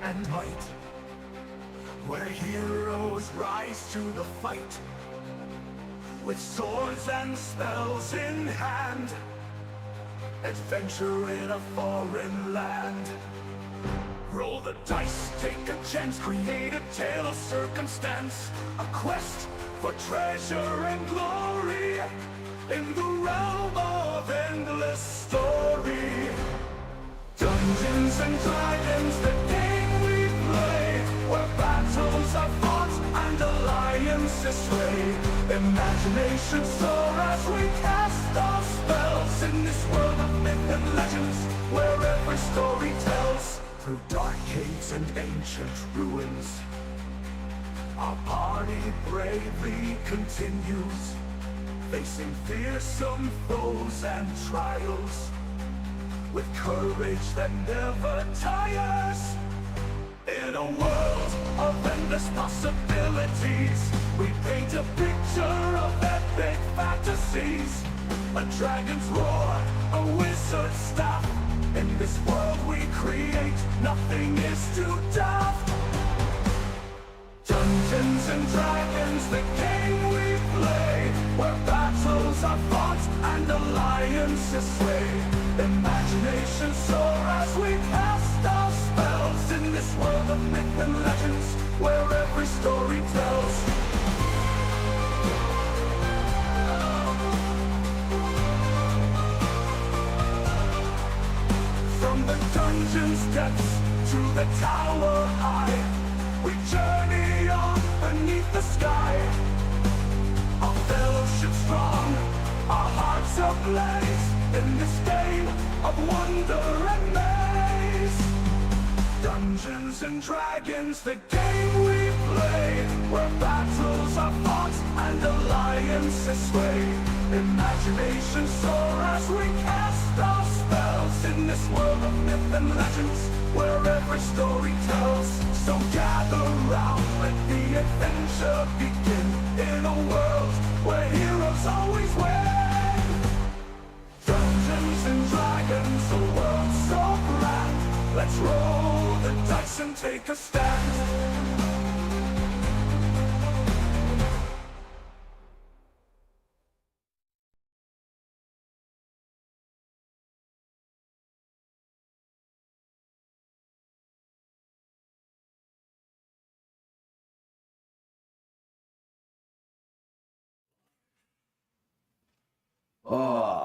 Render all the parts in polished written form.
and might, where heroes rise to the fight, with swords and spells in hand, adventure in a foreign land. Roll the dice, take a chance, create a tale of circumstance, a quest for treasure and glory, in the realm of endless story. Dungeons and Dragons, the game we play, where battles are fought and alliances sway. Imagination soar as we cast our spells in this world of myth and legends, where every story tells. Through dark caves and ancient ruins, our party bravely continues, facing fearsome foes and trials, with courage that never tires. In a world of endless possibilities, we paint a picture of epic fantasies. A dragon's roar, a wizard's staff. In this world we create, nothing is too daft. Dungeons and Dragons, the game we play, where battles are fought and alliances sway. Imagination soar as we cast our spells in this world of myth and legends, where every story tells. From the dungeon's depths to the tower high, we journey on beneath the sky. Our fellowship strong, our hearts ablaze, in this game of wonder and maze. Dungeons and Dragons, the game we play, where battles are fought and alliances sway. Imagination soar as we cast our spells in this world of myth and legends, where every story tells. So gather round, let the adventure begin, in a world where heroes always win. Dungeons and Dragons, a world so grand, let's roll the dice and take a stand.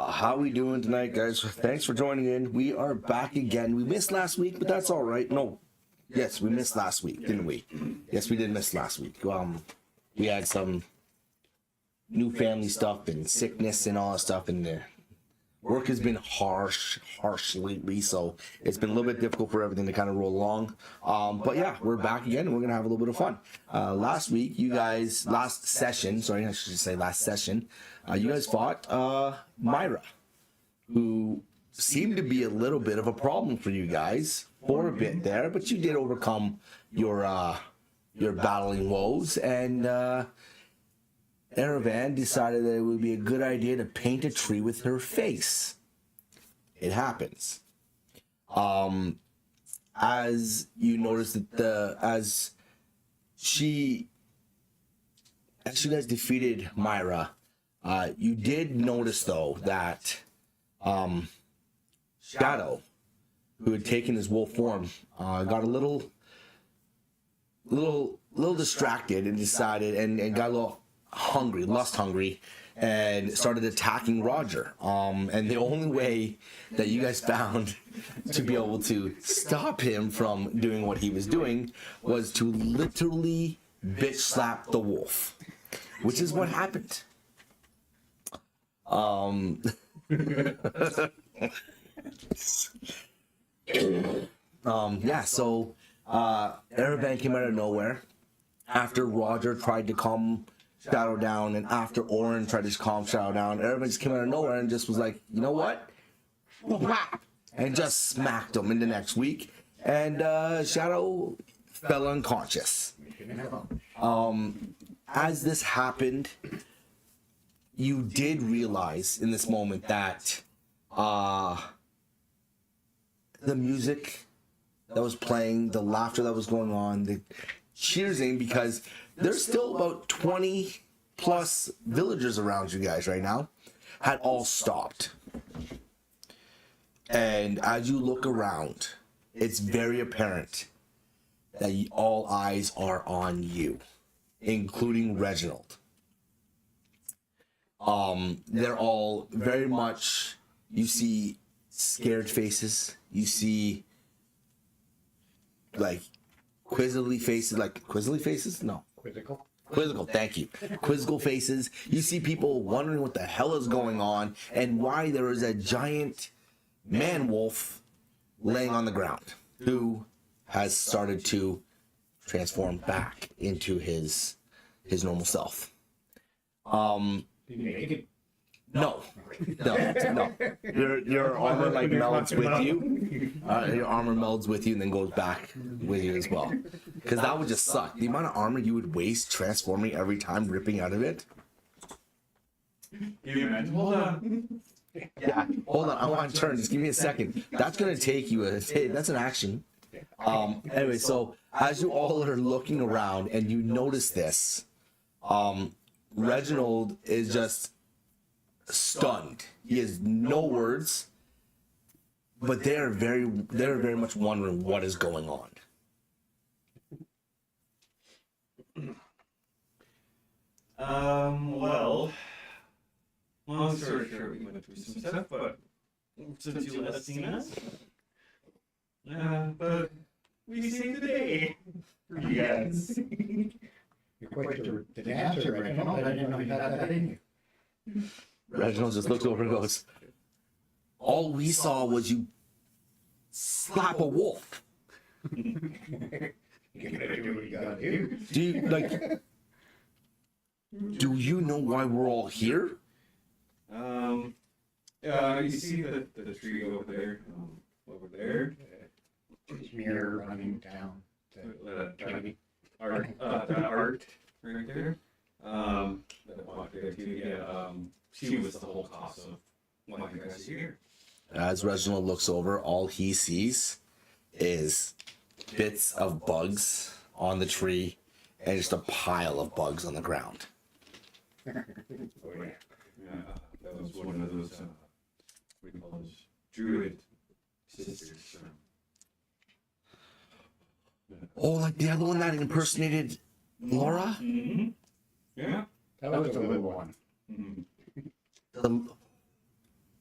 How we doing tonight, guys? Thanks for joining in. We are back again. We missed last week, but that's all right. No, yes, we missed last week, didn't we? Yes, we did miss last week. We had some new family stuff and sickness and all that stuff, and the work has been harsh lately, so it's been a little bit difficult for everything to kind of roll along. But yeah, we're back again, and we're gonna have a little bit of fun. Last session, you guys fought Myra, who seemed to be a little bit of a problem for you guys for a bit there, but you did overcome your battling woes, and Erevan decided that it would be a good idea to paint a tree with her face. It happens. As you notice that as you guys defeated Myra, you did notice though that Shadow, who had taken his wolf form, got a little distracted and decided and got a little lust hungry, and started attacking Roger. And the only way that you guys found to be able to stop him from doing what he was doing was to literally bitch slap the wolf, which is what happened. So Erevan came out of nowhere after Roger tried to calm Shadow down, and after Orin tried to calm Shadow down. Erevan just came out of nowhere and just was like, you know what? And just smacked him in the next week, and Shadow fell unconscious. As this happened, you did realize in this moment that the music that was playing, the laughter that was going on, the cheersing, because there's still about 20 plus villagers around you guys right now, had all stopped. And as you look around, it's very apparent that all eyes are on you, including Reginald. They're all very much, you see scared faces, you see like quizzical faces? No. Quizzical, thank you. Quizzical faces. You see people wondering what the hell is going on and why there is a giant man wolf laying on the ground who has started to transform back into his normal self. No. Your armor like melds with you. Your armor melds with you and then goes back with you as well. Because that would just suck. The amount of armor you would waste transforming every time, ripping out of it. Hold on. Yeah, hold on. I want to turn. Just give me a second. That's gonna take you. That's an action. Anyway, so as you all are looking around and you notice this, Reginald is just stunned. He has no words, but they're very much wondering what is going on. Well, long story short, we went through some stuff, but since you last seen us, but we saved the day for you guys. You're quite the dancer, Reginald. I didn't know you had that in you. Reginald just looks over and goes, all we saw was you slap a wolf. You gotta do what you gotta do. Do you know why we're all here? You see the tree over there, Mirror running down. that art right there. That walked there too. Yeah. She was the whole cause of why you guys are here. As Reginald looks over, all he sees is bits of bugs on the tree and just a pile of bugs on the ground. Yeah, that was one of those, what do you call those, druid sisters. Oh, like the other one that impersonated Laura? Mm-hmm. Yeah. That was the little one. Mm-hmm.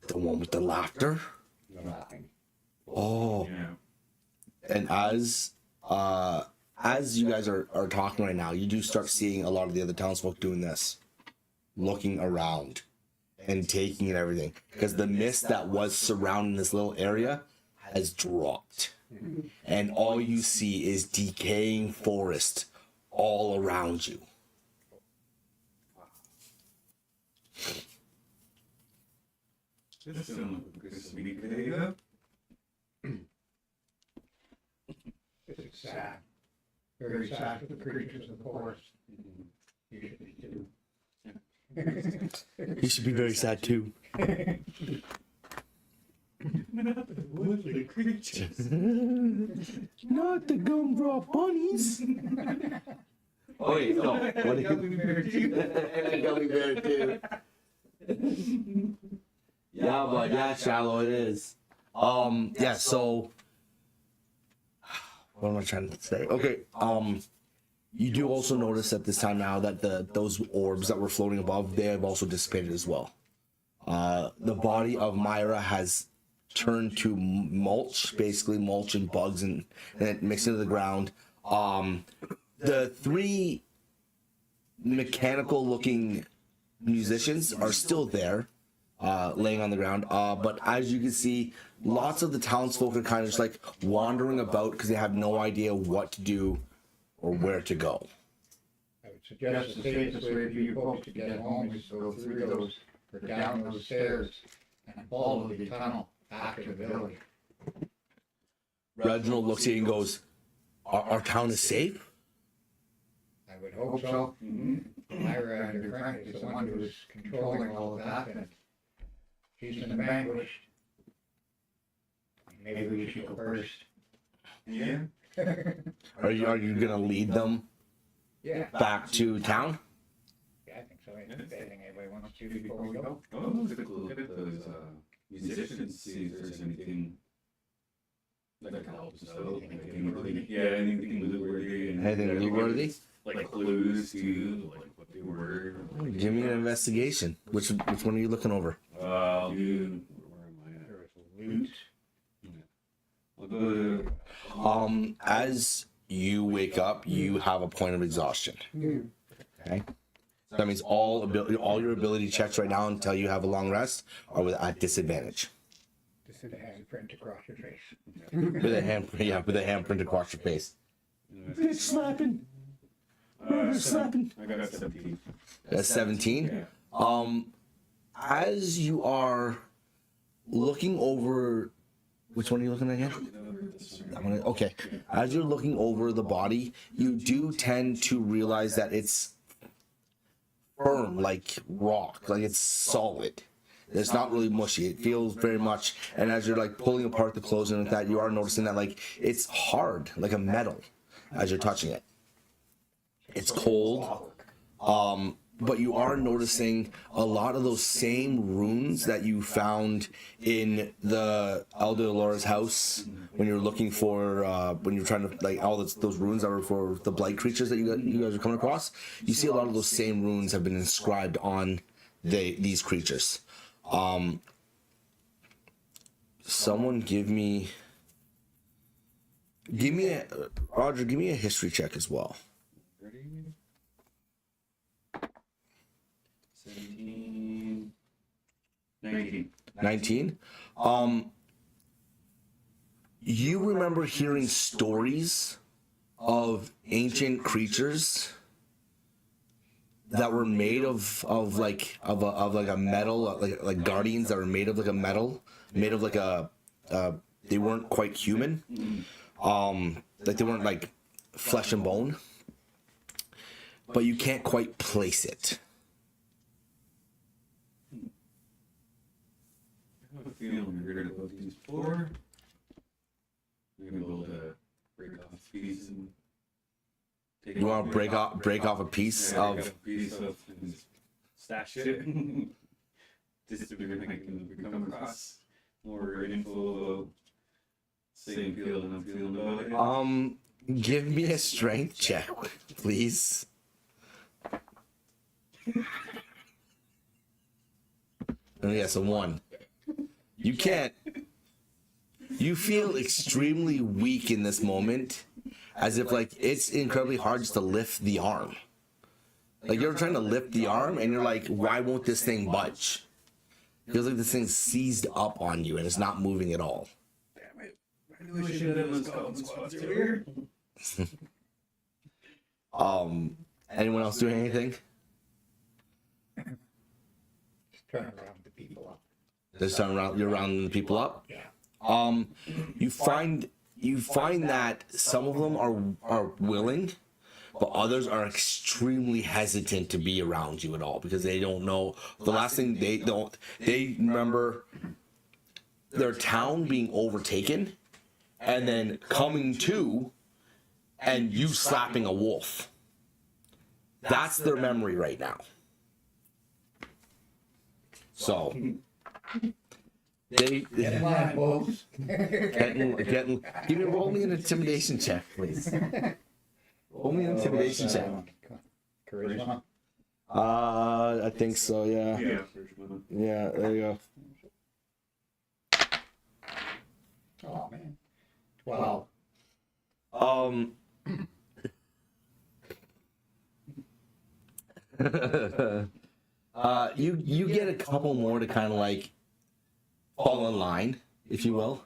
The one with the laughter? The laughing. Oh. Yeah. And as you guys are talking right now, you do start seeing a lot of the other townsfolk doing this. Looking around and taking in everything. Because the mist that was surrounding this little area has dropped. And all you see is decaying forest all around you. This sounds like a good sweet day, though. It's sad. Very sad for the creatures of the forest. You should be too. You should be very sad too. Not the woodland creatures. Not the gumdrop bunnies. Oh wait, no. What And a gummy bear, too. And a gummy bear too. Yeah, but yeah, shallow it is. Yeah, so what am I trying to say? Okay, you do also notice at this time now that those orbs that were floating above, they have also dissipated as well. The body of Myra has turned to mulch, basically mulch and bugs and it mixed into the ground. The three mechanical looking musicians are still there, laying on the ground. But as you can see, lots of the townsfolk are kind of just like wandering about because they have no idea what to do or where to go. I would suggest the safest way for you folks to get home is to go through those, or down those stairs, and follow the tunnel back to the village. Reginald looks at you and goes, our town is safe? I would hope so. Myra and her friend is the one who's controlling all of that, and she's in the vanquished. Maybe we should go first. Yeah. Are you gonna lead them Yeah. back to town? Yeah, I think so. Anything anybody wants to before we go? Oh, look at those musicians. See if there's anything that can help us out. Anything really, yeah, anything loot-worthy. And Anything loot-worthy? Like clues to like what they were. Give me an investigation. Which one are you looking over? Dude, where am I at? There was loot. I'll go to. As you wake up, you have a point of exhaustion. Okay. So that means all your ability checks right now until you have a long rest are at disadvantage. This is a handprint across your face. With a handprint across your face. Bitch slapping. Slapping. I got 17. That's 17. Yeah. As you are looking over, which one are you looking at again? Okay. As you're looking over the body, you do tend to realize that it's firm, like rock, like it's solid. It's not really mushy. It feels very much. And as you're like pulling apart the clothes and like that, you are noticing that like it's hard, like a metal, as you're touching it. It's cold. But you are noticing a lot of those same runes that you found in the Elder Laura's house when you were looking for, when you were trying to, like, all those runes that were for the blight creatures that you guys are coming across. You see a lot of those same runes have been inscribed on these creatures. Someone give me Roger, give me a history check as well. 17, 19. 19. You remember hearing stories of ancient creatures that were made of like a metal, like guardians that were made of like a metal, made of like a they weren't quite human, like they weren't like flesh and bone, but you can't quite place it. I have a feeling we're about these before. We're gonna be able to break off a piece and take You want to break off a piece yeah, of. break off a piece of and just stash it. Just so we come across more info about same feeling I'm feeling about it. Give me a strength check, please. Oh, yes, a 1. You can't. You feel extremely weak in this moment, as if like it's incredibly hard just to lift the arm. Like you're trying to lift the arm, and you're like, why won't this thing budge? Feels like this thing's seized up on you, and it's not moving at all. Damn it. I knew I should have done those golden squads earlier. Anyone else doing anything? Just turn around the people up. This time around, you're rounding the people up. Yeah. You find that some of them are willing, but others are extremely hesitant to be around you at all because they don't know. The last thing they remember their town being overtaken, and then coming to, and you slapping a wolf. That's their memory right now. So. They Get line, folks. roll me an intimidation check, please. Roll me an intimidation check. Charisma. I think so, yeah. Yeah, there you Oh man. 12. go. You get a couple more to kind of like fall in line, if you will,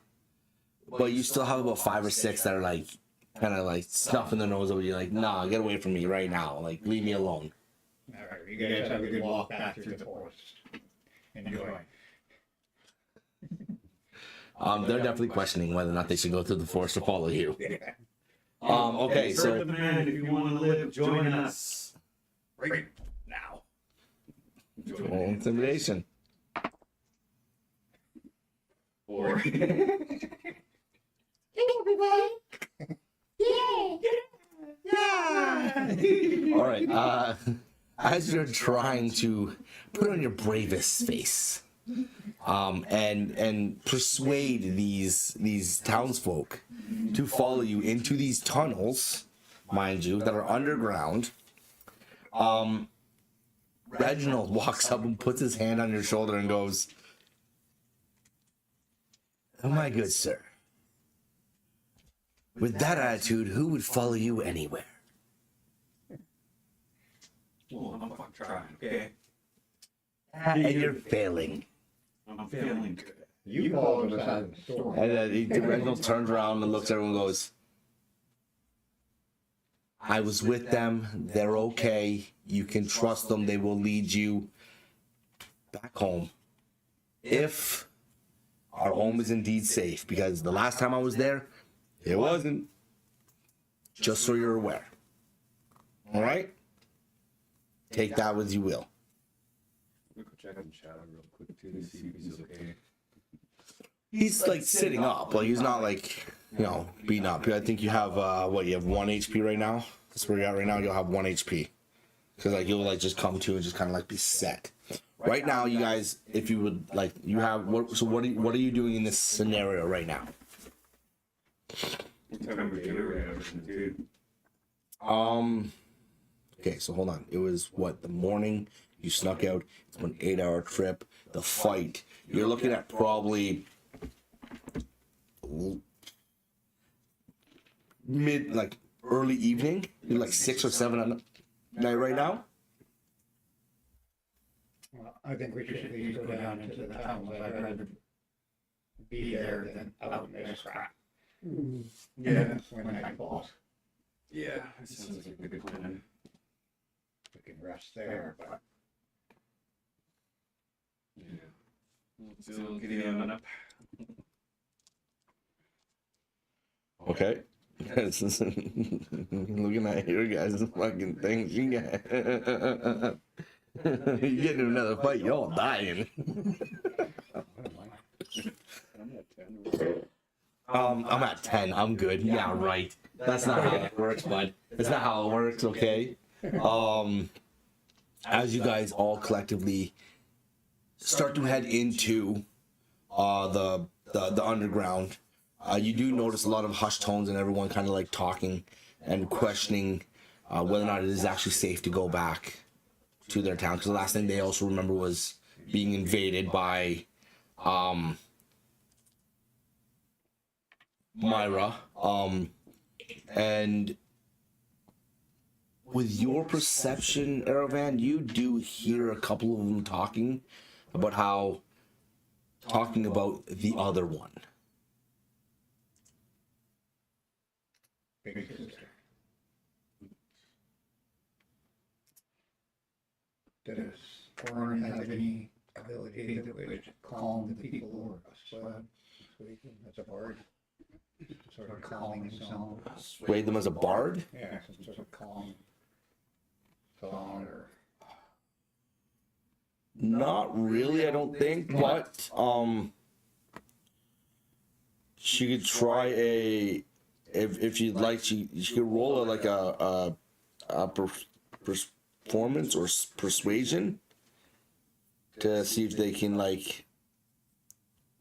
but you still have about 5 or 6 that are like kind of like snuffing their nose over you, like, nah, get away from me right now, like leave me alone. All right, you guys have a good walk back through the forest. Enjoy. They're definitely questioning whether or not they should go through the forest or follow you. Okay, so man, if you want to live, join us right now. roll intimidation. Or All right. As you're trying to put on your bravest face, and persuade these townsfolk to follow you into these tunnels, mind you, that are underground, Reginald walks up and puts his hand on your shoulder and goes, "Oh, my good sir, with that attitude, who would follow you anywhere?" Well, I'm fucking trying, okay? And you're failing. I'm feeling good. You followed us out of the store. And Reginald turns around and looks at everyone and goes, "I was with them. They're okay. You can trust them. They will lead you back home. If our home is indeed safe, because the last time I was there, it wasn't. Just so you're aware. All right? Take that as you will." We'll go check on Shadow real quick too to see if he's okay. He's like sitting up. Like he's not like, beating up. I think you have, you have 1 HP right now? That's where you're at right now. You'll have 1 HP. Because like you'll like just come to and just kind of like be set. Right now, you guys, if you would like, you have what? So what are you doing in this scenario right now? Okay, so hold on. It was what, the morning you snuck out. It's an 8-hour trip. The fight. You're looking at probably early evening. You're like 6 or 7 at night right now. Well, I think we should at least go down into the tunnels. I'd rather be there than out in this crap. Yeah. When night falls. Yeah, that sounds like a good plan. We can rest there, but Yeah. Still getting on up. Okay. Looking at your guys' fucking things. You get you get into another fight, you're all dying. I'm at 10. I'm good. Yeah, right. That's not how it works, bud. That's not how it works, okay? As you guys all collectively start to head into the underground, you do notice a lot of hushed tones and everyone kind of like talking and questioning whether or not it is actually safe to go back to their town. Because the last thing they also remember was being invaded by Myra. And with your perception, Aravan, you do hear a couple of them talking about the other one. big sister. Does Warren have any ability that would calm the people or as a bard? Sort of calming sound. Sway them as a bard? Yeah, some sort of calm song or. Not really, I don't think, but she could try if you'd like, she could roll a performance or persuasion to see if they can like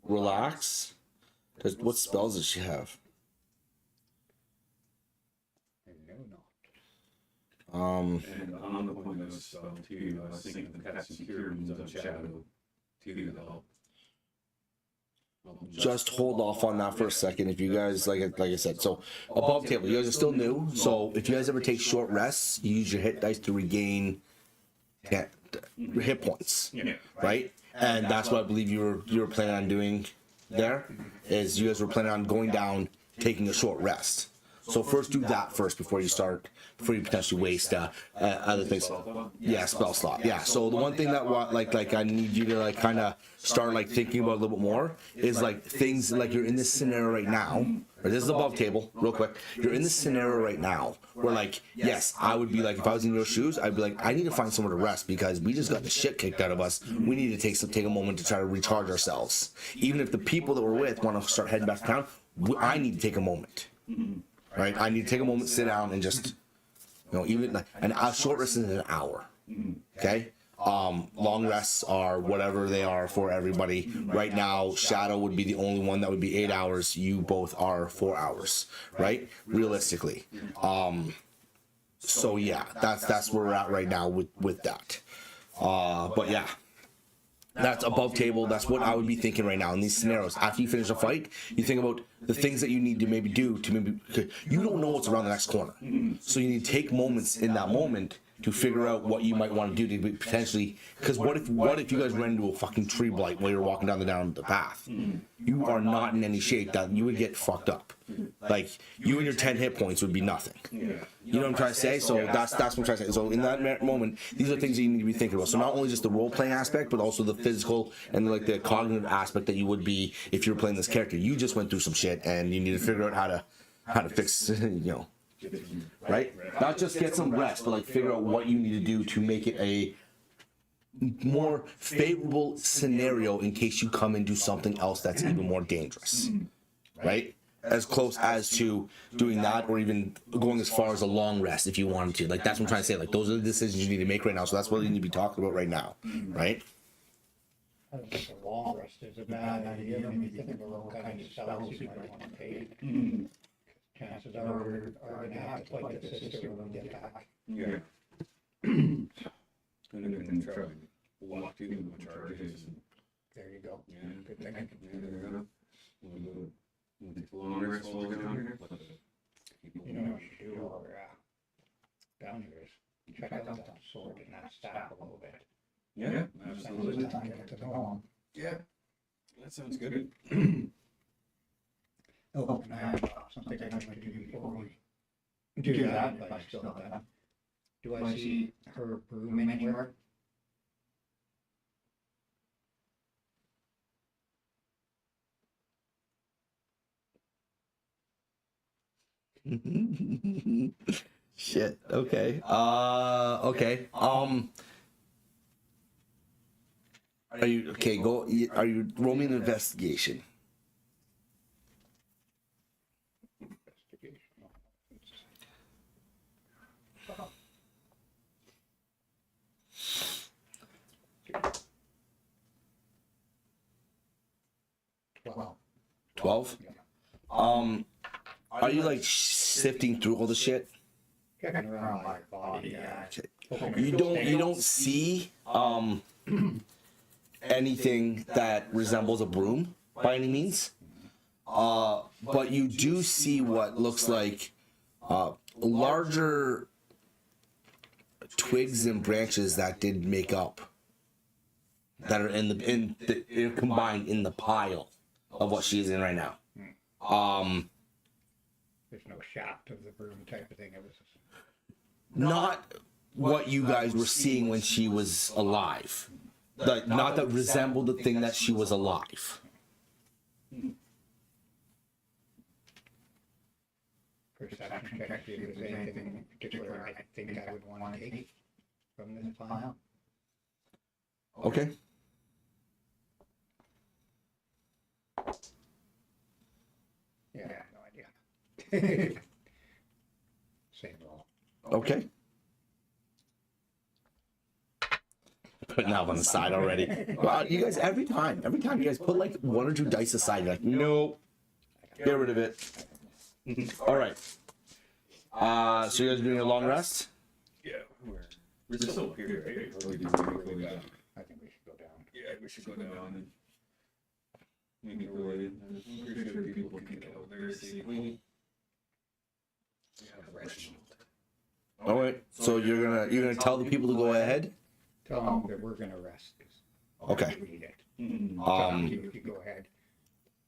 relax. What spells does she have? I know not. And on the point of spell too, I was thinking of casting cure wounds on Shadow too to help. Just hold off on that for a second. If you guys like I said, so above table, you guys are still new. So if you guys ever take short rests, you use your hit dice to regain hit points, right? And that's what I believe you were planning on doing. There is you guys were planning on going down, taking a short rest. So first do that first before you potentially waste other things. Yeah, spell slot. Yeah. So the one thing that I need you to like kind of start like thinking about a little bit more is like things like you're in this scenario right now. Or this is above table, real quick. You're in this scenario right now where like, yes, I would be like, if I was in your shoes, I'd be like, I need to find somewhere to rest because we just got the shit kicked out of us. We need to take a moment to try to recharge ourselves. Even if the people that we're with want to start heading back to town, I need to take a moment, right? I need to take a moment, sit down, and just, even like a short rest is an hour, okay? Long rests are whatever they are for everybody. Right now, Shadow would be the only one that would be 8 hours. You both are 4 hours, right? Realistically. So yeah, that's where we're at right now with that. But yeah, that's above table. That's what I would be thinking right now in these scenarios. After you finish a fight, you think about the things that you need to maybe do to maybe, you don't know what's around the next corner. So you need to take moments in that moment to figure out what you might want to do to potentially, because what if you guys ran into a fucking tree blight while you're walking down the path? You are not in any shape that you would get fucked up. Like, you and your 10 hit points would be nothing. You know what I'm trying to say? So that's what I'm trying to say. So in that moment, these are things that you need to be thinking about. So not only just the role playing aspect, but also the physical and like the cognitive aspect that you would be if you were playing this character. You just went through some shit and you need to figure out how to fix, right? Not just get some rest, but like figure out what you need to do to make it a more favorable scenario in case you come and do something else that's even more dangerous, right? As close as to doing that, or even going as far as a long rest if you wanted to. Like, that's what I'm trying to say. Like, those are the decisions you need to make right now. So that's what you need to be talking about right now, right? I don't think a long rest is a bad idea. Maybe think about what kind of spells you might want to take. Chances are we're going to have to fight the sister when we get back. Yeah. And then try to walk through the charges. There you go. Yeah. Good thinking. Yeah, there you go. We'll take a long rest while we're down here. You know what you should do while we're down here is check out that sword and that staff a little bit. Yeah, Spend absolutely. some time to know 'em. Yeah, that sounds good. Oh, and I have something I'd like to do before we do that, if I still have that. Do I see her broom anywhere? Shit. Okay. Okay. Are you okay? Are you rolling an investigation? Investigation. Well, 12. Are you like sifting through all the shit? checking around my body, yeah. You don't see anything that resembles a broom by any means. But you do see what looks like larger twigs and branches that did make up, that are combined in the pile of what she is in right now. There's no shaft of the broom type of thing. It was Not what you guys were seeing when she was alive. Not that resembled the thing that she was alive. perception check, see if there's anything in particular I think I would want to take from this file. Okay. Yeah, I have no idea. Same roll. Okay. Putting that on the side already. Well, you guys, every time you guys put like 1 or 2 dice aside, you're like, nope, get rid of it. All right. So you guys are doing a long rest? Yeah, we're still here, right? Or we do we go down? I think we should go down. Yeah, we should go down and maybe related. I'm pretty sure people can get over there safely. We have Reginald. All right. So you're gonna tell the people to go ahead. Tell them that we're gonna rest. 'Cause Okay. we need it. You could go ahead.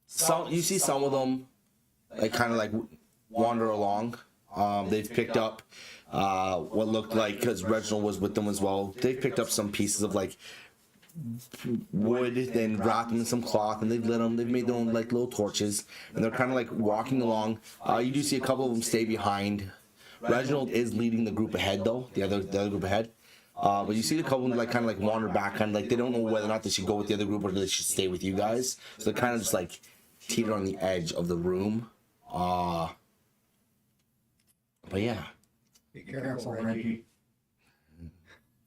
Some you see some of them like kind of like wander along. They've picked up what looked like, because Reginald was with them as well. They've picked up some pieces of like wood, then wrapped them in some cloth, and they've lit them. They've made their own like little torches, and they're kind of like walking along. You do see a couple of them stay behind. Reginald is leading the group ahead, though the other group ahead. But you see a couple of them like kind of like wander back, kind of like they don't know whether or not they should go with the other group or they should stay with you guys. So they're kind of just like teeter on the edge of the room. But yeah. Be careful, Reggie.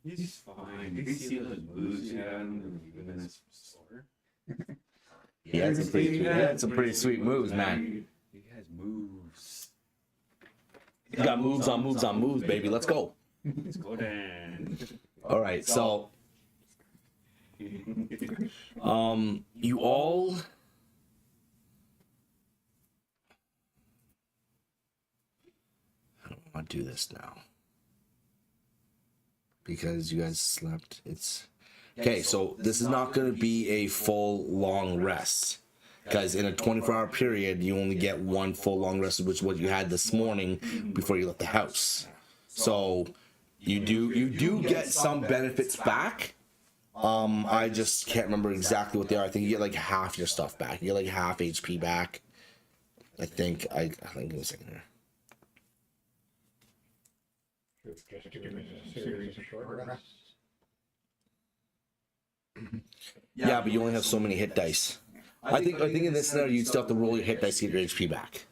He's fine. You can see those moves you had him in this store. He had some pretty sweet moves, man. He has moves. You got moves on moves on moves, baby. Let's go. Let's go down. All right, so you all I don't want to do this now because you guys slept. It's okay, so this is not going to be a full long rest because in a 24-hour period you only get one full long rest, which is what you had this morning before you left the house. So you do get some benefits back. I just can't remember exactly what they are. I think you get like half your stuff back. You get like half HP back. I think give me a second here. Just do a series of short rests. Yeah, but you only have so many hit dice. I think in this scenario you'd still have to roll your hit dice to get your HP back.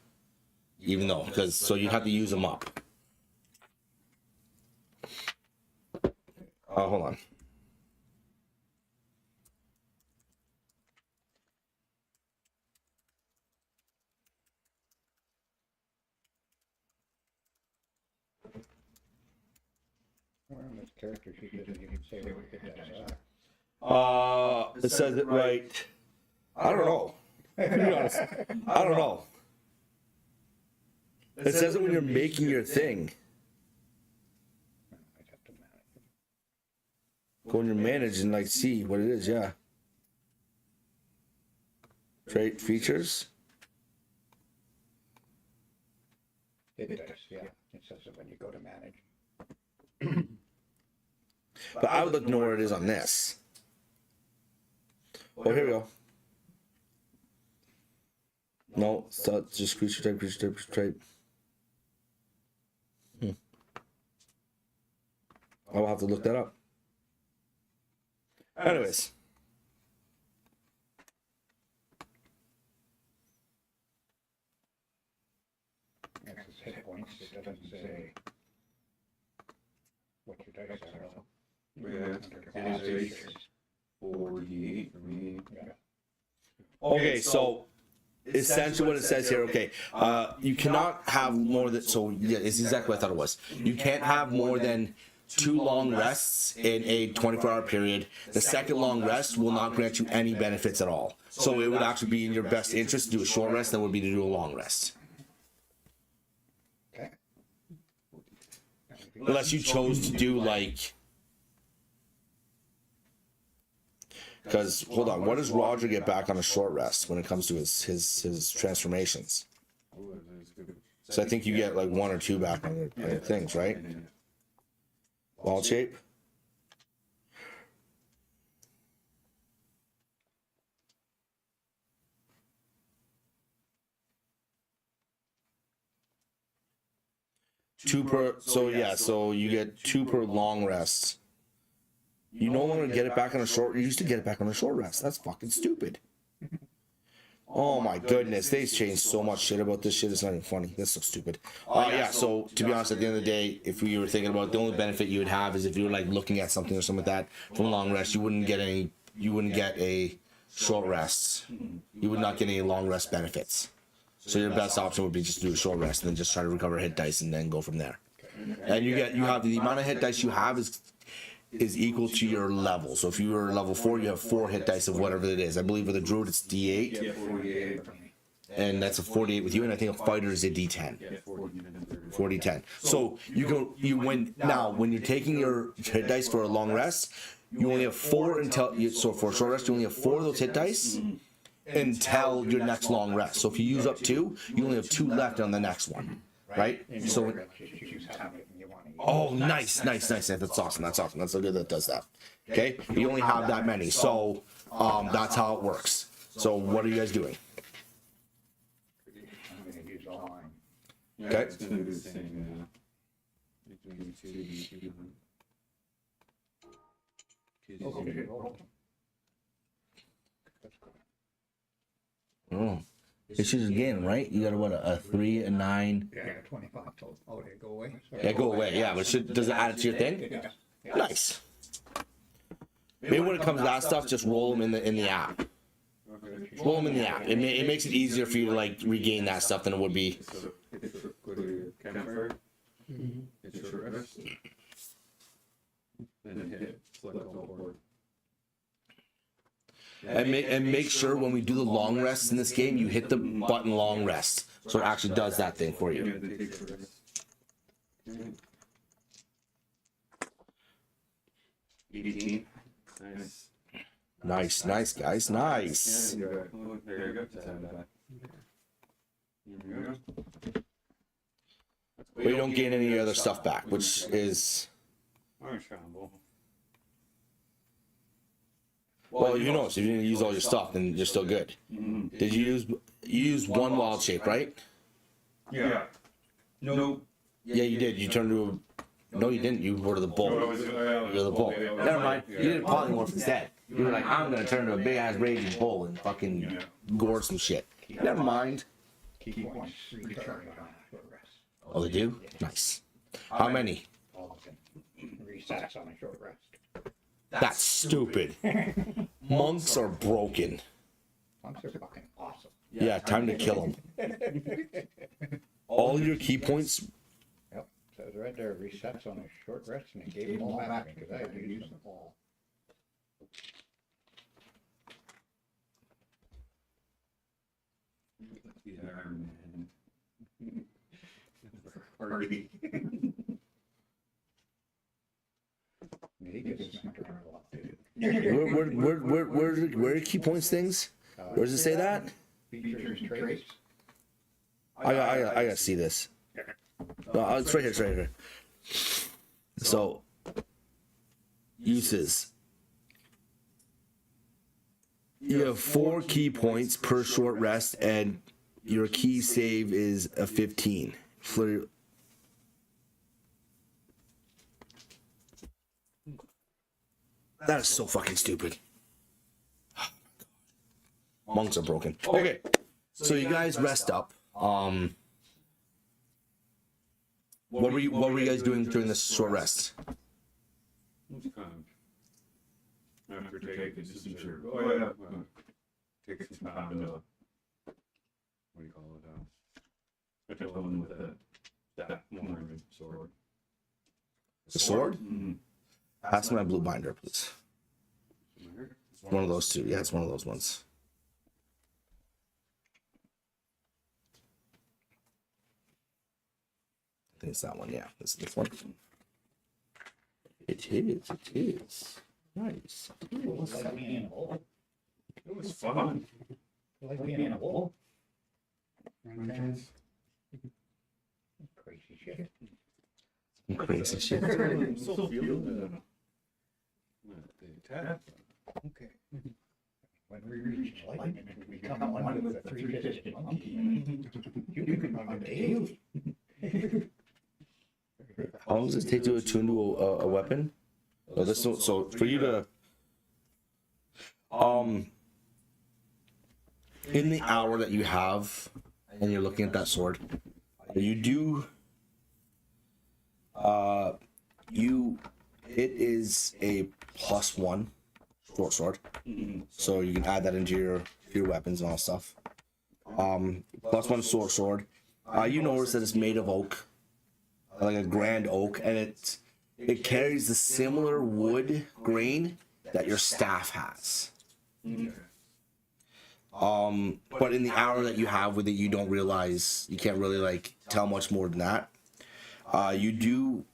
Even though, so you'd have to use them up. Hold on. Well, in this character sheet doesn't even say what it does. It says it right. I don't know. To be honest, I don't know. It says it when you're making your thing. I'd have to manage. Go in your manage and like see what it is. Yeah. Trait features. It does, yeah. It says it when you go to manage. But I would like to know where it is on this. Oh, here we go. No, it's not just creature type, creature type, creature type. I'll have to look that up. Anyways. It says hit points, it doesn't say what your dice are. Yeah, it is 48 for me. Yeah. Okay, so essentially what it says here, okay, you cannot have more than, so yeah, it's exactly what I thought it was. You can't have more than 2 long rests in a 24-hour period. The second long rest will not grant you any benefits at all. So it would actually be in your best interest to do a short rest than would be to do a long rest. Okay. Unless you chose to do like, because hold on, what does Roger get back on a short rest when it comes to his transformations? So I think you get like 1 or 2 back on your things, right? Ball shape. Two per, so yeah, so you get 2 per long rest. You no longer get it back on a short, you used to get it back on a short rest. That's fucking stupid. Oh my goodness, they've changed so much shit about this shit, it's not even funny. That's so stupid. Yeah, so to be honest, at the end of the day, if you were thinking about it, the only benefit you would have is if you were like looking at something or something like that from a long rest, you wouldn't get a short rest. You would not get any long rest benefits. So your best option would be just to do a short rest and then just try to recover hit dice and then go from there. And you have the amount of hit dice you have is equal to your level. So if you were level 4, you have 4 hit dice of whatever it is. I believe with a druid it's D8. Yeah, 48. And that's a 48 with you, and I think a fighter is a D10. Yeah, 40 10. So when you're taking your hit dice for a long rest, you only have 4 so for a short rest you only have 4 of those hit dice until your next long rest. So if you use up 2, you only have 2 left on the next one, right? So oh, nice. That's awesome. That's so good that does that. Okay, you only have that many, so that's how it works. So what are you guys doing? I'm gonna use all mine. Okay. It's gonna be the same. Between 2 and 2. Okay, roll. That's good. Oh, It's just again, right? You got what a 3, a 9. Yeah, 25 total. Oh, they go away? Yeah, go away. Yeah, but does it add it to your thing? Yeah. Nice. Maybe when it comes to that stuff, just roll them in the app. Roll them in the app. It makes it easier for you to like regain that stuff than it would be. So go to your campfire. Hit short rest. Then hit select all board. And make sure when we do the long rests in this game, you hit the button long rest, so it actually does that thing for you. Yeah, then take short rest. Okay. 18. Nice. Nice, guys, nice. Yeah, there you go. Just add that. Here we go. But you don't gain any other stuff back, which is Orange combo. well, you know, if you didn't use all your stuff, then you're still good. Did you use one wild shape, right? Yeah. No. Yeah, you did. You turned to a no, you didn't. You were to the bull. You're the bull. Never mind. You did polymorph instead. You were like, I'm gonna turn to a big ass raging bull and fucking gore some shit. Never mind. Key points recharge on a short rest. Oh, they do? Nice. How many? All of them. Resets on a short rest. That's stupid. Monks are broken. Monks are fucking awesome. Yeah, time to kill them. All your key points. Yep, says right there, resets on a short rest, and it gave them all back because I had to use them all. The Iron Man. Party. He gets smacked around a lot too. Where are key points things? Where does it say that? Features and traits. I gotta see this. No, it's right here. It's right here. So, uses. You have 4 key points per short rest, and your key save is a 15. That is so fucking stupid. Monks are broken. Okay, so you guys rest up. What were you guys doing during this short rest? After taking some sure. Oh yeah. Take some time to what do you call it? I told him with that more sword. The sword? Mm-hmm. Pass me my blue binder, please. One of those two. Yeah, it's one of those ones. I think it's that one. Yeah, this one. It is. It is. Nice. Like being a wolf. It was fun. Like being a wolf. Crazy shit. Crazy shit. I'm still feeling the tap. Okay. When we reach enlightenment, we become one with the three-fisted monkey. You can run daily. How long does it take to attune to a weapon? So for you to in the hour that you have and you're looking at that sword, you do it is a +1 short sword. So you can add that into your weapons and all stuff. +1 short sword. You notice that it's made of oak, like a grand oak, and it carries the similar wood grain that your staff has. But in the hour that you have with it, you don't realize, you can't really like tell much more than that. You do,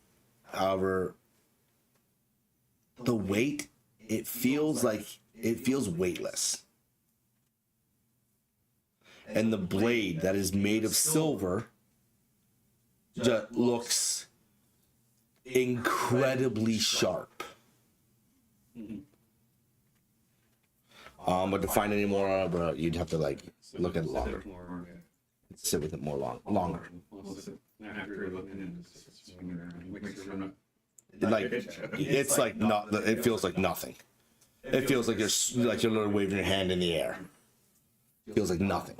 however, the weight, it feels weightless. And the blade that is made of silver just looks incredibly sharp. But to find any more, you'd have to like look at it longer. Sit with it more longer. After looking at swinging around, Like it's like not. It feels like nothing. It feels like you're literally waving your hand in the air. It feels like nothing.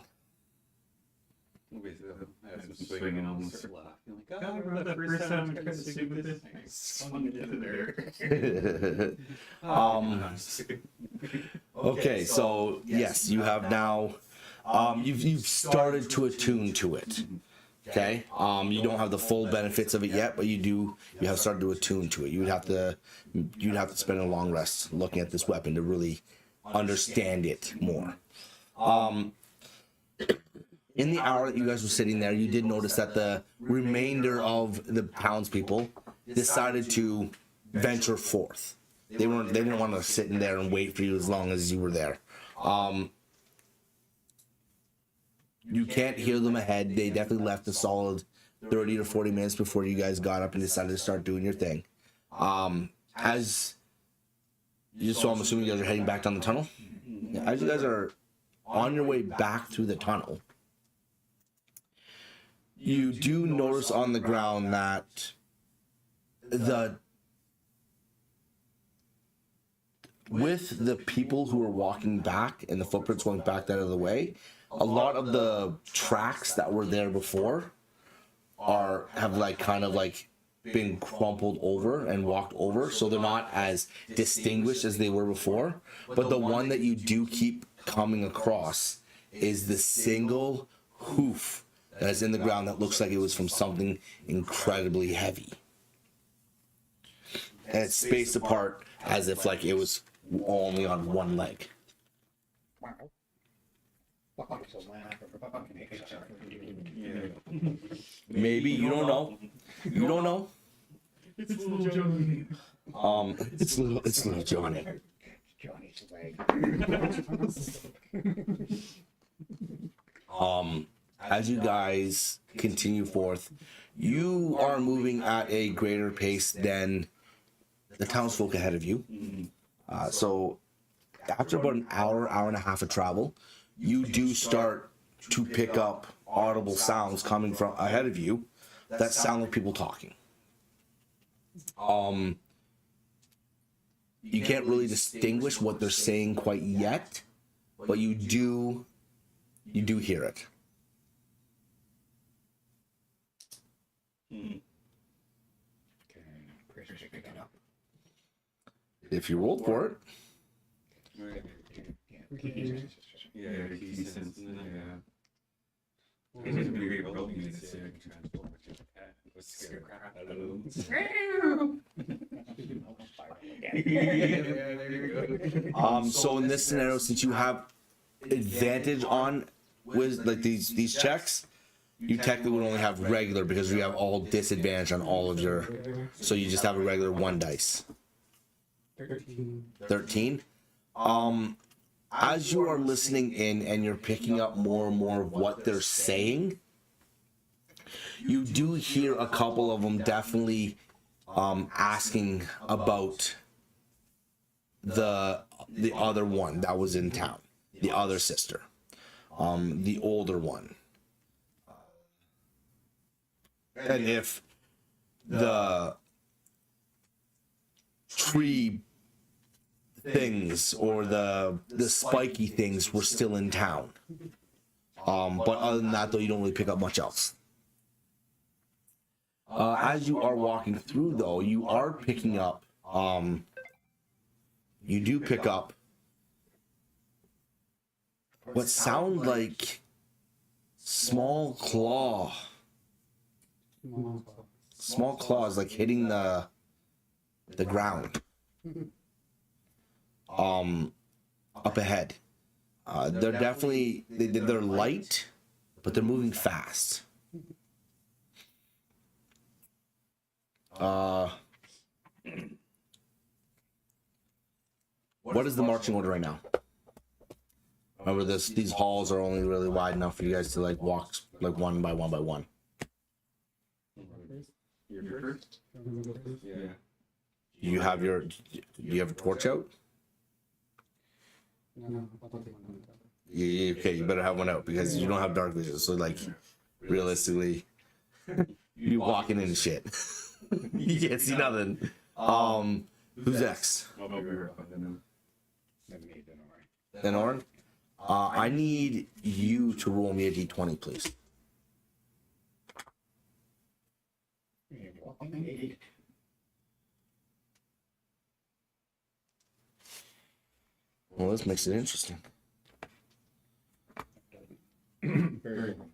Basically, as I'm swinging, I'll start laughing. Like, oh, I remember that first time I tried to swing with this? I swung it in there. Okay, so yes, you have now, you've started to attune to it. Okay, you don't have the full benefits of it yet, but you have started to attune to it. You'd have to spend a long rest looking at this weapon to really understand it more. In the hour that you guys were sitting there, you did notice that the remainder of the townspeople decided to venture forth. They didn't want to sit in there and wait for you as long as you were there. You can't hear them ahead. They definitely left a solid 30 to 40 minutes before you guys got up and decided to start doing your thing. So I'm assuming you guys are heading back down the tunnel. As you guys are on your way back through the tunnel, you do notice on the ground that with the people who are walking back and the footprints going back that other way, a lot of the tracks that were there before have been crumpled over and walked over, so they're not as distinguished as they were before. But the one that you do keep coming across is the single hoof that is in the ground that looks like it was from something incredibly heavy. And it's spaced apart as if like it was only on one leg. Maybe, you don't know. You don't know. It's little Johnny. It's little Johnny. Johnny's leg. As you guys continue forth, you are moving at a greater pace than the townsfolk ahead of you. So after about an hour and a half of travel, you do start to pick up audible sounds coming from ahead of you that sound like people talking. You can't really distinguish what they're saying quite yet, but you do hear it. If you rolled for it. Yeah, key sense. It's gonna be great rolling it, so I can transform it to a cat. Go scare the crap out of them. Yeah, there you go. So in this scenario, since you have advantage on with like these checks, you technically would only have regular because you have all disadvantage on all of your. So you just have a regular 1 dice. 13. As you are listening in and you're picking up more and more of what they're saying, you do hear a couple of them definitely asking about the other one that was in town, the other sister, the older one, and if the tree things or the spiky things were still in town. But other than that, though, you don't really pick up much else. As you are walking through, though, you are picking up. You do pick up what sound like small claws, like hitting the ground. Up ahead. They're definitely they're light, but they're moving fast. What is the marching order right now? Remember, these halls are only really wide enough for you guys to like walk like one by one by one. You're first? Yeah. Do you have a torch out? Yeah, okay, you better have one out because you don't have dark vision. So like, realistically, you walking in shit. You can't see nothing. Who's next? Then Orin. I need you to roll me a d20, please. 8. Well, this makes it interesting. Very well.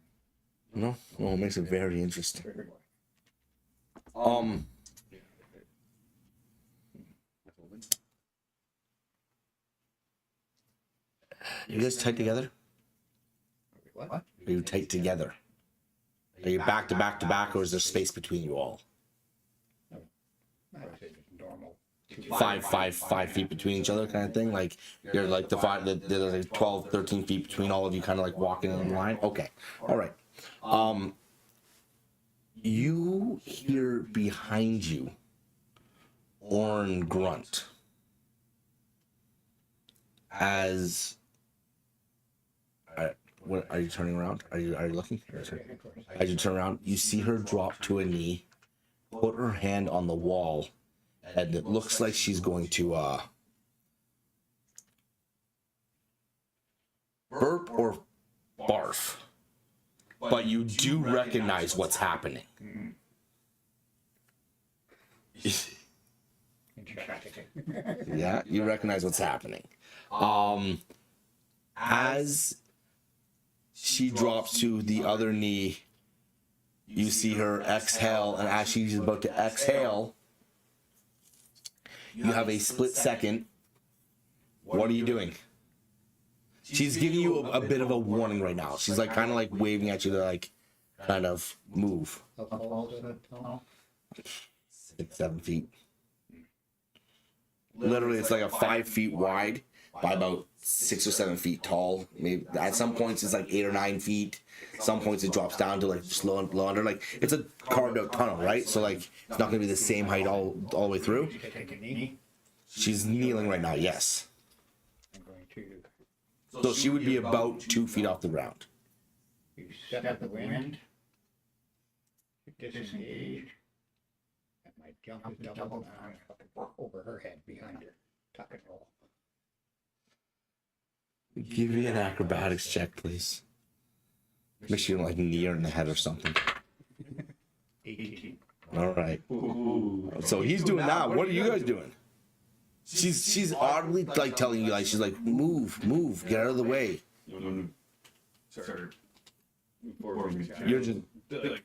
No, well, it makes it very interesting. Very well. You guys tight together? What? Are you tight together? Are you back to back to back, or is there space between you all? I would say just normal. 5 feet between each other, kind of thing. Like you're like there's like 12, 13 feet between all of you, kind of like walking in line. Okay, all right. You hear behind you, Orn grunt as. What are you turning around? Are you looking? As you turn around, you see her drop to a knee, put her hand on the wall, and it looks like she's going to burp or barf. But you do recognize what's happening. Yeah, you recognize what's happening. As she drops to the other knee, you see her exhale, and as she's about to exhale, you have a split second. What are you doing? She's giving you a bit of a warning right now. She's like kind of like waving at you to like kind of move. How tall is that tunnel? 6, 7 feet. Literally, it's like a 5 feet wide by about 6 or 7 feet tall. Maybe at some points it's like 8 or 9 feet. Some points it drops down to like just low under. Like it's a carved out tunnel, right? So like it's not gonna be the same height all the way through. Take a knee. She's kneeling right now. Yes. I'm going to So she would be about 2 feet off the ground. you set the wind. Disengage. And my jump is double down over her head behind her. Tuck and roll. Give me an acrobatics check, please. Make sure you don't like knee her in the head or something. 18. All right. Ooh. So he's doing that. What are you guys doing? She's oddly like telling you, like she's like, move, get out of the way. Start forward. You're just Like,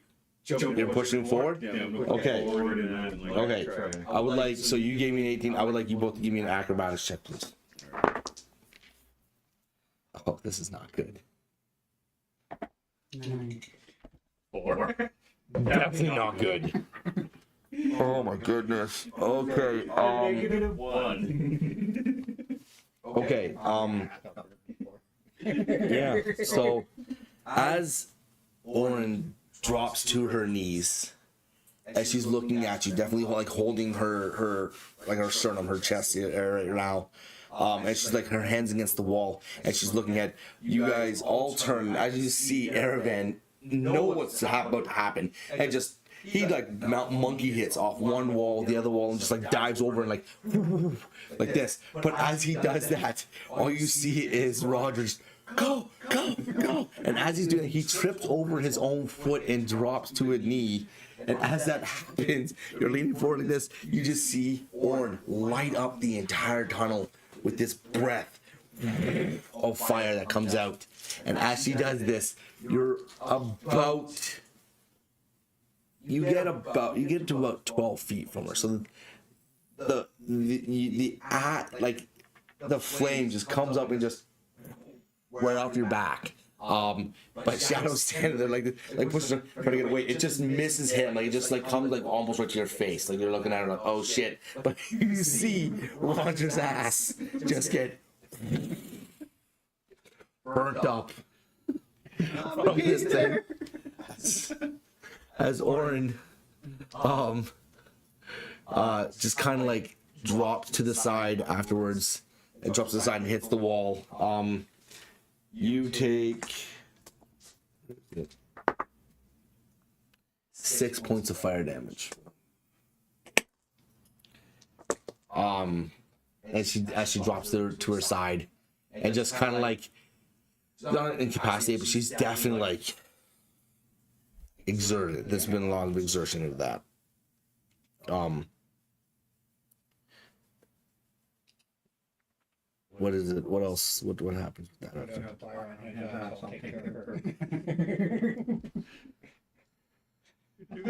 you're pushing forward. Yeah, I'm looking Okay. forward and then, like, Okay. try. I would like, so you gave me an 18. I would like you both to give me an acrobatics check, please. Oh, this is not good. 4. Definitely not good. Oh my goodness. Okay. -1. Okay. Yeah. So as Oren drops to her knees, as she's looking at you, definitely like holding her like her sternum, her chest right now. And she's like her hands against the wall, and she's looking at you guys all turn as you see Erevan know what's about to happen, and just he like monkey hits off one wall, the other wall, and just like dives over and like like this. But as he does that, all you see is Rogers go, and as he's doing it, he trips over his own foot and drops to a knee. And as that happens, you're leaning forward like this, you just see Orn light up the entire tunnel with this breath of fire that comes out. And as she does this, you get to about 12 feet from her. So the flame just comes up and just right off your back. But Shadow's standing there like pushes her, trying to get away. It just misses him. Like it just like comes like almost right to your face. Like you're looking at her like, oh shit. But you see Roger's ass just get burnt up from this thing. As Oren just kind of like drops to the side afterwards. It drops to the side and hits the wall. You take 6 points of fire damage. As she drops to her side, and just kind of like not incapacitated, but she's definitely like exerted. There's been a lot of exertion into that. What is it? What else? What happens with that? Put a fire on his house, I'll take care of her. You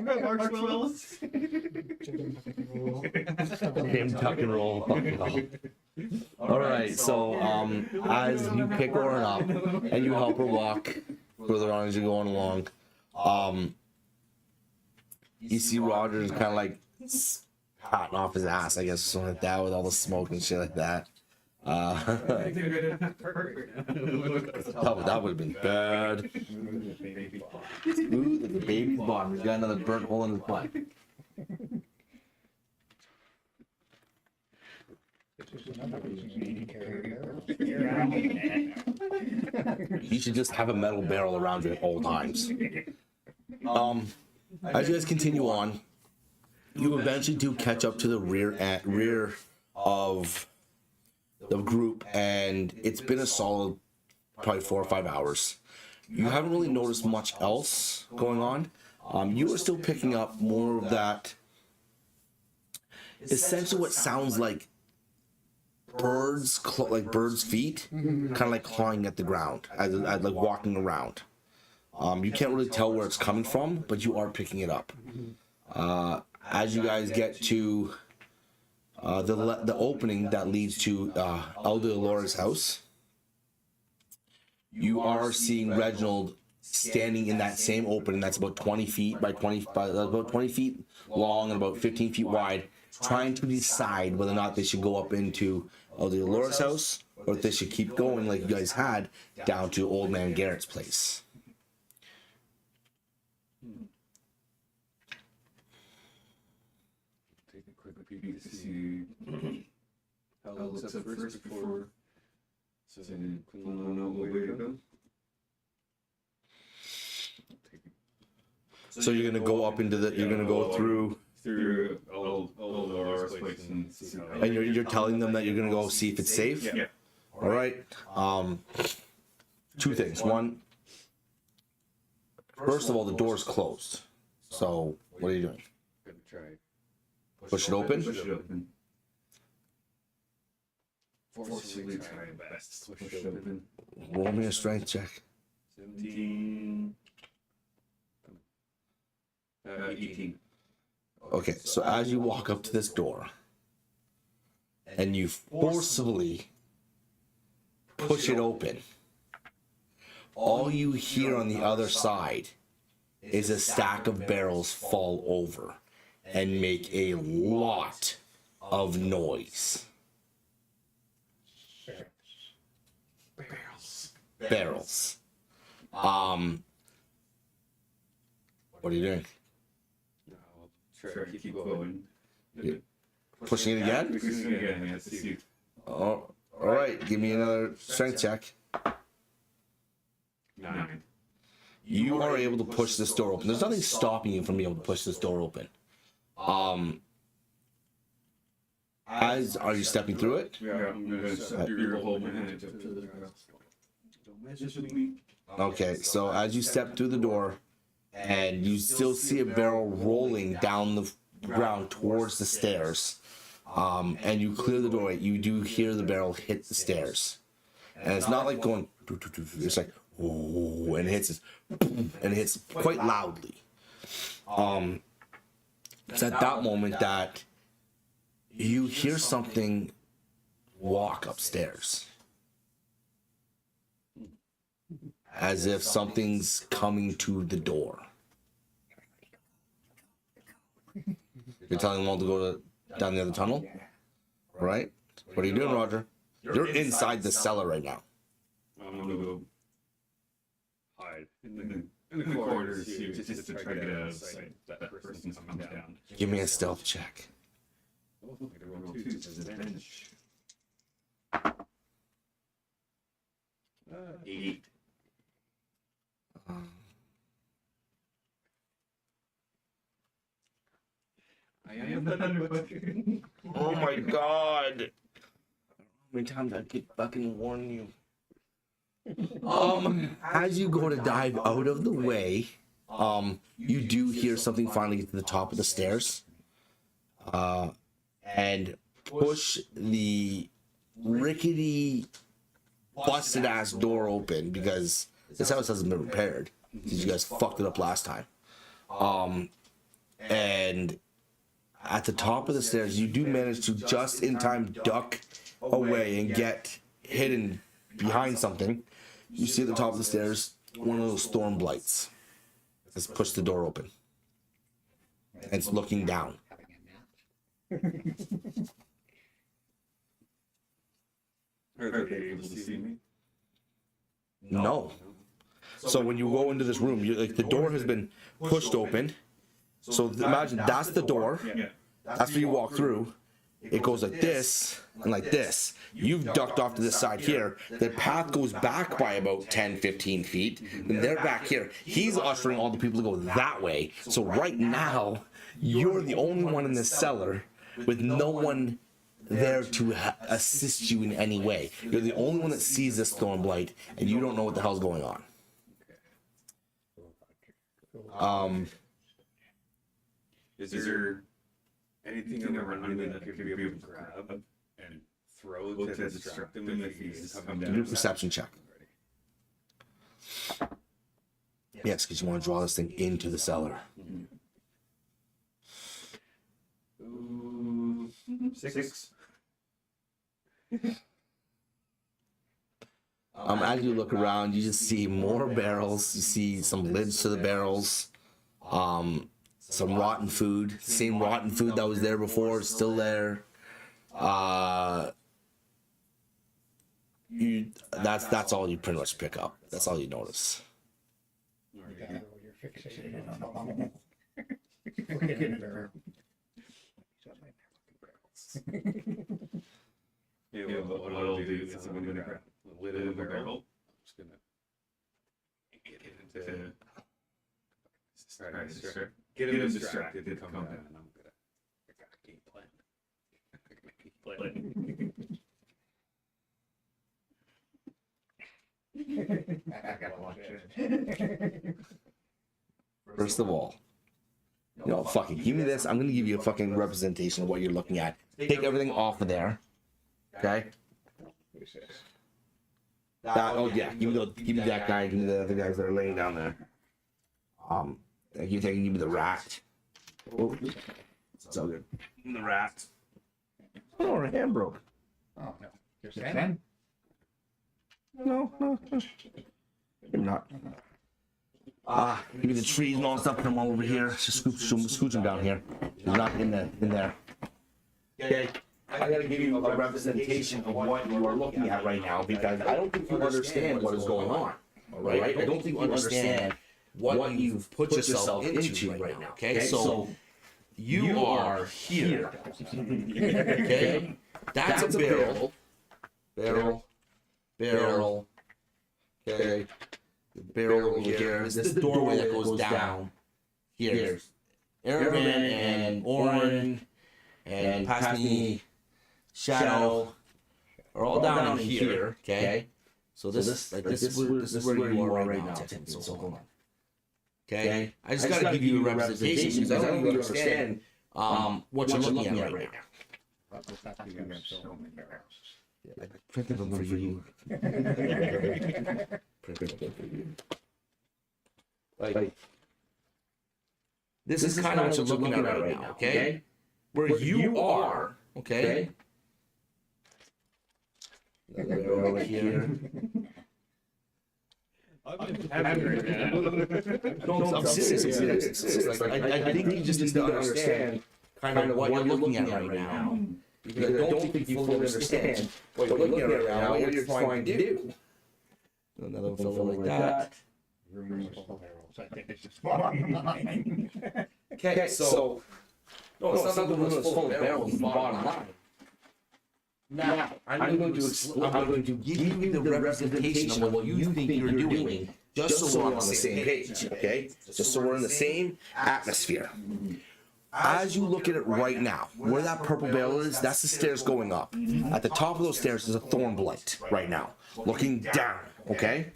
got marshmallows. Him tuck and roll. All right, so as you pick Orin up and you help her walk further on as you're going along, you see Roger's kind of like patting off his ass, I guess, or something like that, with all the smoke and shit like that. That would have been bad. Smooth as a baby's bottom. He's got another burnt hole in his butt. You should just have a metal barrel around you at all times. As you guys continue on, you eventually do catch up to the rear of the group, and it's been a solid probably 4 or 5 hours. You haven't really noticed much else going on. You are still picking up more of that, essentially what sounds like birds, like birds' feet, kind of like clawing at the ground, as like walking around. You can't really tell where it's coming from, but you are picking it up. As you guys get to the opening that leads to Elbraz's house, you are seeing Reginald standing in that same opening that's about 20 feet by about 20 feet long and about 15 feet wide, trying to decide whether or not they should go up into Elbraz's house or if they should keep going like you guys had down to Old Man Garrett's place. Take a quick peek to see how it looks up first before saying, "We'll know what way to go." So you're gonna go up into you're gonna go through all Laura's place and see how. and you're telling them that you're gonna go see if it's safe. Yeah. All right. Two things. One, first of all, the door's closed. So what are you doing? Gonna try. Push it open? Push it open. Forcefully try my best to push it open. Roll me a strength check. 17. 18. Okay, so as you walk up to this door and you forcefully push it open, all you hear on the other side is a stack of barrels fall over and make a lot of noise. Barrels. What are you doing? I'll try to keep going. Pushing it again? Pushing it again, let's see. Oh, all right, give me another strength check. 9. You are able to push this door open. There's nothing stopping you from being able to push this door open. Are you stepping through it? Yeah, I'm gonna hold my hand up to the ground. Don't mess with me. Okay, so as you step through the door, and you still see a barrel rolling down the ground towards the stairs, and you clear the doorway, you do hear the barrel hit the stairs. And it's not like going, it's like, ooh, and it hits, and it hits quite loudly. It's at that moment that you hear something walk upstairs. As if something's coming to the door. You're telling them all to go down the other tunnel? All right. What are you doing, Roger? You're inside the cellar right now. I'm gonna go hide in the corridor just to try to get out of sight. That person's coming down. Give me a stealth check. Oh, I gotta roll 2 to disadvantage. 8. I am the Thunderbug. Oh my god. How many times I keep fucking warning you? As you go to dive out of the way, You do hear something finally get to the top of the stairs, and push the rickety, busted ass door open because this house hasn't been repaired because you guys fucked it up last time. And at the top of the stairs, you do manage to just in time duck away and get hidden behind something. You see at the top of the stairs one of those thorn blights. It's pushed the door open. And it's looking down. Are they able to see me? No. So when you go into this room, you like the door has been pushed open. So imagine that's the door. Yeah. That's where you walk through. It goes like this and like this. You've ducked off to this side here. The path goes back by about 10, 15 feet. And they're back here. He's ushering all the people to go that way. So right now, you're the only one in this cellar with no one there to assist you in any way. You're the only one that sees this thorn blight, and you don't know what the hell's going on. Is there anything around me that could be able to grab and throw to distract him if he's coming down? Do a perception check. Yes, because you want to draw this thing into the cellar. Ooh, 6. As you look around, you just see more barrels. You see some lids to the barrels. Some rotten food. Same rotten food that was there before is still there. That's all you pretty much pick up. That's all you notice. You're fixated on the bottom. Look at it there. Yeah, but what I'll do is I'm going to grab the lid of the barrel. I'm just going to get it into... Alright, get him distracted and come down. And I'm going to... I got a game plan. I gotta watch it. First of all, fuck it. Give me this. I'm gonna give you a fucking representation of what you're looking at. Take everything off of there. Okay? Oh yeah. Give me that guy. Give me the other guys that are laying down there. Give me the rat. Oh, it's all good. Give me the rat. Oh, her hand broke. Oh, no. Just 10? No. Maybe not. Give me the trees and all that stuff. Put them all over here. Just scooch them down here. They're not in there. Okay. I gotta give you a representation of what you are looking at right now because I don't think you understand what is going on. All right. I don't think you understand what you've put yourself into right now. Okay. So you are here. Okay. That's a barrel. Barrel. Okay. The barrel over here. This is the doorway that goes down. Here. Aravan and Orin and past me, Shadow are all down in here. Okay. So this is where you are right now, Tim. So hold on. Okay. I just gotta give you a representation because I don't even understand what you're looking at right now. I printed them for you. Like, this is kind of what you're looking at right now, okay? Where you are, okay? Over here. I'm serious. I think you just need to understand kind of what you're looking at right now. Because I don't think you fully understand what you're looking at right now, what you're trying to do. Another one fell like that. Okay, so no, it's not the room that's full of barrels. The bottom line. Now, I'm going to give you the representation of what you think you're doing, just so we're on the same page. Okay, just so we're in the same atmosphere. As you look at it right now, where that purple barrel is, that's the stairs going up. At the top of those stairs is a thorn blight right now, looking down, okay?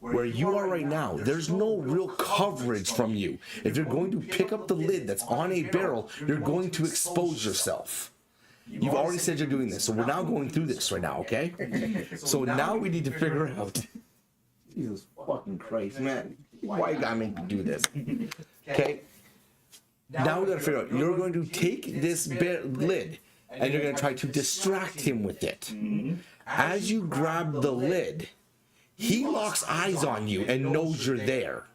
where you are right now, there's no real coverage from you. If you're going to pick up the lid that's on a barrel, you're going to expose yourself. You've already said you're doing this, so we're now going through this right now, okay? So now we need to figure out. Jesus fucking Christ, man. Why you gotta make me do this? Okay? Now we gotta figure out, you're going to take this lid and you're gonna try to distract him with it. As you grab the lid, he locks eyes on you and knows you're there.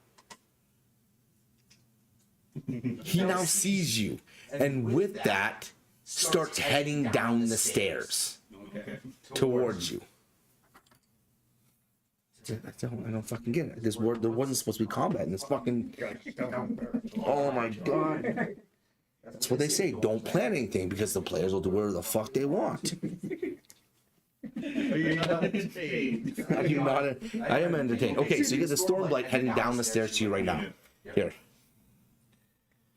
He now sees you, and with that, starts heading down the stairs towards you. I don't fucking get it. This word, there wasn't supposed to be combat in this fucking. Oh my god. That's what they say. Don't plan anything because the players will do whatever the fuck they want. You're not entertained. I am entertained. Okay, so you get the Stormblight heading down the stairs to you right now. Here.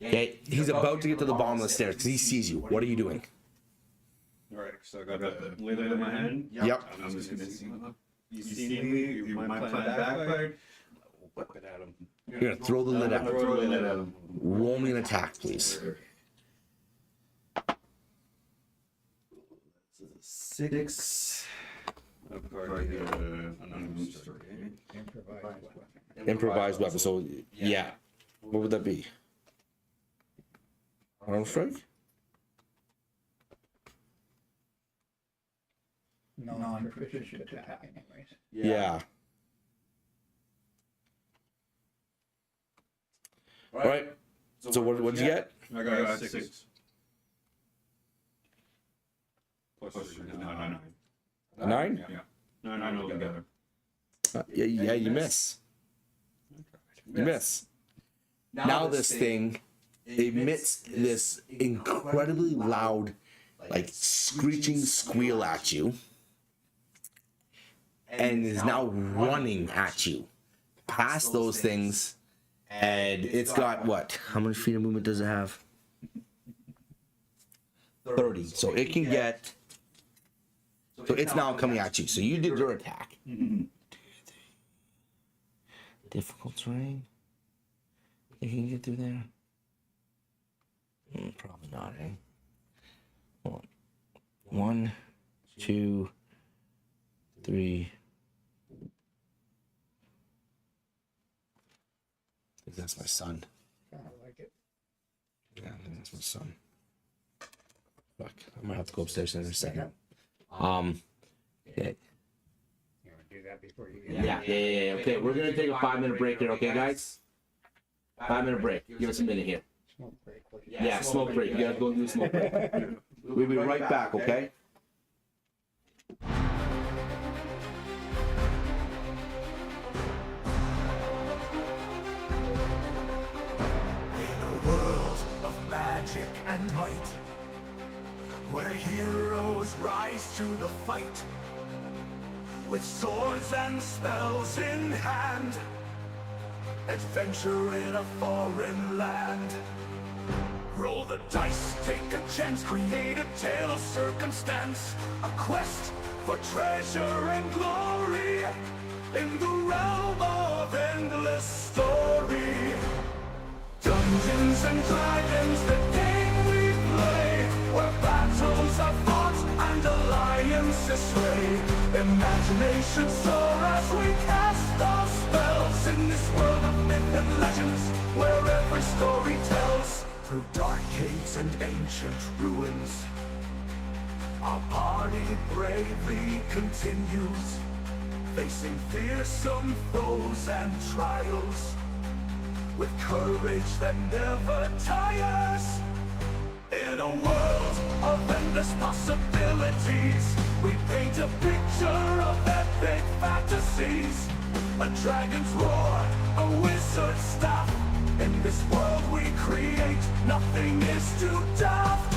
Okay, he's about to get to the bottom of the stairs because he sees you. What are you doing? Alright, so I got the lid in my hand. Yep. I'm just gonna see him. You see me? My plan backfired. Whip it at him. You're gonna throw the lid out. Throw the lid at him. Roll me an attack, please. 6. Improvised weapon. So yeah, what would that be? Arm strike? Non-proficient attack, anyways. Yeah. All right. So what did you get? I got 6. Plus 9. 9? Yeah. 9 altogether. Yeah, you miss. You miss. Now this thing emits this incredibly loud, like screeching squeal at you, and is now running at you past those things. And it's got what? How many feet of movement does it have? 30. So it can get. So it's now coming at you. So you did your attack. Difficult terrain. You can get through there. Probably not, eh? Hold on. 1, 2, 3. I think that's my son. Kind of like it. Yeah, I think that's my son. Fuck, I might have to go upstairs in a second. Okay. You want to do that before you get Yeah. Okay, we're gonna take a 5-minute break here, okay, guys? 5-minute break. Give us a minute here. Smoke break, please. Yeah, smoke break. You gotta go do a smoke break. We'll be right back, okay? In a world of magic and might, where heroes rise to the fight, with swords and spells in hand, adventure in a foreign land. Roll the dice, take a chance, create a tale of circumstance, a quest for treasure and glory, in the realm of endless story. Dungeons and Dragons, the game we play, where battles are fought and alliances sway. Imagination soar as we cast our spells in this world of myth and legends, where every story tells. Through dark caves and ancient ruins, our party bravely continues, facing fearsome foes and trials, with courage that never tires. In a world of endless possibilities, we paint a picture of epic fantasies. A dragon's roar, a wizard's staff. In this world we create, nothing is too daft.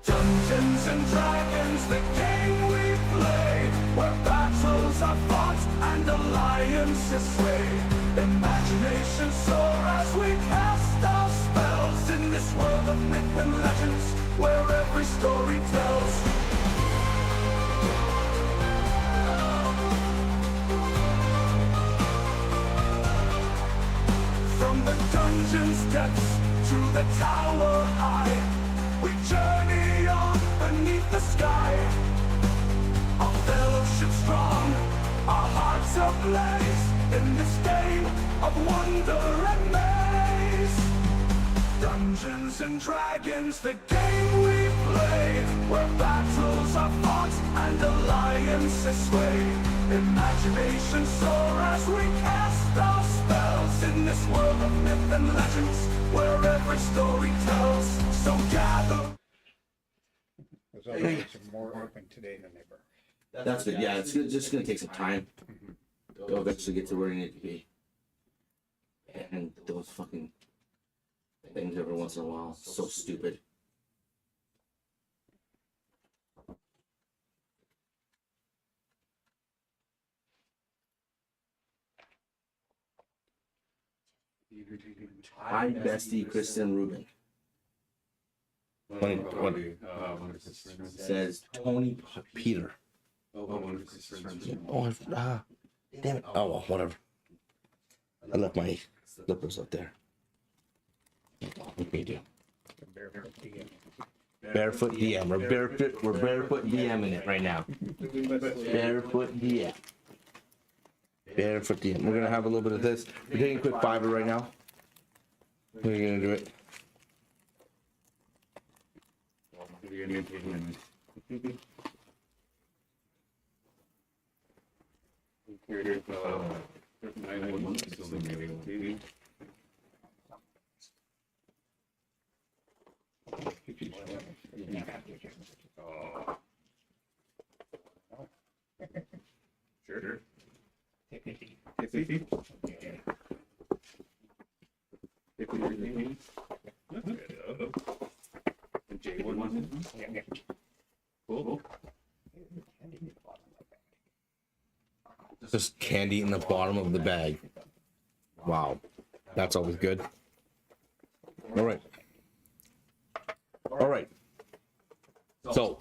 Dungeons and Dragons, the game we play, where battles are fought and alliances sway. Imagination soar as we cast our spells in this world of myth and legends, where every story tells. steps to the tower high. We journey on beneath the sky. Our fellowship strong, our hearts ablaze in this game of wonder and maze. Dungeons and Dragons, the game we play, where battles are fought and alliances sway. Imagination soar as we cast our spells in this world of myth and legends, where every story tells. So gather. There's always more open today than ever. That's good. Yeah, it's just gonna take some time. They'll eventually get to where you need to be. And those fucking things every once in a while, so stupid. Hi, bestie, Kristen Rubin. Says Tony Peter. Oh, damn it. Oh, well, whatever. I left my slippers up there. What can you do? Barefoot DM. We're barefoot DMing it right now. Barefoot DM. Barefoot DM. We're gonna have a little bit of this. We're taking a quick fiver right now. We're gonna do it. Sure. Just candy in the bottom of the bag. Wow. That's always good. All right. All right. So,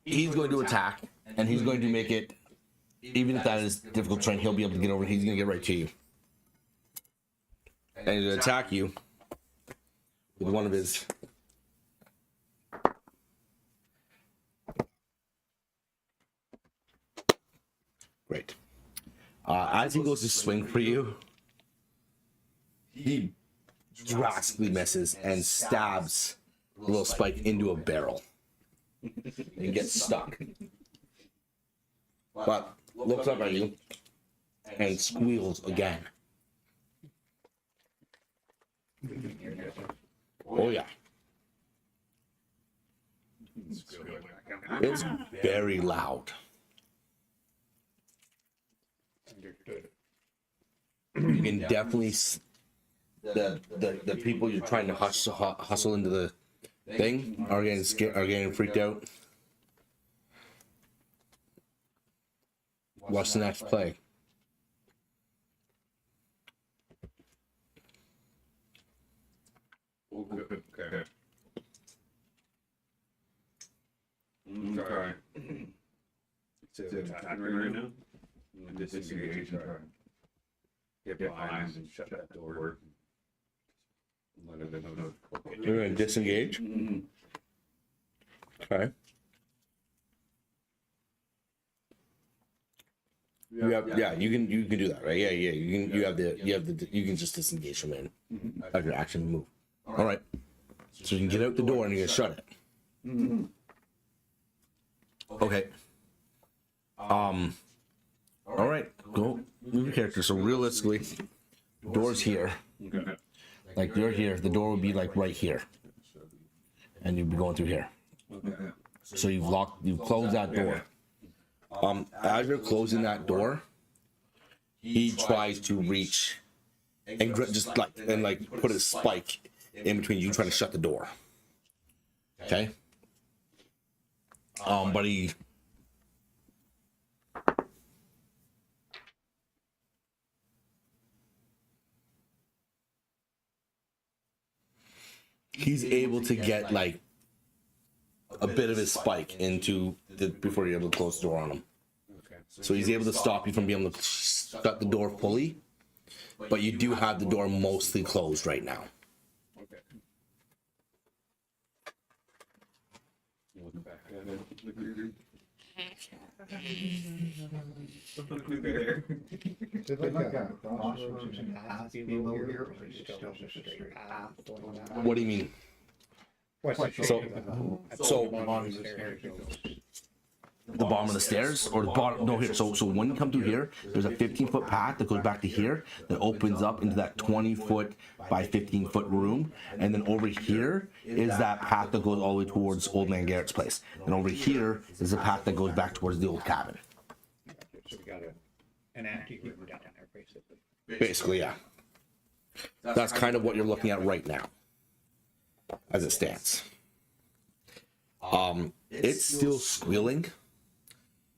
he's going to attack, and he's going to make it, even if that is difficult terrain, he'll be able to get over it. He's going to get right to you. And he's going to attack you with one of his... Great. As he goes to swing for you, he drastically misses and stabs the little spike into a barrel and gets stuck. But looks up at you and squeals again. Oh yeah. It's very loud. You can definitely the people you're trying to hustle into the thing are getting scared, are getting freaked out. Watch the next play. Okay. Okay. So attacking right now. Disengage. Get behind and shut that door. Let it know. You're gonna disengage. Mm-hmm. Okay. You have, yeah, you can do that, right? Yeah, you can just disengage from it. Have your action move. All right. So you can get out the door and you can shut it. Mm-hmm. Okay. All right. Go move your character. So realistically, door's here. Okay. Like you're here. The door would be like right here, and you'd be going through here. Okay. So you've closed that door. As you're closing that door, he tries to reach and just put a spike in between you trying to shut the door. Okay. But he's able to get like a bit of his spike into the before you're able to close the door on him. Okay. So he's able to stop you from being able to shut the door fully, but you do have the door mostly closed right now. Okay. Look back at it. Look there. Look there. Is it like a crossroads and path below here, or is it still just a straight path going down? What do you mean? What's the So- shape of the- so- at the bottom of the stairs goes? The bottom of the stairs or the bottom? No, here. So when you come through here, there's a 15-foot path that goes back to here that opens up into that 20-foot by 15-foot room, and then over here is that path that goes all the way towards Old Man Garrett's place, and over here is the path that goes back towards the old cabin. So we got an antique room down there, basically. Basically, yeah. That's kind of what you're looking at right now, as it stands. It's still squealing,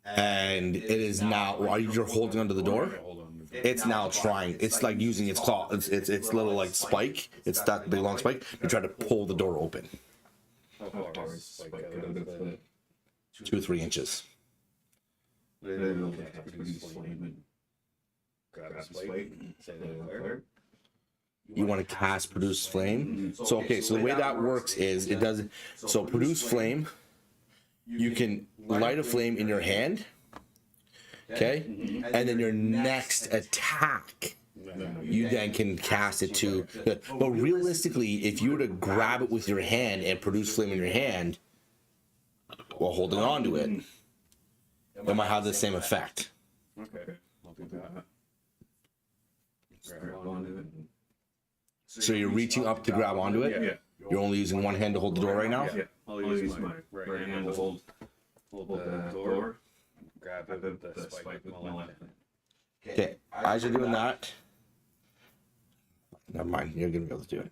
and it is now. While you're holding onto the door, it's now trying. It's like using its claw. It's little like spike. It's that big long spike to try to pull the door open. How far is like out of the 2 or 3 inches. little produce flame and grab a spike and say there? You want to cast produce flame. So okay, so the way that works is it does. So produce flame. You can light a flame in your hand. Okay, and then your next attack, you then can cast it to. But realistically, if you were to grab it with your hand and produce flame in your hand while holding on to it, it might have the same effect. Okay, I'll do that. Grab onto it. So you're reaching up to grab onto it. Yeah. You're only using one hand to hold the door right now. Yeah, I'll use my right hand to hold the door, grab the spike with my left hand. Okay, as you're doing that, never mind. You're gonna be able to do it.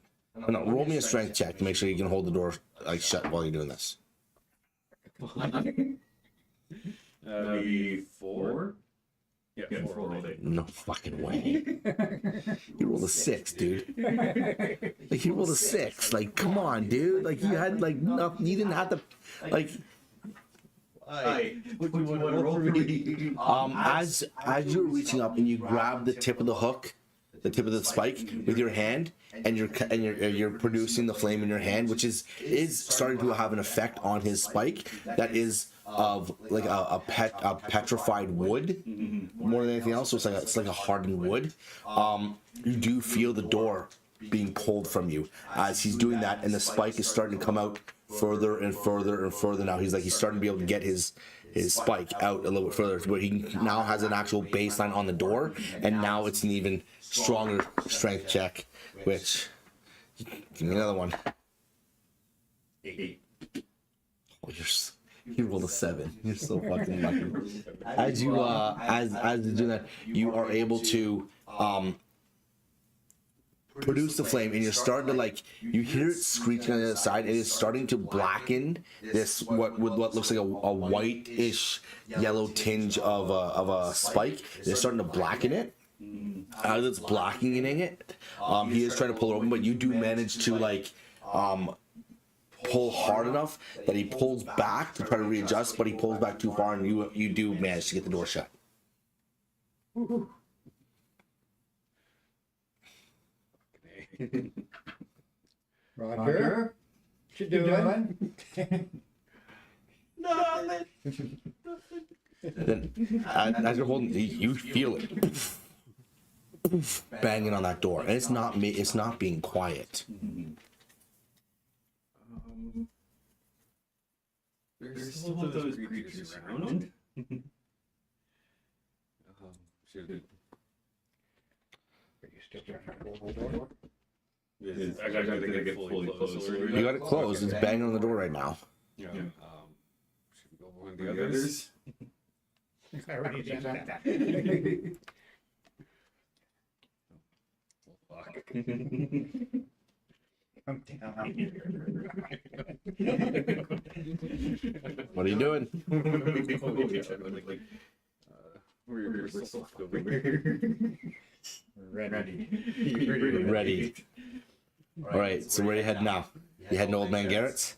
No, roll me a strength check to make sure you can hold the door like shut while you're doing this. That'd be 4. Yeah, 4 all day. No fucking way. You rolled a 6, dude. Like you rolled a 6. Like, come on, dude. Like you had like nothing. You didn't have to. Like, What do you want to roll for me? as you're reaching up and you grab the tip of the hook, the tip of the spike with your hand, and you're producing the flame in your hand, which is starting to have an effect on his spike that is of like a petrified wood more than anything else. So it's like a hardened wood. You do feel the door being pulled from you as he's doing that, and the spike is starting to come out further and further and further. Now he's starting to be able to get his spike out a little bit further, where he now has an actual baseline on the door, and now it's an even stronger strength check. Which, give me another one. 8. Oh, you rolled a 7. You're so fucking lucky. As you as you do that, you are able to produce the flame, and you're starting to you hear it screeching on the other side. It is starting to blacken this what looks like a whitish yellow tinge of a spike. It's starting to blacken it. As it's blackening it, he is trying to pull it open, but you do manage to pull hard enough that he pulls back to try to readjust, but he pulls back too far, and you do manage to get the door shut. Roger, what you doing? Then, as you're holding, you feel it banging on that door, and it's not being quiet. There's still those creatures around. Should Are you still trying to hold the door? I gotta get fully closed. You got it closed. It's banging on the door right now. Yeah. Should we go over the others? I already did that. Fuck. I'm down. What are you doing? We're still fucked over here. Ready. Ready. All right. So where are you heading now? You heading to Old Man Garrett's?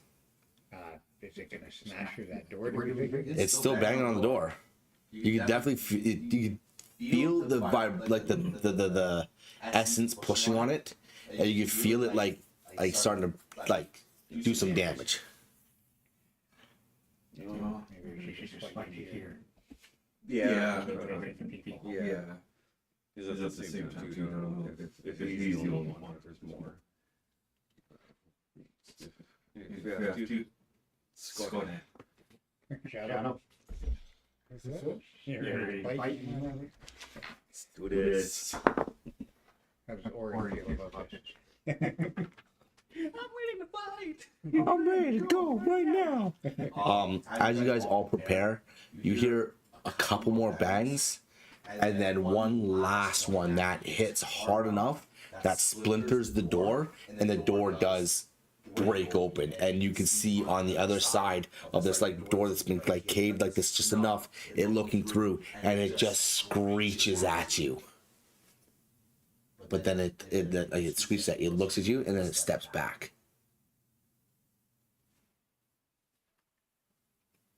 Is it gonna smash through that door? Do you think? It's still banging on the door. You can definitely feel the vibe, like the essence pushing on it, and you can feel it like starting to like do some damage. Maybe she should spike you here. Yeah. People. Yeah. Because that's the same time too. I don't know if he's the only one, if there's more. If we have to squat it. Shut up. You're ready to fight? Let's do this. How's Ori feel about this? I'm waiting to fight. I'm ready to go right now. As you guys all prepare, you hear a couple more bangs, and then one last one that hits hard enough that splinters the door, and the door does break open, and you can see on the other side of this like door that's been like caved like this just enough, it looking through, and it just screeches at you. But then it screeches at you, it looks at you, and then it steps back.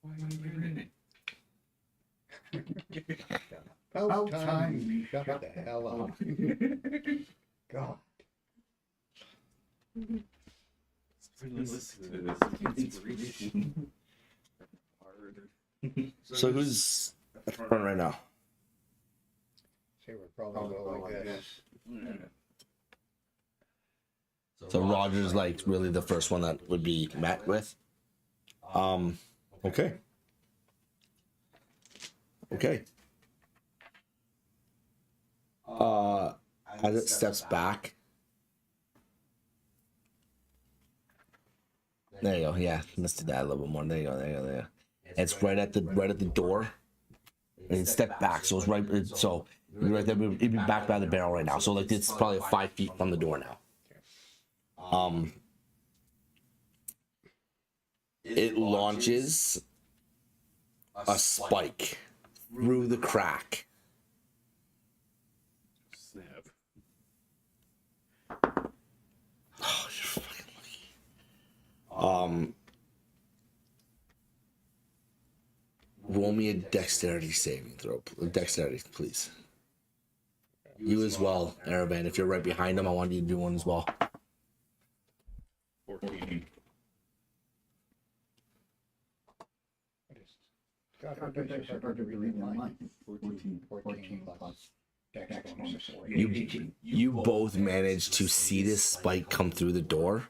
Why are you in it? About time you shut the hell up. God. Listen to this inspiration. So who's at the front right now? Say we're probably go like this. So Roger's like really the first one that would be met with. Okay. Okay. As it steps back. There you go. Yeah, let's do that a little bit more. There you go. There you go. There you go. It's right at the door. And step back. So it's right. So right there. It'd be back by the barrel right now. So like it's probably 5 feet from the door now. It launches a spike through the crack. Snap. Oh, you're fucking lucky. Roll me a dexterity saving throw. Dexterity, please. You as well, Aravan. If you're right behind him, I want you to do one as well. 14. God, how did I start to read mine? 14 plus dex bonus. You both managed to see this spike come through the door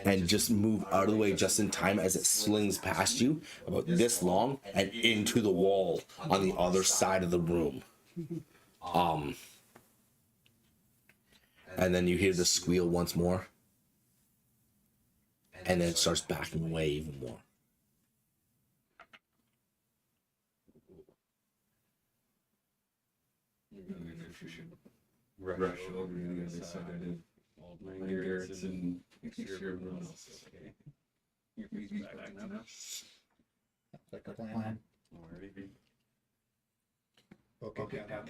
and just move out of the way just in time as it slings past you about this long and into the wall on the other side of the room. And then you hear the squeal once more, and then it starts backing away even more. Rush over to the other side of old man Garrett's and make sure everyone else is okay. Your feet's back now. Like a plan. Alrighty. Okay, down.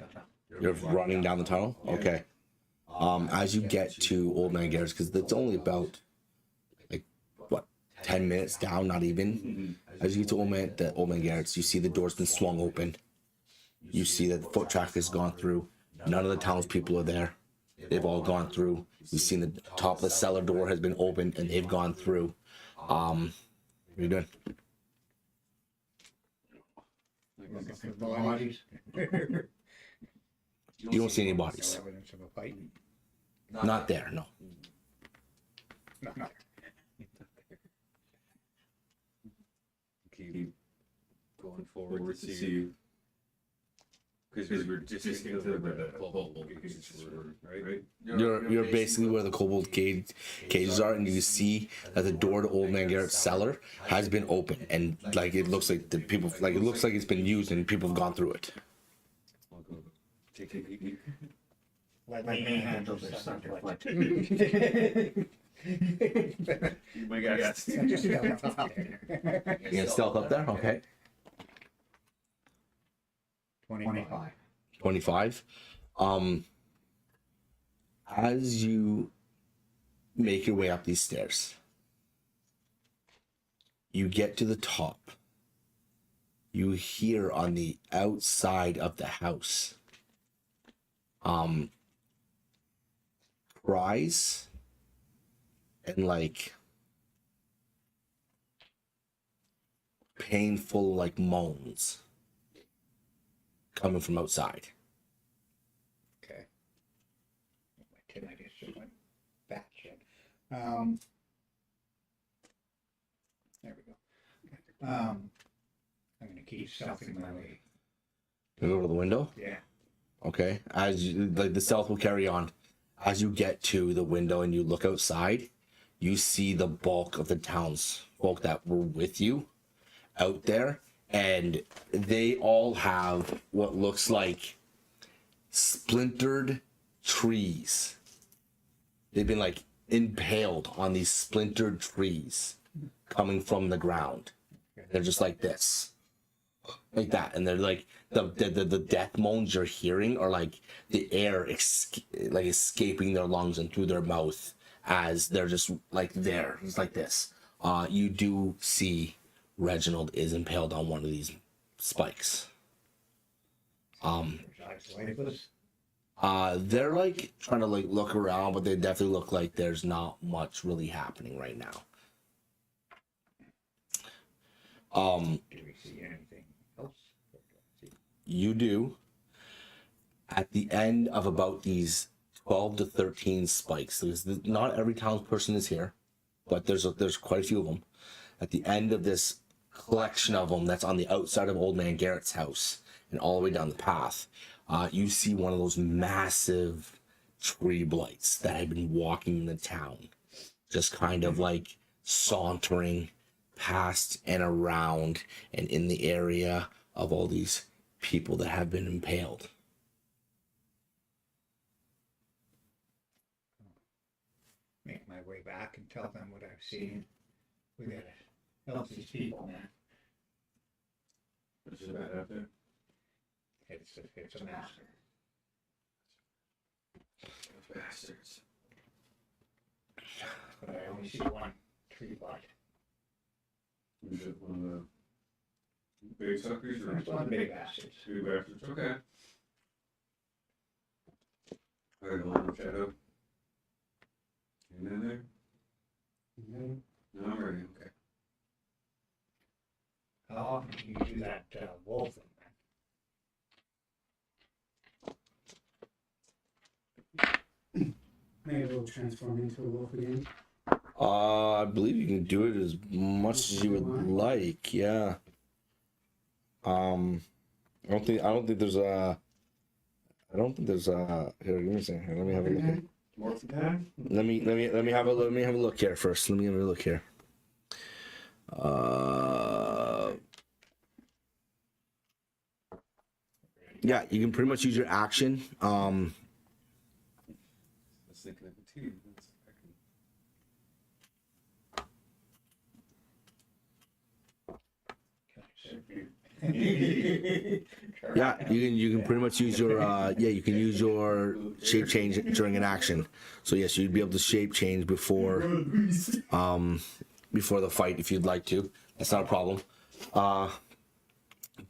You're running down the tunnel? Okay. As you get to Old Man Garrett's, because it's only about, like, what, 10 minutes down, not even. As you get to Old Man Garrett's, you see the door's been swung open. You see that the foot traffic has gone through. None of the townspeople are there. They've all gone through. You've seen the top of the cellar door has been opened, and they've gone through. What are you doing? Looking for bodies. You don't see any bodies. Evidence of a fight. Not there, no. Not there. Keep going forward to see. Because we're just getting to where the kobold cages were, right? You're basically where the kobold cages are, and you see that the door to Old Man Garrett's cellar has been open, and like it looks like it looks like it's been used, and people have gone through it. I'll go take a peek. Let me handle this subject. My guys. Just stealth up there. You gonna stealth up there? Okay. 25. 25. As you make your way up these stairs, you get to the top. You hear on the outside of the house cries and like painful like moans coming from outside. Okay. My tinnitus just went batshit. There we go. I'm gonna keep stealthing my way. You go to the window. Yeah. Okay. As you, like the stealth will carry on. As you get to the window and you look outside, you see the bulk of the townsfolk that were with you out there, and they all have what looks like splintered trees. They've been like impaled on these splintered trees coming from the ground. They're just like this, like that, and they're like the death moans you're hearing are like the air like escaping their lungs and through their mouth as they're just like there, just like this. You do see Reginald is impaled on one of these spikes. They're like trying to like look around, but they definitely look like there's not much really happening right now. Do we see anything else? You do. At the end of about these 12 to 13 spikes, because not every townsperson is here, but there's quite a few of them. At the end of this collection of them that's on the outside of Old Man Garrett's house and all the way down the path, you see one of those massive tree blights that had been walking the town, just kind of like sauntering past and around and in the area of all these people that have been impaled. Make my way back and tell them what I've seen. We gotta help these people, man. What's it about out there? It's a master. Those bastards. But I only see one tree blight. Is it one of the big suckers or It's one of the big bastards. big bastards? Okay. I got a little shadow. In there? No, I'm ready. Okay. How often do you do that wolf thing, man? Maybe it'll transform into a wolf again. I believe you can do it as much as you would like. Yeah. I don't think there's a. Here, give me a second. Here, let me have a look. Here. More for time? Let me have a look here first. Let me have a look here. Yeah, you can pretty much use your action. I was thinking of it too. Yeah, you can pretty much use your you can use your shape change during an action. So yes, you'd be able to shape change before the fight if you'd like to. That's not a problem.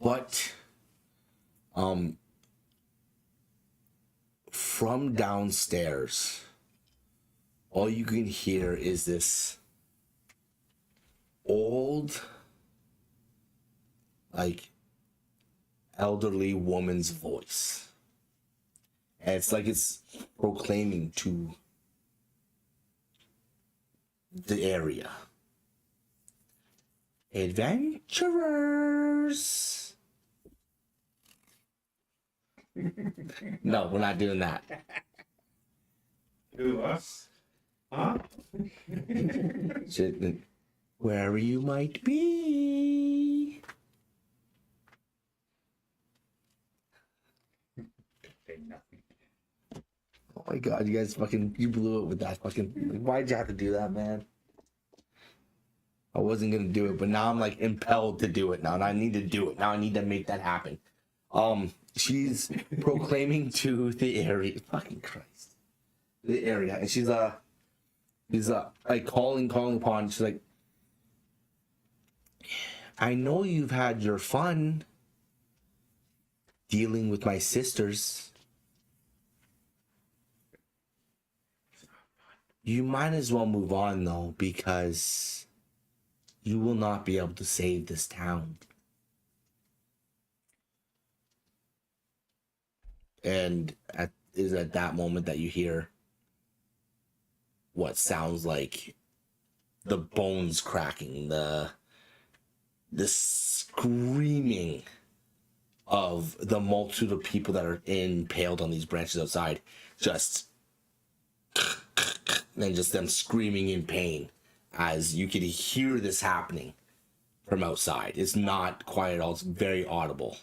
But from downstairs, all you can hear is this old, like, elderly woman's voice. And it's like it's proclaiming to the area. Adventurers! No, we're not doing that. Who, us? Huh? Wherever you might be. Say nothing. Oh my god, you guys you blew it with that fucking, why'd you have to do that, man? I wasn't gonna do it, but now I'm like impelled to do it now, and I need to do it. Now I need to make that happen. She's proclaiming to the area, fucking Christ. The area, and she's like calling upon, she's like, I know you've had your fun dealing with my sisters. You might as well move on though, because you will not be able to save this town. And at that moment that you hear what sounds like the bones cracking, the screaming of the multitude of people that are impaled on these branches outside, just and just them screaming in pain as you could hear this happening from outside. It's not quiet at all, it's very audible.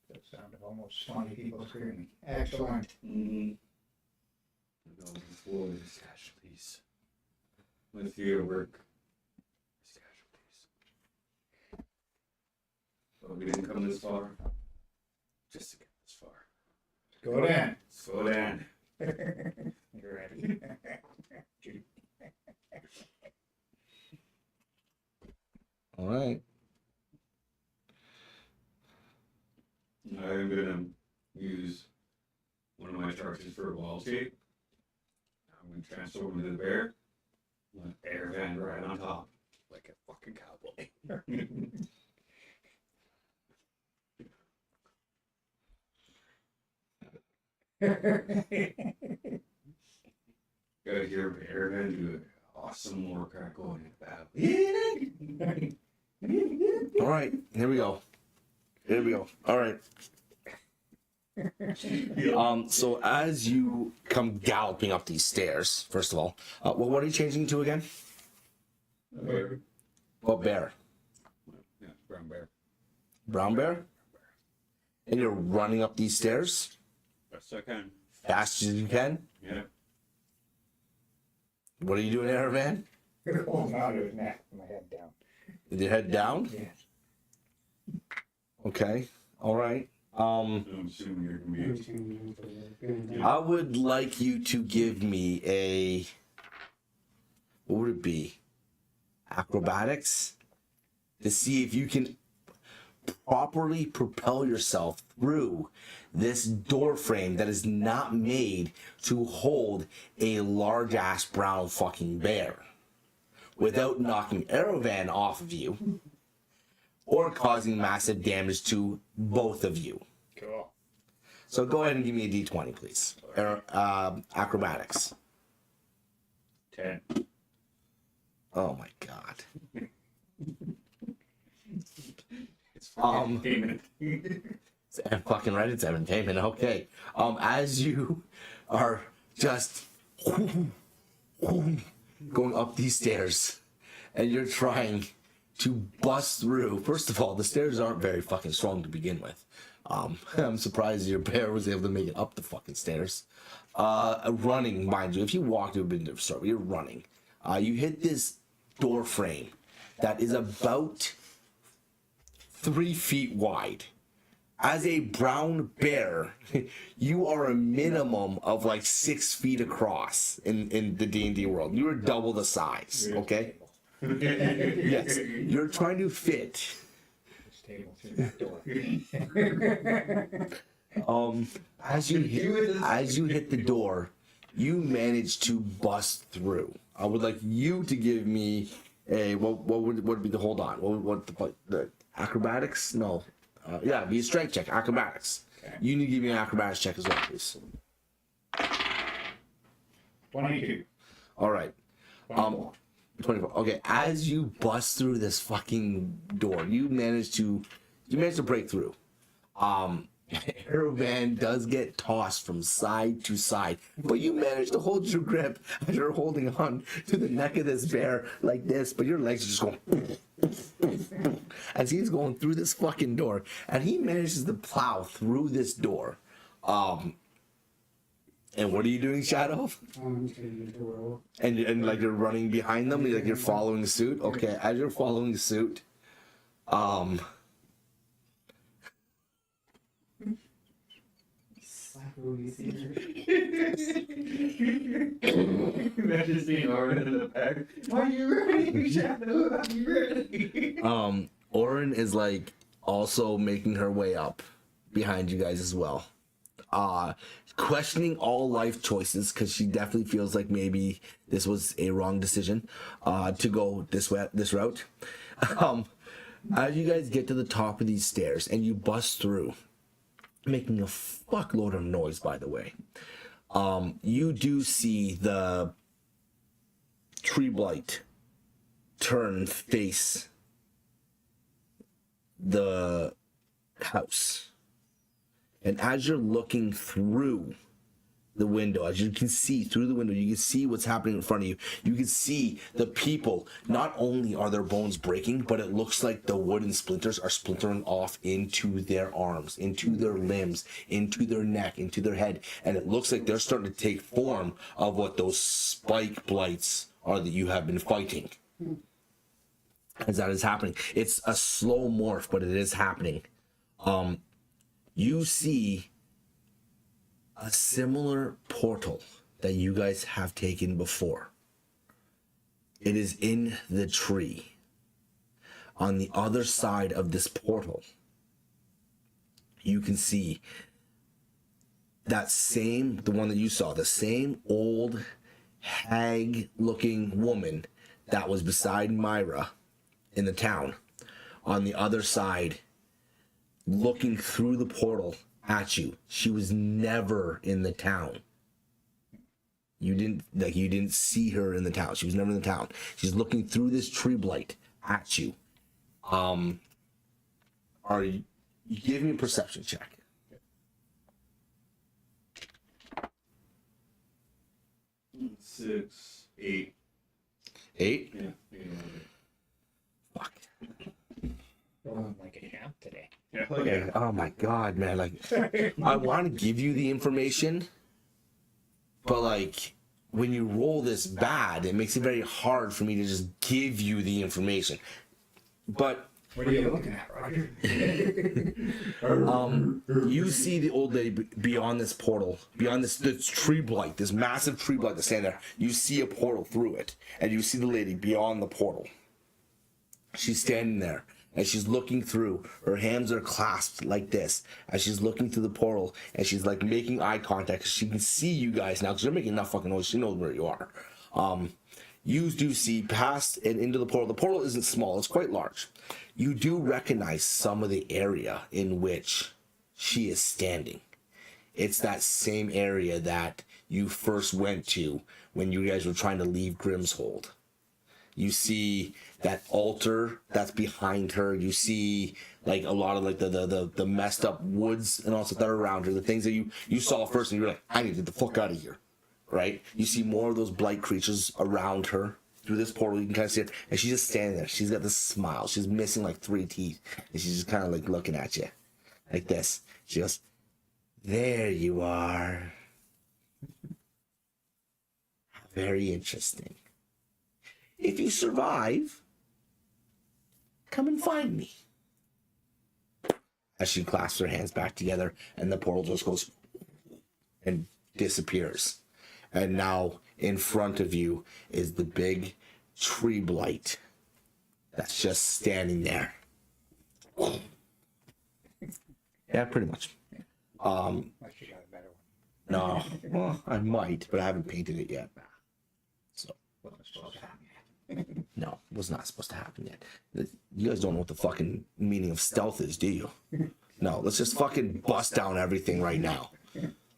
That sound of almost 20 people screaming. Excellent. Mm-hmm. I'm going for these casualties. With your work, these casualties. But we didn't come this far just to get this far. Go then. Slow down. You're ready. All right. I'm gonna use one of my charges for a wall escape. I'm gonna transform into the bear. Let air van right on top, like a fucking cowboy. Gotta hear air van do an awesome war crack going in battle. All right. Here we go. All right. So as you come galloping up these stairs, first of all, what are you changing to again? Bear. What bear? Yeah, brown bear. Brown bear? And you're running up these stairs Best I can. fast as you can? Yeah. What are you doing, Aravan? Holding on to his neck, my head down. With your head down? Yes. Okay. All right. I'm assuming you're gonna I'm be. changing to the I would like you to give me a, what would it be? Acrobatics? To see if you can properly propel yourself through this door frame that is not made to hold a large ass brown fucking bear without knocking Aravan off of you or causing massive damage to both of you. Cool. So go ahead and give me a d20, please. Acrobatics. 10. Oh my god. It's entertainment. I'm fucking right, it's entertainment. Okay. As you are just going up these stairs and you're trying to bust through. First of all, the stairs aren't very fucking strong to begin with. I'm surprised your bear was able to make it up the fucking stairs. Running, mind you, if you walked, it would have been a different story. You're running. You hit this door frame that is about 3 feet wide. As a brown bear, you are a minimum of like 6 feet across in the D&D world. You are double the size, okay? Yes, you're trying to fit. This table through that door. As you hit the door, you manage to bust through. I would like you to give me a what would be the hold on? What the acrobatics? No. Yeah, be a strength check, acrobatics. Okay. You need to give me an acrobatics check as well, please. 22. All right. 24. 24. Okay, as you bust through this fucking door, you manage to break through. Aravan does get tossed from side to side, but you manage to hold your grip as you're holding on to the neck of this bear like this, but your legs are just going as he's going through this fucking door, and he manages to plow through this door. And what are you doing, Shadow? I'm changing to world. And like you're running behind them, like you're following suit. Okay, as you're following suit, Imagine seeing Orin in the back. Are you ready, Shadow? Are you ready? Orin is like also making her way up behind you guys as well. questioning all life choices because she definitely feels like maybe this was a wrong decision to go this route. As you guys get to the top of these stairs and you bust through, making a fuckload of noise, by the way, you do see the tree blight turn face the house. And as you're looking through the window, as you can see through the window, you can see what's happening in front of you. You can see the people. Not only are their bones breaking, but it looks like the wooden splinters are splintering off into their arms, into their limbs, into their neck, into their head. And it looks like they're starting to take form of what those spike blights are that you have been fighting. As that is happening. It's a slow morph, but it is happening. You see a similar portal that you guys have taken before. It is in the tree. On the other side of this portal, you can see that same, the one that you saw, the same old hag-looking woman that was beside Myra in the town. On the other side, looking through the portal at you. She was never in the town. You didn't see her in the town. She was never in the town. She's looking through this tree blight at you. You give me a perception check. 6, 8. 8? Yeah. Fuck. Rolling like a champ today. Yeah. Okay. Oh my god, man. Like, I want to give you the information, but like, when you roll this bad, it makes it very hard for me to just give you the information. But What are you looking at, Roger? you see the old lady beyond this portal, beyond this tree blight, this massive tree blight that's standing there. You see a portal through it, and you see the lady beyond the portal. She's standing there, and she's looking through. Her hands are clasped like this as she's looking through the portal, and she's like making eye contact. She can see you guys now because you're making enough fucking noise. She knows where you are. You do see past and into the portal. The portal isn't small, it's quite large. You do recognize some of the area in which she is standing. It's that same area that you first went to when you guys were trying to leave Grimshold. You see that altar that's behind her. You see like a lot of like the messed up woods and also that are around her. The things that you saw first and you were like, I need to get the fuck out of here. Right? You see more of those blight creatures around her through this portal. You can kind of see it, and she's just standing there. She's got this smile. She's missing like 3 teeth, and she's just kind of like looking at you, like this. She goes, "There you are. Very interesting. If you survive, come and find me." As she clasps her hands back together, and the portal just goes and disappears. And now in front of you is the big tree blight that's just standing there. Yeah, pretty much. Unless you got a better one. No, well, I might, but I haven't painted it yet. So, Wasn't supposed to happen yet. no, it was not supposed to happen yet. You guys don't know what the fucking meaning of stealth is, do you? No, let's just fucking bust down everything right now.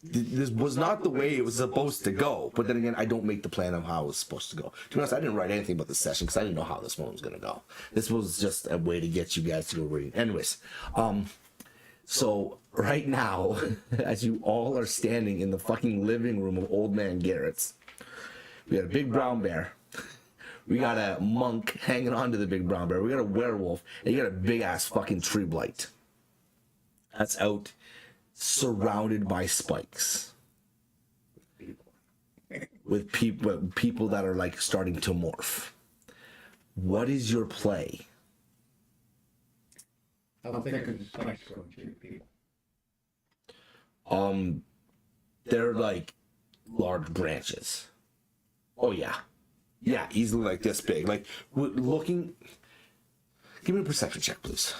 This was not the way it was supposed to go, but then again, I don't make the plan of how it was supposed to go. To be honest, I didn't write anything about this session because I didn't know how this one was going to go. This was just a way to get you guys to go reading. Anyways, so right now, as you all are standing in the fucking living room of Old Man Garrett's, we got a big brown bear. We got a monk hanging on to the big brown bear. We got a werewolf, and you got a big ass fucking tree blight. That's out, surrounded by spikes, with people that are like starting to morph. What is your play? How thick is the spikes going through people? They're like large branches. Oh yeah, easily like this big. Like looking. Give me a perception check, please.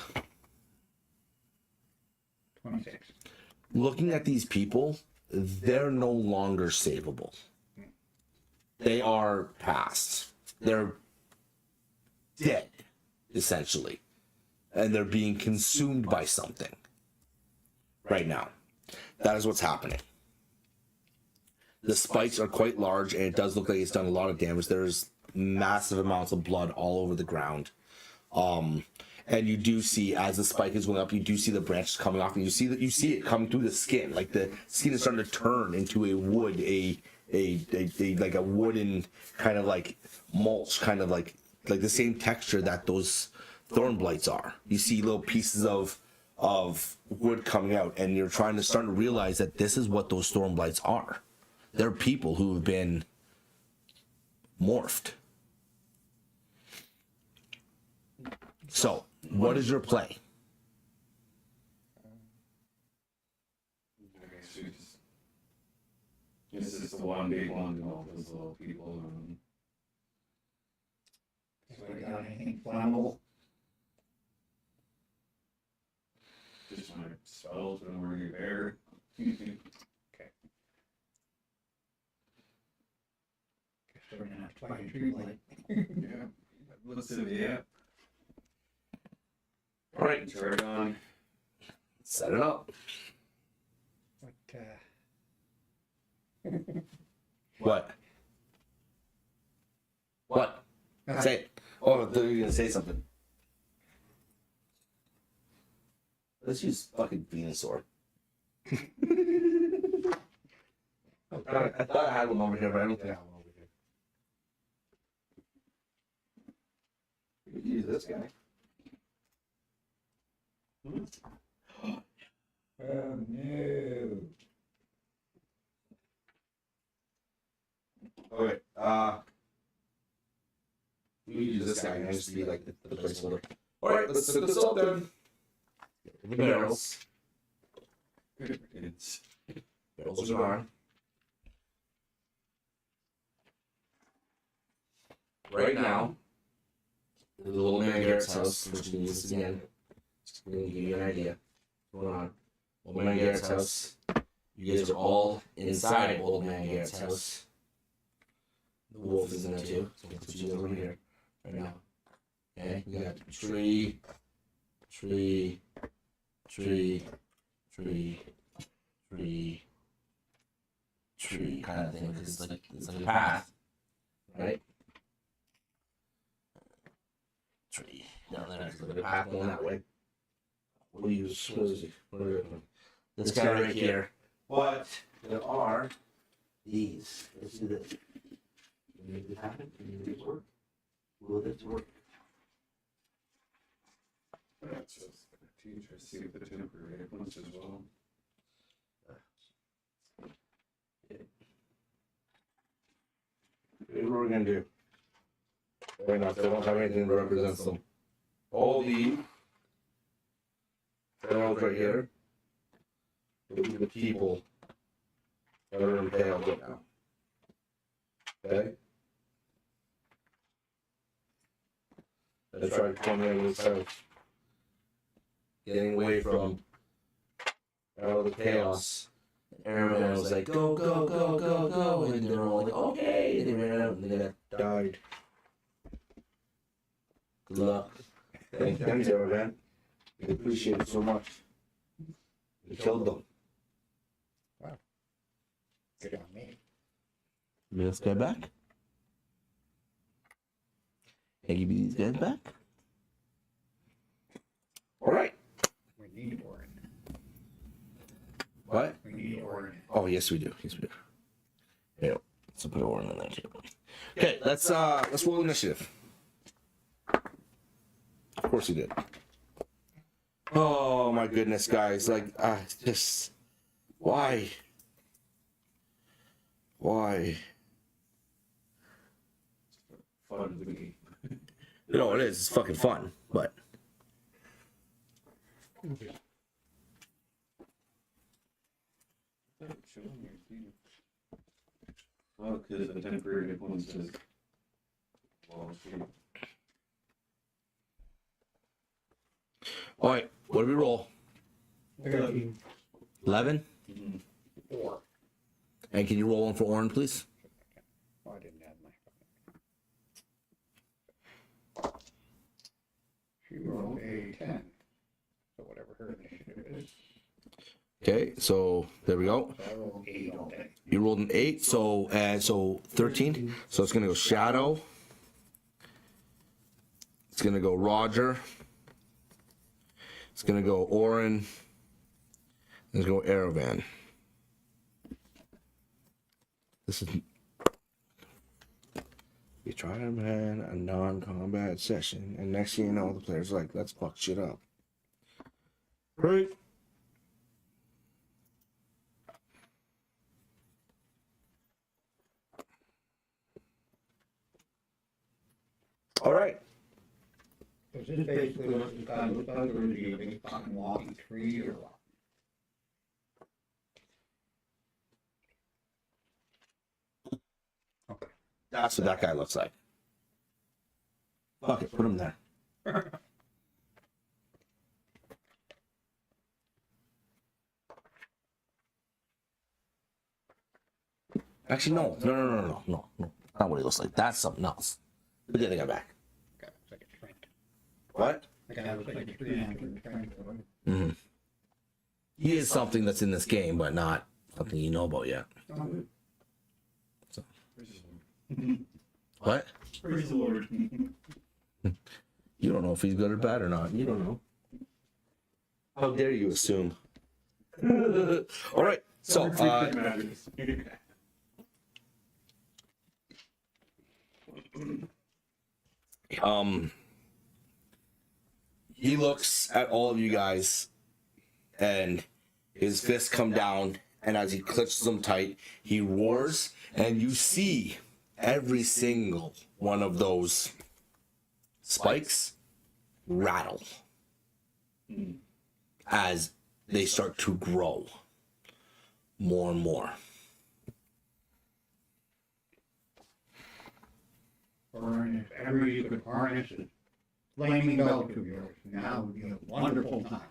26. looking at these people, they're no longer savable. They are past. They're dead, essentially. And they're being consumed by something right now. That is what's happening. The spikes are quite large, and it does look like it's done a lot of damage. There's massive amounts of blood all over the ground. And you do see, as the spike is going up, you do see the branches coming off, and you see it coming through the skin. Like the skin is starting to turn into a wood, a like a wooden kind of like mulch, kind of like the same texture that those thorn blights are. You see little pieces of wood coming out, and you're starting to realize that this is what those thorn blights are. They're people who have been morphed. So, what is your play? This is the one big one and all those little people. So we got anything flammable? Just my spells when we're there. Guess we're gonna have to find a tree light. Yeah. Let's do the app. All right, Turn it on. set it up. What, What? Say it. Oh, you're gonna say something. Let's use fucking Venusaur. I thought I had one over here, but I don't think I have one over here. We could use this guy. Oh no. Okay. We could use this guy and just be like the placeholder. All right, let's set this up then. The barrels. Barrels are gone. Right now, the little man Garrett's house, which we can use this again. Just gonna give you an idea. What's going on? Old man Garrett's house. You guys are all inside old man Garrett's house. The wolf is in there too, so let's put you over here right now. Okay, we got tree, kind of thing, because it's like a path, right? Tree down there, there's like a path going that way. What is he? This guy right here. But there are these. Let's do this. Can you make this happen? Can you make this work? Will this work? That's just teacher, see the temporary ones as well. Here's what we're gonna do. Right now, they don't have anything that represents them. All the barrels right here will be the people that are impaled right now. Okay? Let's try to come in this house. Getting away from all the chaos. Everyone was like, go, go, go, go, go. And they were all like, okay. And they ran out and they got died. Good luck. Thanks, man. We appreciate it so much. We killed them. Good on me. Give me this guy back. Can I give you these guys back? All right. We need Orin. What? We need Orin. Oh, yes, we do. Yes, we do. Yeah, let's put Orin in there too. Okay, let's roll initiative. Of course we did. Oh my goodness, guys! Like, just why? Why? Fun of the game. No, it is. It's fucking fun, but. Well, because the temporary ones is. Well, All right, what do we roll? 13. 11. 4. And can you roll one for Orin, please? Oh, I didn't add my. She rolled a 10. So whatever her initiative is. Okay, so there we go. So I rolled 8 all day. You rolled an 8, so 13. So it's gonna go Shadow. It's gonna go Roger. It's gonna go Orin. Let's go Aravan. This is. You try to man a non-combat session, and next thing you know, the player's like, "Let's fuck shit up." Right. All right. Is this basically what the guy looks like, or is he a big fucking walking tree or what? That's what that guy looks like. Fuck it, put him there. Actually, no. Not what he looks like. That's something else. Look at the guy back. Guy looks like a shrink. What? The guy looks like a tree shrink. Mm-hmm. He is something that's in this game, but not something you know about yet. So. What? Praise the Lord. You don't know if he's good or bad or not. You don't know. How dare you assume? All right. So, he looks at all of you guys, and his fists come down, and as he clutches them tight, he roars, and you see every single one of those spikes rattle as they start to grow more and more. Or if ever you could harness a flaming belt of yours, now would be a wonderful time.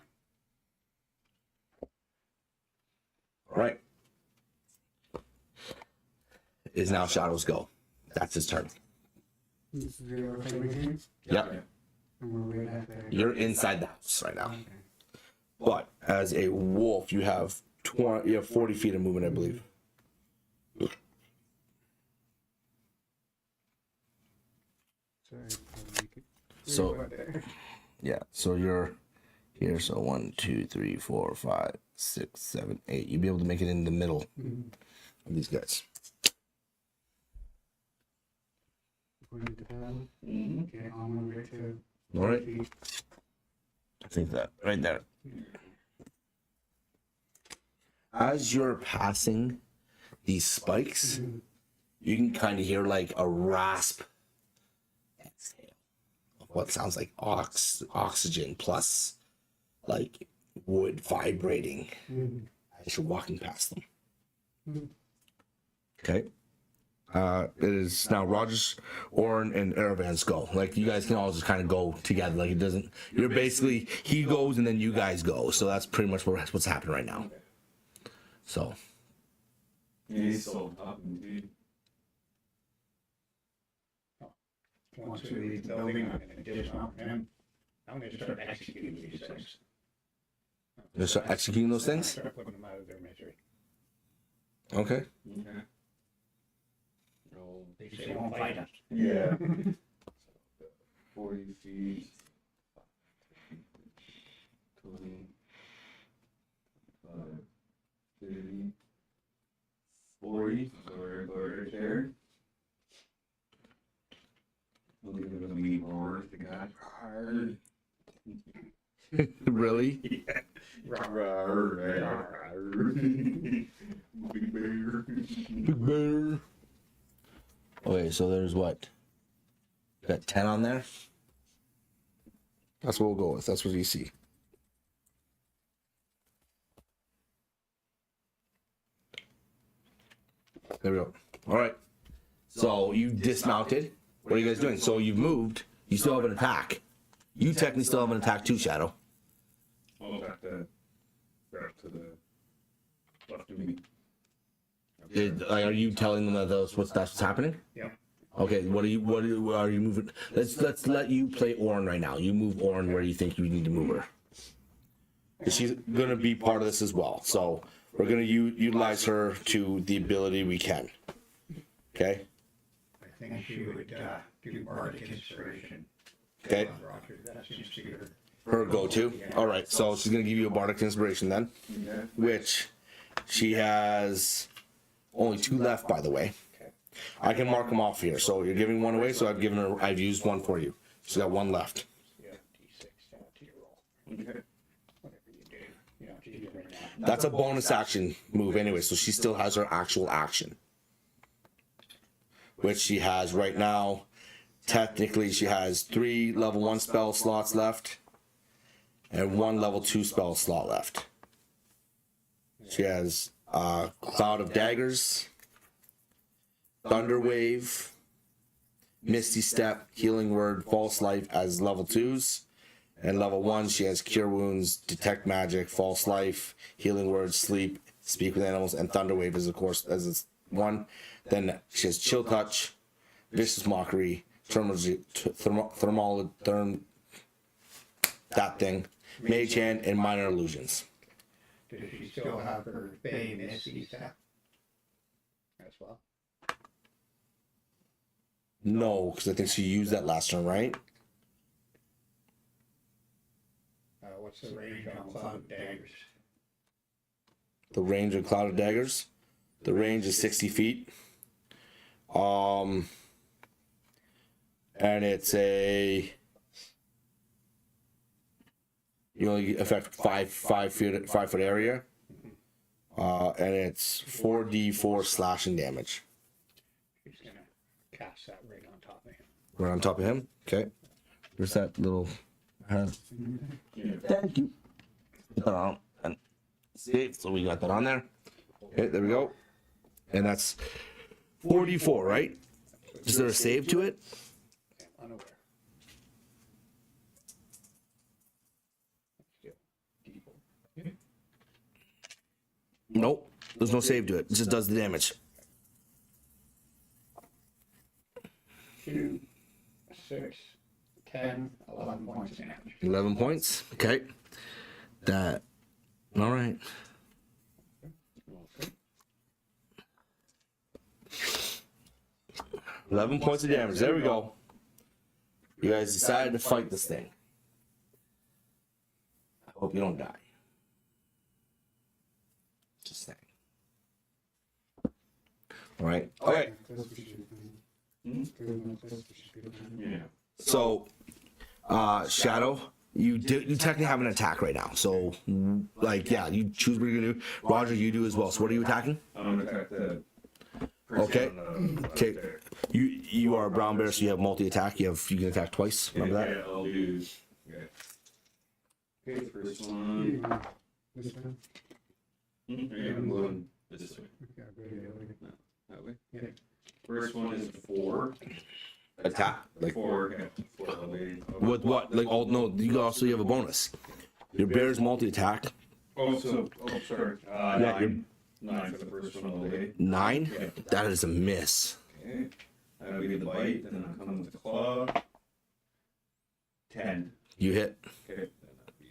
All right. Is now Shadow's go. That's his turn. This is your favorite game? Yep. And we're right there. You're inside the house right now. Okay. But as a wolf, you have 40 feet of movement, I believe. Sorry, I'll make it. So, yeah. So you're here. So 1, 2, 3, 4, 5, 6, 7, 8. You'd be able to make it in the middle of these guys. According to paddle. Okay, I'm gonna wait to. All right. I think that right there. As you're passing these spikes, you can kind of hear like a rasp exhale of what sounds like oxygen plus like wood vibrating as you're walking past them. Okay. It is now Rogers, Orin, and Aravan's go. Like, you guys can all just kind of go together. Like, it doesn't... You're basically... He goes, and then you guys go. So that's pretty much what's happening right now. So... Yeah, he's so up, dude. Once we leave the building, I'm gonna dismount him. I'm gonna start executing these things. You start executing those things? Start putting them out of their misery. Okay. Okay. Roll. They say, won't fight us. Yeah. 40 feet. 20. 30. 40. So we're right there. We'll give it a wee roar if the guy. Really? Yeah. Big bear. Big bear. Okay, so there's what? Got 10 on there? That's what we'll go with. That's what you see. There we go. All right. So you dismounted. What are you guys doing? So you've moved. You still have an attack. You technically still have an attack too, Shadow. I'll have to grab to the left of me. Like, are you telling them that that's what's happening? Yeah. Okay, what are you moving? Let's let you play Orin right now. You move Orin where you think you need to move her. 'Cause she's gonna be part of this as well. So we're gonna utilize her to the ability we can. Okay. I think she would do bardic inspiration. Okay. Roger, that seems to be her. Her go-to. All right. So she's gonna give you a bardic inspiration then, Okay. which she has only 2 left, by the way. I can mark them off here. So you're giving 1 away. So I've used 1 for you. She's got 1 left. Yeah, D6 down to your roll. Okay. Whatever you do. You know, she's right now. That's a bonus action move anyway. So she still has her actual action, which she has right now. Technically, she has 3 level 1 spell slots left and 1 level 2 spell slot left. She has Cloud of Daggers, Thunder Wave, Misty Step, Healing Word, False Life as level 2s. And level 1, she has Cure Wounds, Detect Magic, False Life, Healing Word, Sleep, Speak with Animals, and Thunder Wave is, of course, as its 1. Then she has Chill Touch, Vicious Mockery, that thing, Mage Hand, and Minor Illusions. Does she still have her Bay Misty Step as well? No, because I think she used that last turn, right? What's the range on Cloud of Daggers? The range of Cloud of Daggers. The range is 60 feet. And it's a... You only affect 5 foot area. And it's 4d4 slashing damage. She's gonna cast that right on top of him. Right on top of him. Okay. There's that little... Thank you. Put that on. And see, so we got that on there. Okay, there we go. And that's 4d4, right? Is there a save to it? Unaware. Nope. There's no save to it. It just does the damage. 2, 6, 10, 11 points of damage. 11 points. Okay. That. All right. Okay. 11 points of damage. There we go. You guys decided to fight this thing. I hope you don't die. Just saying. All right. Okay. That's what she should do. That's what she should do. Yeah. So, Shadow, you technically have an attack right now. So, like, yeah, you choose what you're gonna do. Roger, you do as well. So, what are you attacking? I'm gonna attack the person Okay. on the Okay. there. You are a brown bear, so you have multi attack. You can attack twice. Remember that? Yeah, I'll do. Okay, first one. This one? Yeah, I'm going this way. Yeah, go the other way. That way. Yeah. First one is 4. Attack. Like 4. Okay. 4 away. with what? Like oh no, you also have a bonus. Your bear's multi attack. Oh, sorry. Yeah, 9 for the first one all day. 9. Yeah. That is a miss. Okay. That'll be the bite, then I'll come with the claw. 10. You hit. Okay. Then that'll be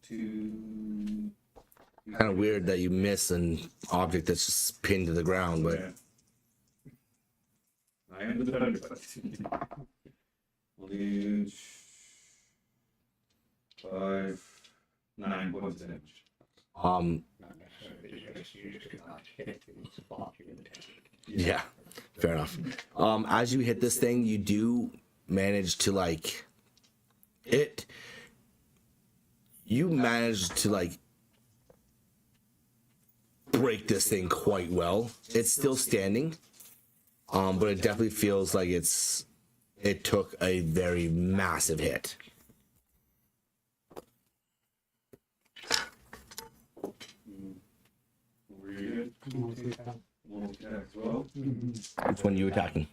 2. Kind of weird that you miss an object that's just pinned to the ground, but Yeah. I am the thunderbutt. I'll do 5, 9 points of damage. Not necessarily just used to not hit the spot you intended. yeah, fair enough. As you hit this thing, you do manage to like it. You manage to like break this thing quite well. It's still standing, but it definitely feels like it took a very massive hit. Were you good? Multi-attack. Multi-attack as well? Which one are you attacking?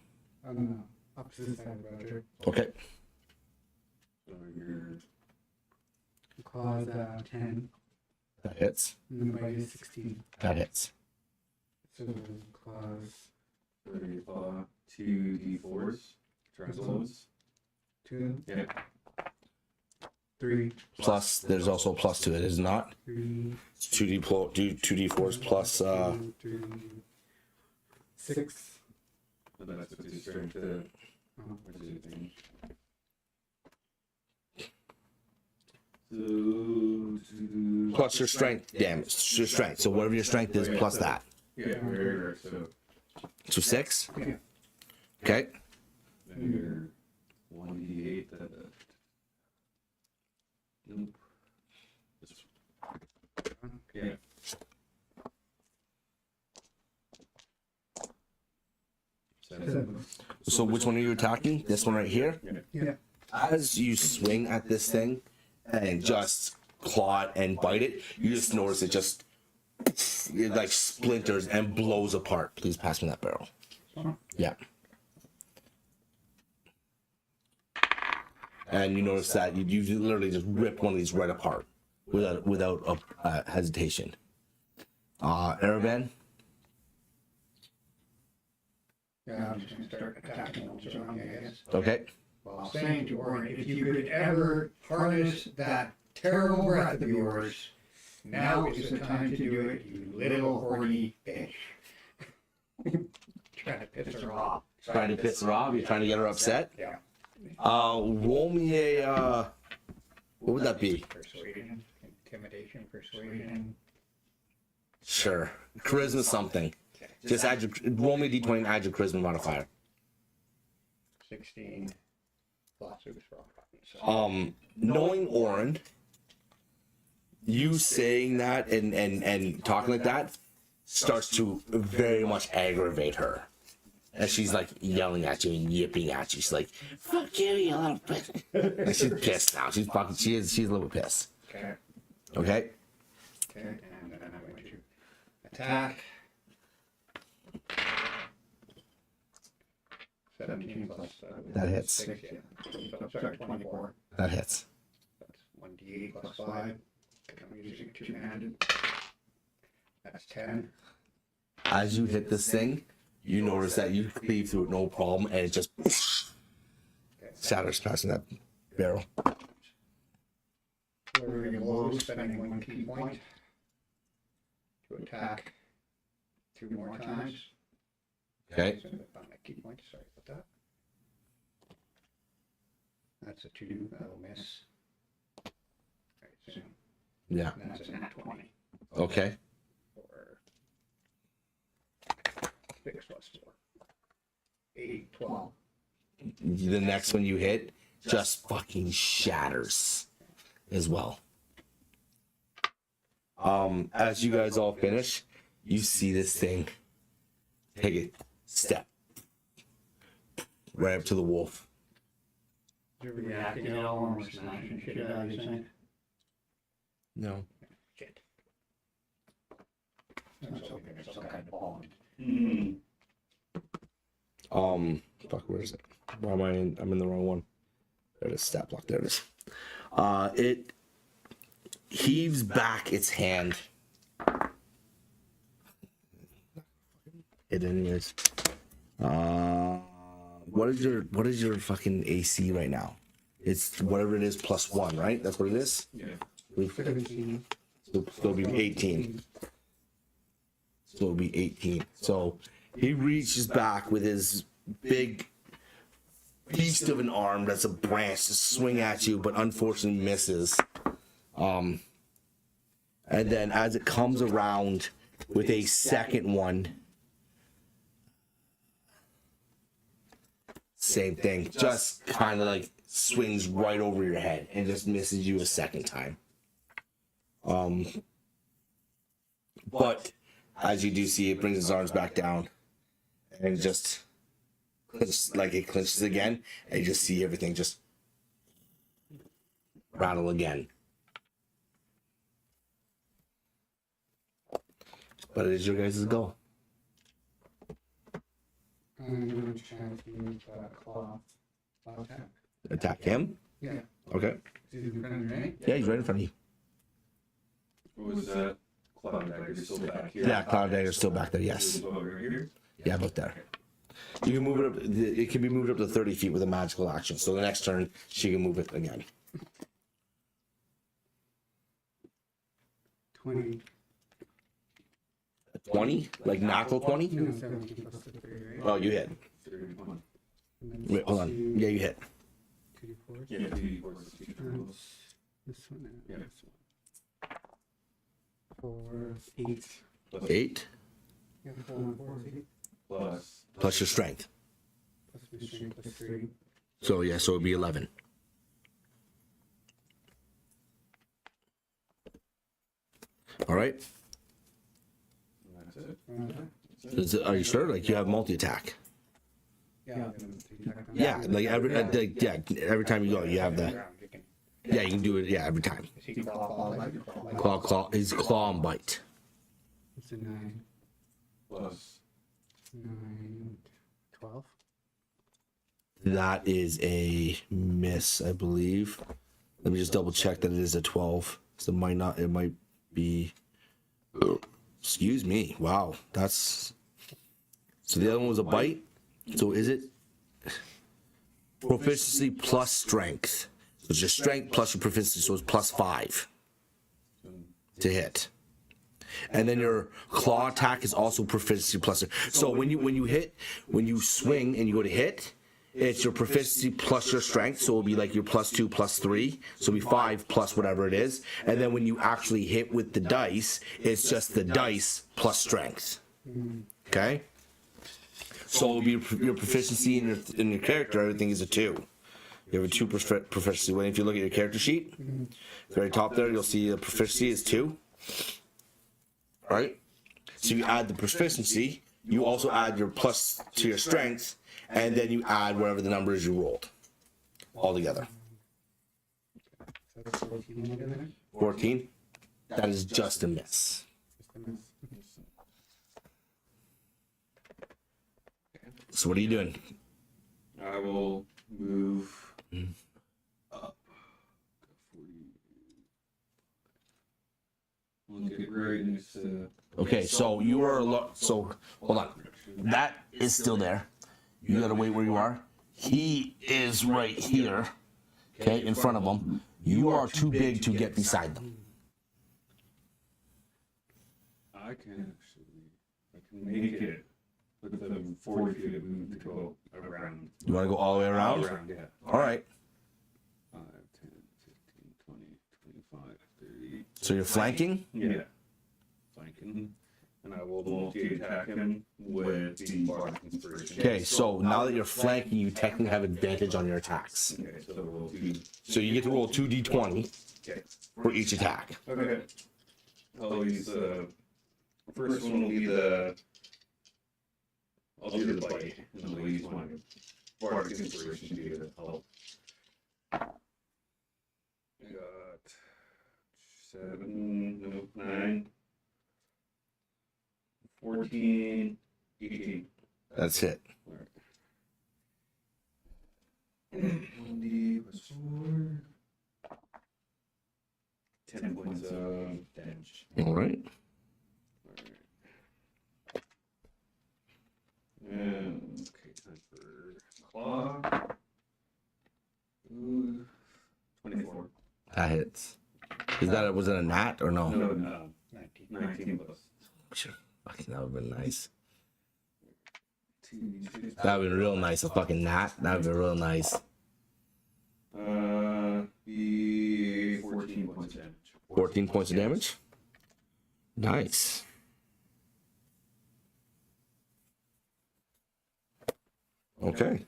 On the opposite side, Roger. Okay. So you're Claws 10. That hits. And then bite is 16. That hits. So claws 30 claw, 2d4s. Translates. 2, Yeah. 3, Plus, there's also a plus to it, is it not? 3, It's 2d4s plus 2, 3, 6. And then that's with your strength to. Oh, Where's your thing? So. plus your strength damage. Your strength. So whatever your strength is, plus that. Yeah, right. So. So 6. Yeah. Okay. Then you're 1d8. Nope. Yeah. Seven. So which one are you attacking? This one right here? Yeah. As you swing at this thing and just claw it and bite it, you just notice it like splinters and blows apart. Please pass me that barrel. Yeah. And you notice that you literally just ripped one of these right apart without hesitation. Aravan? Yeah, I'm just gonna start attacking ones around me, I guess. Okay. Well, saying to Orin, if you could ever harness that terrible breath of yours, now is the time to do it, you little horny bitch. Trying to piss her off. Trying to piss her off? You're trying to get her upset? Yeah. Roll me a, what would that be? Persuasion, intimidation, persuasion. Sure. Charisma something. Just add roll me a d20 and add your charisma modifier. 16 plus super strong. Knowing Orin, you saying that and talking like that starts to very much aggravate her. And she's like yelling at you and yipping at you. She's like, "Fuck you, you little bitch!" And she's pissed now. She's a little bit pissed. Okay. Okay. Okay, and then I'm going to attack. 17 plus That hits. 6, yeah. So, sorry, 24. That hits. That's 1d8 plus 5. I'm using two-handed. That's 10. As you hit this thing, you notice that you cleave through it no problem, and it just shatters past that barrel. Lowering low, spending 1 key point to attack 2 more times. Okay. So I found my key point, sorry about that. That's a 2, that'll miss. Right, so Yeah. that's a nat 20. Okay. Or 6 plus 4. 8, 12. The next one you hit just fucking shatters as well. As you guys all finish, you see this thing take a step right up to the wolf. You're reacting at all or smashing shit out of these things? No. Shit. That's okay, there's some kind of bond. Fuck, where is it? Why am I in? I'm in the wrong one. There it is, stat block, there it is. It heaves back its hand. It anyways. What is your fucking AC right now? It's whatever it is plus 1, right? That's what it is? Yeah. 17. So it'll be 18. So it'll be 18. So he reaches back with his big beast of an arm that's a branch to swing at you, but unfortunately misses. And then as it comes around with a second one, same thing. Just kind of like swings right over your head and just misses you a second time. But as you do see, it brings his arms back down and just like it clinches again, and you just see everything just rattle again. But it is your guys' goal. I'm going to try to use claw attack. Attack him? Yeah. Okay. Is he in front of me, right? Yeah, he's right in front of you. What was that? Cloud dagger still back here? Yeah, Cloud Dagger's still back there, yes. Over here? Yeah, about there. You can move it up, it can be moved up to 30 feet with a magical action. So the next turn, she can move it again. 20. 20? Like natural 20? No, 17 plus the 3, right? Oh, you hit. 31. And then Wait, hold on. Yeah, you hit. 2d4. Yeah, 2d4 is 2 triangles. This one. Yeah. This one. 4, 8. Plus 8 Yeah, 4 and 4 is 8. plus your strength. Plus my strength plus 3. So yeah, so it'd be 11. All right. that's it. Are you sure? Like you have multi-attack? Yeah. Yeah, like every time you go, you have the. Yeah, you can do it. Yeah, every time. Is he claw? Claw. His claw and bite. It's a 9. Plus 9, 12. That is a miss, I believe. Let me just double check that it is a 12. So it might not. It might be. Excuse me. Wow, that's. So the other one was a bite. So is it proficiency plus strength? So it's your strength plus your proficiency, so it's plus 5 to hit. And then your claw attack is also proficiency plus. So when you hit, when you swing and you go to hit, it's your proficiency plus your strength. So it'll be like your plus 2 plus 3. So it'll be 5 plus whatever it is. And then when you actually hit with the dice, it's just the dice plus strength. Okay. So it'll be your proficiency in your character. Everything is a 2. You have a 2 proficiency. When if you look at your character sheet, very top there, you'll see the proficiency is 2. Right? So you add the proficiency, you also add your plus to your strength, and then you add whatever the number is you rolled. All together. So that's 14 altogether. 14? That is just a miss. Just a miss. So what are you doing? I will move up. 40. We'll get right next to. Okay, so you are so hold on. That is still there. You gotta wait where you are. He is right here. Okay, in front of him. You are too big to get beside them. I can make it with the 40 feet of movement to go around. You wanna go all the way around? Yeah. Alright. 5, 10, 15, 20, 25, 30. So you're flanking? Yeah. Flanking. And I will multi-attack him with the Bardic Inspiration. Okay, so now that you're flanking, you technically have advantage on your attacks. Okay, so we'll do. So you get to roll 2d20 Okay. for each attack. Okay. I'll use the first one will be the. I'll do the bite, and I'll use my Bardic Inspiration to do the help. I got 7, no, 9, 14, 18. That's it. Alright. 1d plus 4. 10 points of damage. Alright. And okay, time for claw. Ooh, 24. That hits. Was it a nat or no? No, 19. 19 plus. Sure. Fucking, that would have been nice. 2d6. That would have been real nice. A fucking nat. That would have been real nice. Be 14 points of damage. 14 points of damage. Nice. Okay.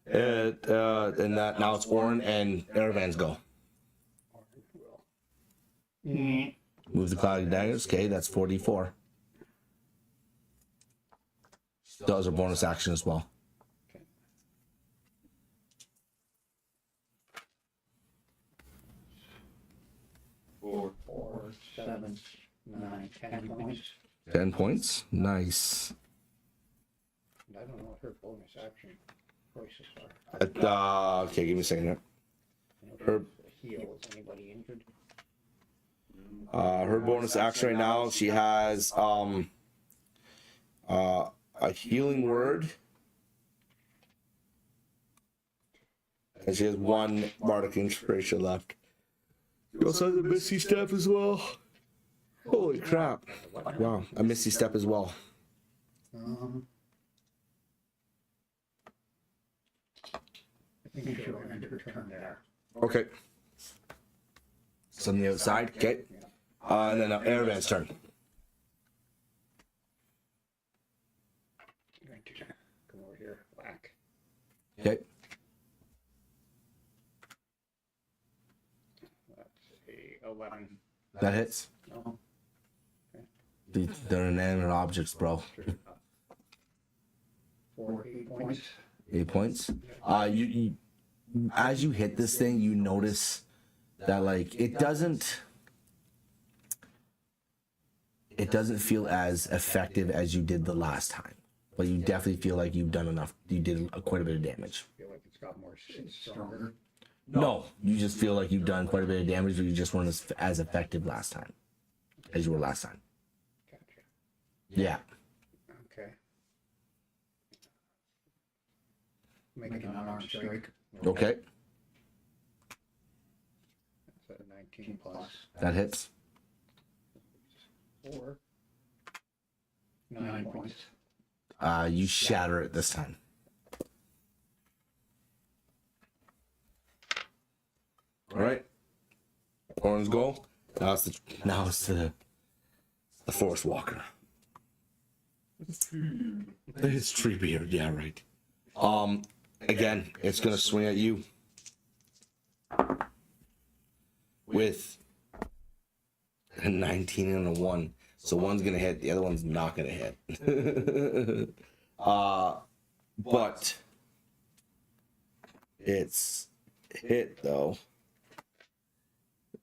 And that now it's Orin and Eravan's go. Move the cloud daggers. Okay, that's 44. Still has a bonus action as well. 4. 4, 7, 9, 10 points. 10 points. Nice. I don't know what her bonus action choices are. Okay, give me a second here. I know Her- there's a heal. Is anybody injured? Her bonus action right now, she has a healing word. And she has one bardic inspiration left. She also has a misty step as well. Holy crap. Wow, a misty step as well. I think she'll end her turn there. Okay. So on the outside, okay. And then Elbraz's turn. Going to come over here, whack. Okay. That's a 11. That hits. No. They're inanimate objects, bro. 8 points. 8 points. You as you hit this thing, you notice that like it doesn't feel as effective as you did the last time, but you definitely feel like you've done enough. You did quite a bit of damage. I feel like it's got more, it's stronger. No, you just feel like you've done quite a bit of damage, but you just weren't as effective last time as you were last time. Gotcha. Yeah. Okay. Making an unarmed strike. Okay. That's a 19 plus That hits. 4. 9 points. You shatter it this time. All right. Orange go. Now it's the forest walker. It's Treebeard, yeah, right. Again, it's gonna swing at you with a 19 and a 1. So one's gonna hit, the other one's not gonna hit. But its hit though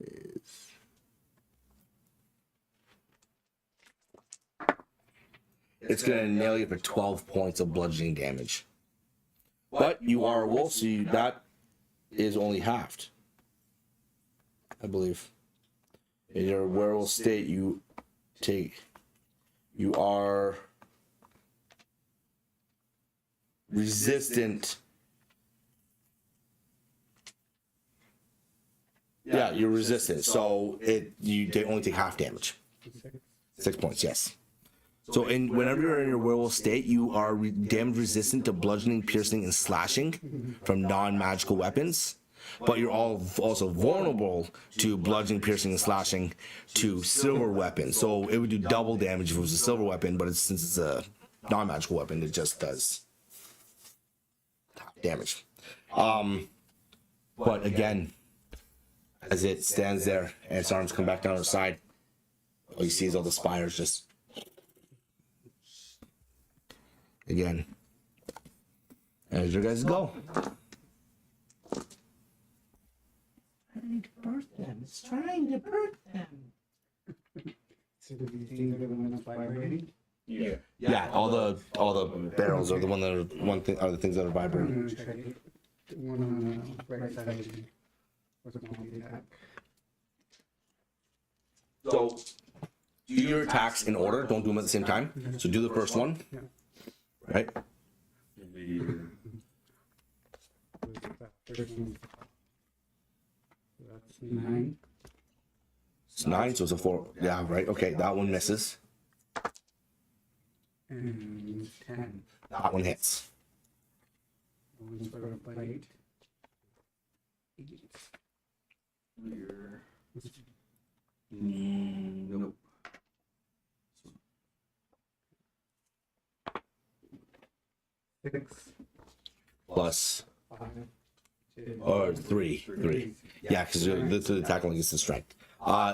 is it's gonna nail you for 12 points of bludgeoning damage. But you are a wolf, so that is only halved, I believe. In your werewolf state, you are resistant. Yeah, you're resistant, so they only take half damage. 6 points, yes. So whenever you're in your werewolf state, you are damage resistant to bludgeoning, piercing, and slashing from non-magical weapons. But you're also vulnerable to bludgeoning, piercing, and slashing to silver weapons. So it would do double damage if it was a silver weapon, but since it's a non-magical weapon, it just does half damage. But again, as it stands there and its arms come back down the side, all you see is all the spires just again. As your guys go. Trying to birth them. It's trying to birth them. So do you think they're the one that's vibrating? Yeah. Yeah, all the barrels are the are the things that are I'm vibrating. gonna check it. The one on the right side of me. What's it called? The attack. So do your attacks in order. Don't do them at the same time. So do the first one. Yeah. Right? First one. That's 9. It's 9, so it's a 4. Yeah, right. Okay, that one misses. And 10. That one hits. One's for a bite. 8. Nope. Six. Plus 5. 2. or 3. Yeah, because this is attacking against the strength.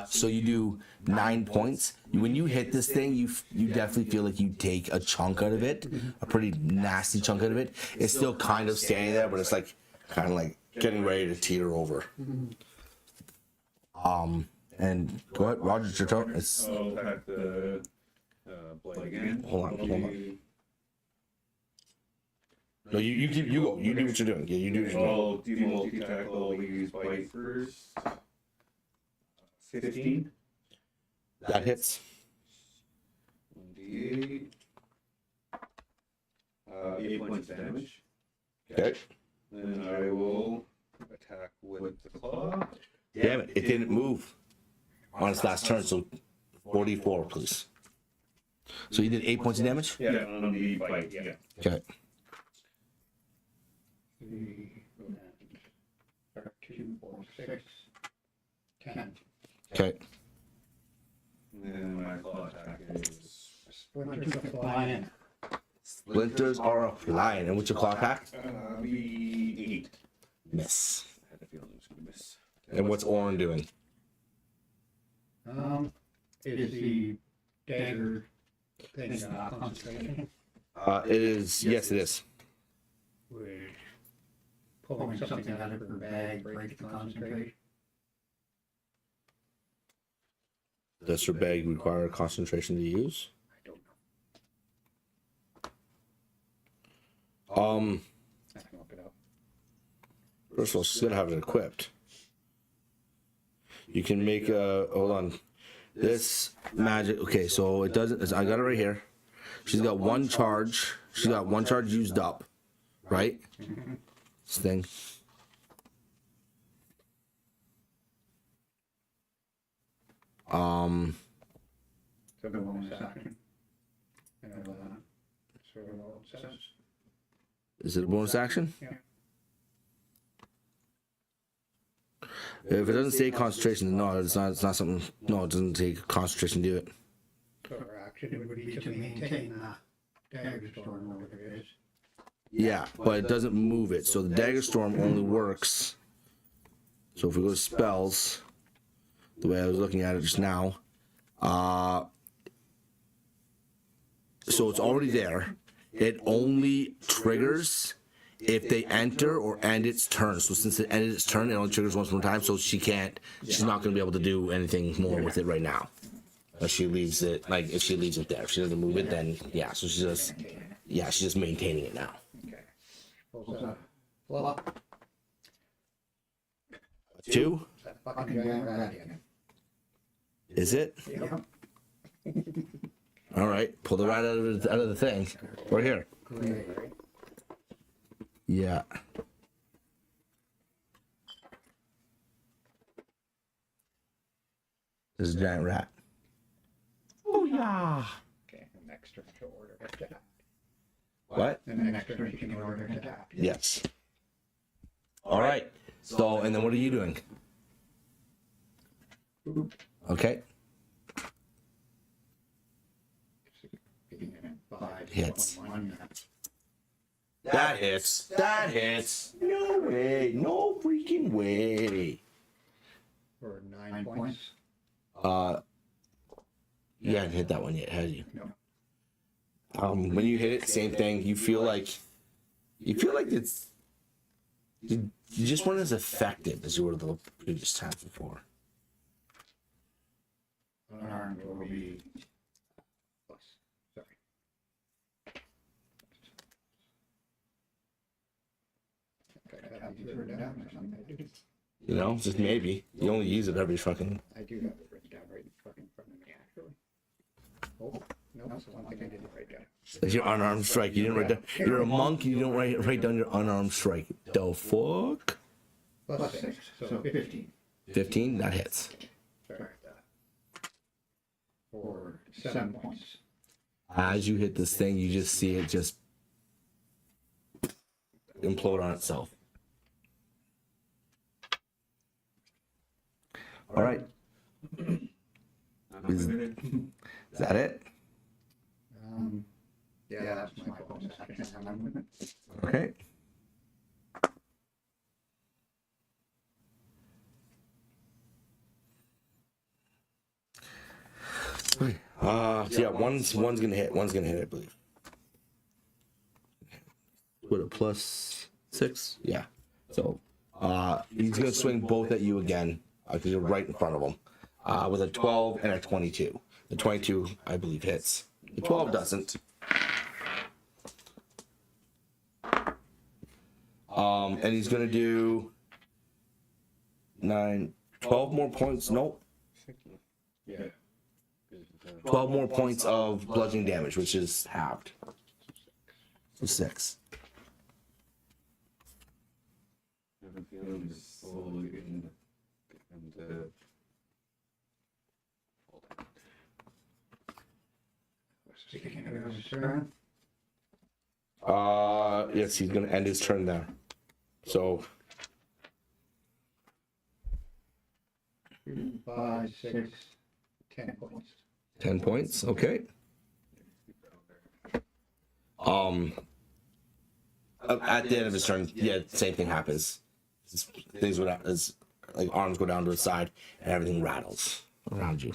So you do 9 points. When you hit this thing, you definitely feel like you take a chunk out of it, a pretty nasty chunk out of it. It's still kind of standing there, but it's like kind of like getting ready to teeter over. And go ahead, Roger, it's your turn. It's I'll attack the blade again. hold on. No, you go. You do what you're doing. Yeah, you do what you're doing. I'll do multi-tackle. I'll use bite first. 15. That hits. 1d8. 8 points of damage. Okay. Then I will attack with the claw. Damn it, it didn't move on its last turn, so 44, please. So you did 8 points of damage? Yeah, on the bite, yeah. Okay. 3, 2, 4, 6, 10. Okay. And then my claw attack is Splinters are flying. Splinters are flying. And what's your claw attack? be 8. Miss. I had a feeling it was going to miss. And what's Orin doing? Is the dagger thing concentration? It is, yes, it is. Would pulling something out of her bag break the concentration? Does her bag require concentration to use? I don't know. I can look it up. First of all, she's gonna have it equipped. You can make a, hold on. This magic, okay, so it doesn't, I got it right here. She's got one charge. She's got one charge used up, right? This thing. So the bonus action. And, sort of what it says. Is it a bonus action? Yeah. If it doesn't say concentration, no, it's not something, no, it doesn't take concentration to do it. So her action would be to maintain the dagger storm or whatever it is. Yeah, but it doesn't move it. So the dagger storm only works. So if we go to spells, the way I was looking at it just now, so it's already there. It only triggers if they enter or end its turn. So since it ended its turn, it only triggers once more time. So she's not going to be able to do anything more with it right now. If she leaves it, like if she leaves it there, if she doesn't move it, then yeah. So she's just maintaining it now. Okay. Pulls out. Flop. 2? That fucking giant rat again. Is it? Yep. All right. Pull the rat out of the thing. Right here. Great, right? Yeah. This is a giant rat. Oh yeah. Okay, and next turn to order attack. What? And the next turn she can order attack. Yes. All right. So, and then what are you doing? Okay. Hits. That hits. That hits. No way. No freaking way. For 9 points. You haven't hit that one yet, have you? No. When you hit it, same thing. You feel like it's you just weren't as effective as you were the previous times before. Unarmed will be plus. Sorry. Okay, I have these written down or something. I do. You know, just maybe. You only use it every fucking. I do have it written down right in fucking front of me, actually. Oh, no, that's the one thing I didn't write down. That's your unarmed strike. You didn't write down. You're a monk. You don't write down your unarmed strike. The fuck? Plus 6, so 15. 15. That hits. Sorry about that. For 7 points. As you hit this thing, you just see it just implode on itself. All right. Is that it? Yeah, that's my bonus action. I'm moving. Okay. Yeah, one's gonna hit. One's gonna hit, I believe. With a plus 6? Yeah. So, he's gonna swing both at you again, because you're right in front of him. With a 12 and a 22. The 22, I believe, hits. The 12 doesn't. And he's gonna do 9, 12 more points. Nope. Yeah. 12 more points of bludgeoning damage, which is halved. So 6. I have a feeling it's slowly getting to fall down. Speaking of his turn, Yes, he's gonna end his turn there. So 5, 6, 10 points. 10 points, okay. At the end of his turn, yeah, same thing happens. Things would his like arms go down to his side and everything rattles around you.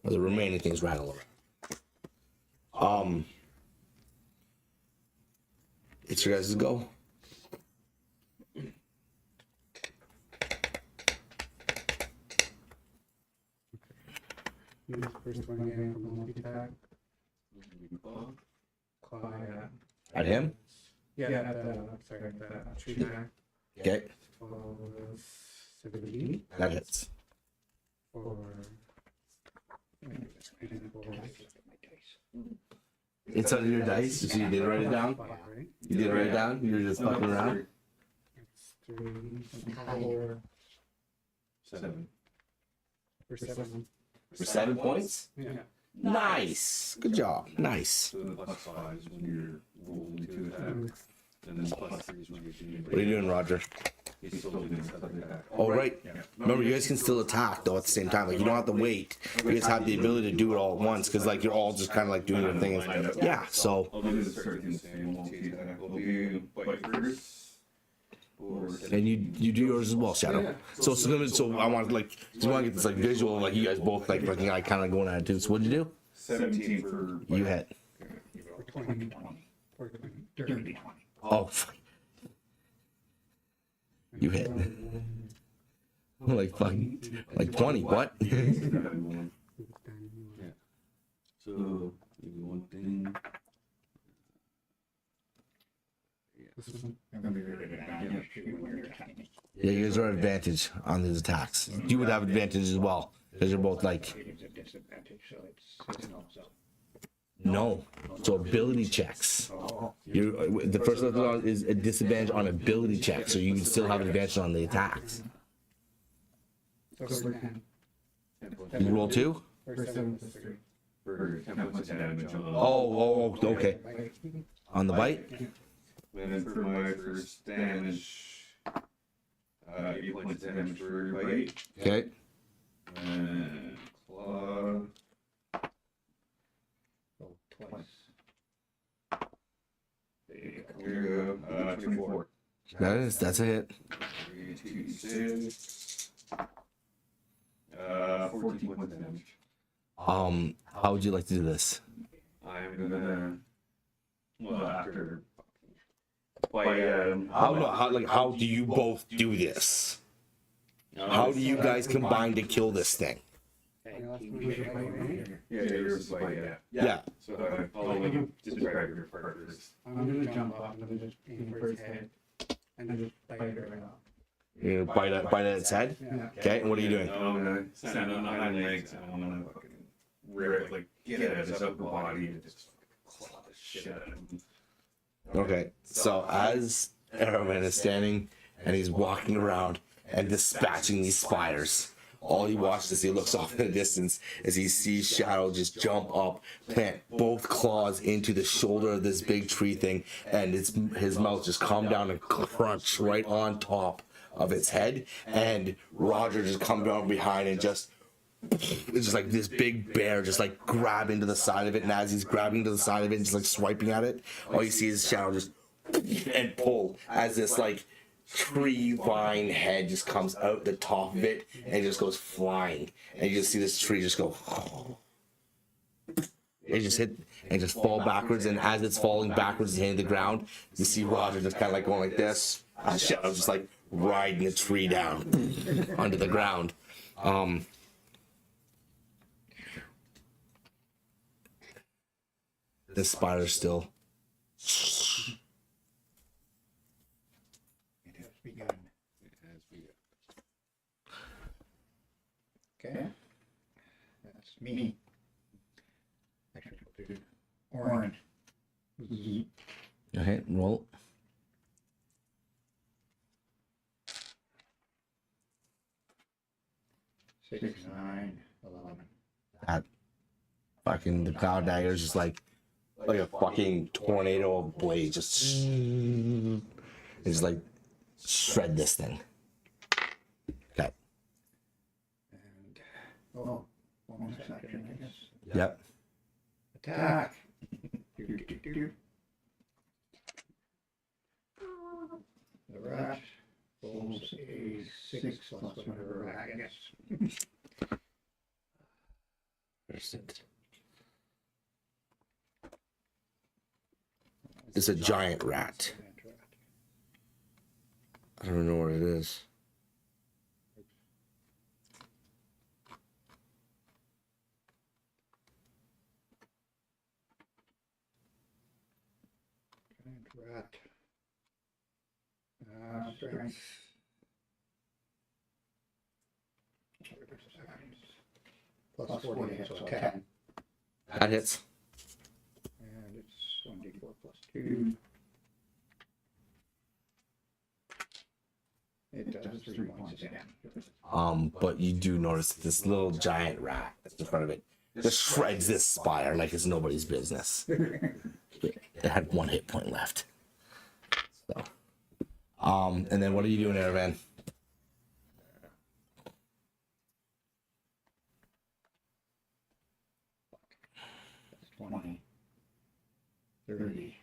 Or the remaining things rattle around. It's your guys' go. Use first one again for multi-attack. Claw, At him? yeah, at the tree attack. Okay, 12, 17 that hits. for Inside of your dice, so you did write it down? 5, right? You did write it down? You were just fucking around? It's 3, 4, 7. for 7. For 7 points? Yeah. Nice! Good job. Nice. So the +5 is when you're rolling 2 attacks, and then +3 is when you're doing. What are you doing, Roger? He's still doing his other attack. Oh, right. Remember, you guys can still attack, though, at the same time. Like, you don't have to wait. You just have the ability to do it all at once, because, like, you're all just kind of, like, doing your thing. Yeah, so... I'll do the certain same multi-attack. Will be bite first. Or And you do yours as well, Shadow. So I want to, like, just want to get this, like, visual, like, you guys both, like, fucking, like, kind of going at it, too. So what'd you do? 17 for. You hit. For 20. For 20. Dirty 20. Oh, fuck. You hit. Like, fucking, like 20, what? Yeah. So, maybe one thing. This one. I'm going to be really good at damage too when you're attacking. Yeah, you guys are at advantage on his attacks. You would have advantage as well, because you're both, like, It's a disadvantage, so it's no, so. no. So ability checks. Oh, The first level is a disadvantage on ability checks, so you can still have an advantage on the attacks. So for 10. You roll 2? For 7 plus 3. For 10 points of damage on. Oh, okay. On the bite? And then for my first damage, 8 points of damage for bite. Okay. And claw. oh, twice. Here you go. 24. That's a hit. 3, 2, 6. 14 points of damage. How would you like to do this? I'm gonna. Well, after. How do you both do this? How do you guys combine to kill this thing? Yeah, yours is like, yeah. Yeah. So I'll let you describe your part first. I'm gonna jump up. I'm gonna just aim for its head. And then just bite it right off. You're gonna bite at its head? Yeah. Okay, and what are you doing? I'm gonna stand on the hind legs and I'm gonna fucking rip, like, get at his upper body and just claw the shit out of him. Okay, so as Arrowman is standing and he's walking around and dispatching these spiders, all he watches as he looks off in the distance as he sees Shadow just jump up, plant both claws into the shoulder of this big tree thing, and his mouth just come down and crunch right on top of its head, and Roger just come down behind and it's just like this big bear just like grab into the side of it, and as he's grabbing to the side of it and just like swiping at it, all you see is Shadow just and pull as this like tree vine head just comes out the top of it and it just goes flying, and you just see this tree just go it just hit and just fall backwards, and as it's falling backwards and hitting the ground, you see Roger just kind of like going like this, Shadow just like riding the tree down onto the ground. The spider's still. It has begun. Okay. That's me. Orange. Okay, roll. 6, 9, 11. That fucking the cloud dagger is just like a fucking tornado of blades, just it's like shred this thing. Okay. And, oh, bonus action, I guess. Yep. Attack. Do. The rat rolls a 6 plus whatever rat gets. It's a giant rat. I don't know what it is. Giant rat. Strength. Plus 40, so 10. That hits. And it's 1d4 plus 2. It does 3 points of damage. But you do notice this little giant rat that's in front of it just shreds this spire like it's nobody's business. It had 1 hit point left. So, and then what are you doing, Aravan? That's 20, 30,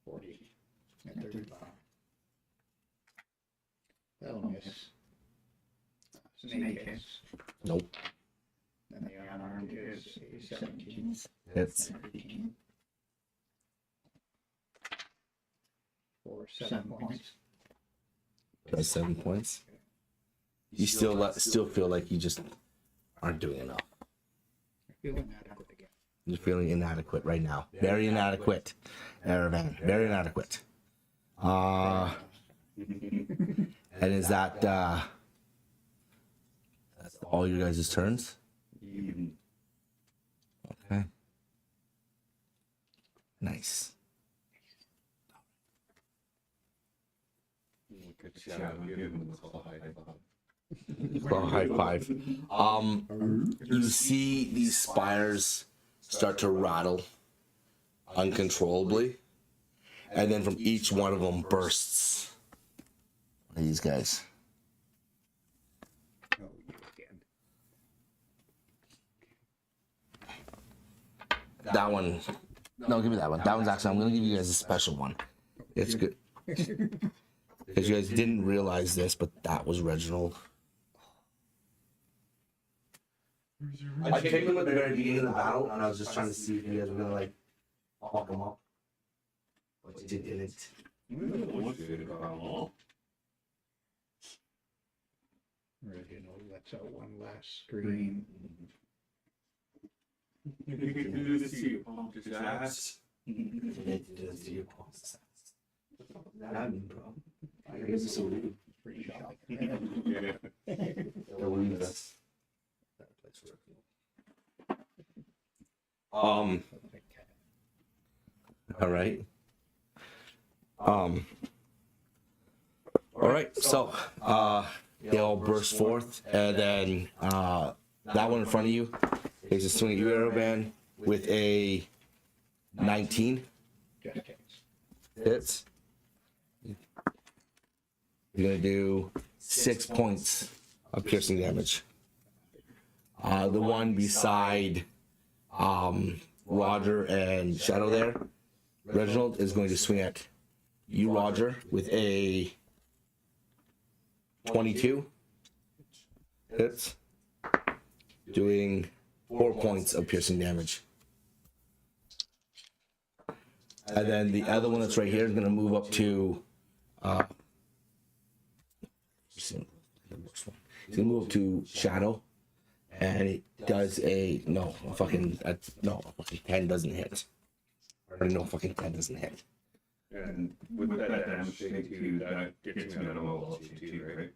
40, and 35. That'll miss. Snake hits. Nope. And the unarmed is a 17. Hits. And 18. For 7 points. Does 7 points. You still feel like you just aren't doing enough. I feel inadequate again. You're feeling inadequate right now. Very inadequate, Aravan. Very inadequate. And is that that's all you guys' turns? Okay. Nice. Good shout. Give him a claw high five. Claw high five. You see these spires start to rattle uncontrollably, and then from each one of them bursts one of these guys. Oh, you again. That one. No, give me that one. That one's actually, I'm going to give you guys a special one. It's good. Because you guys didn't realize this, but that was Reginald. I picked him at the very beginning of the battle, and I was just trying to see if you guys were going to, like, fuck him up. But you didn't. Reginald lets out one last scream. You can do this to your pumped ass. I mean, bro. I guess it's so rude. Pretty shocking. Yeah. They'll leave us. All right. All right. So, they all burst forth, and then that one in front of you is a swing at you, Arrowband, with a 19 Just hits. hits. You're gonna do 6 points of piercing damage. The one beside Roger and Shadow there, Reginald, is going to swing at you, Roger, with a 22 hits, doing 4 points of piercing damage. And then the other one that's right here is going to move up to he's gonna move up to Shadow, and it does a fucking 10 doesn't hit. Or no, fucking 10 doesn't hit. And with that damage thing too, that gets you another level too, right?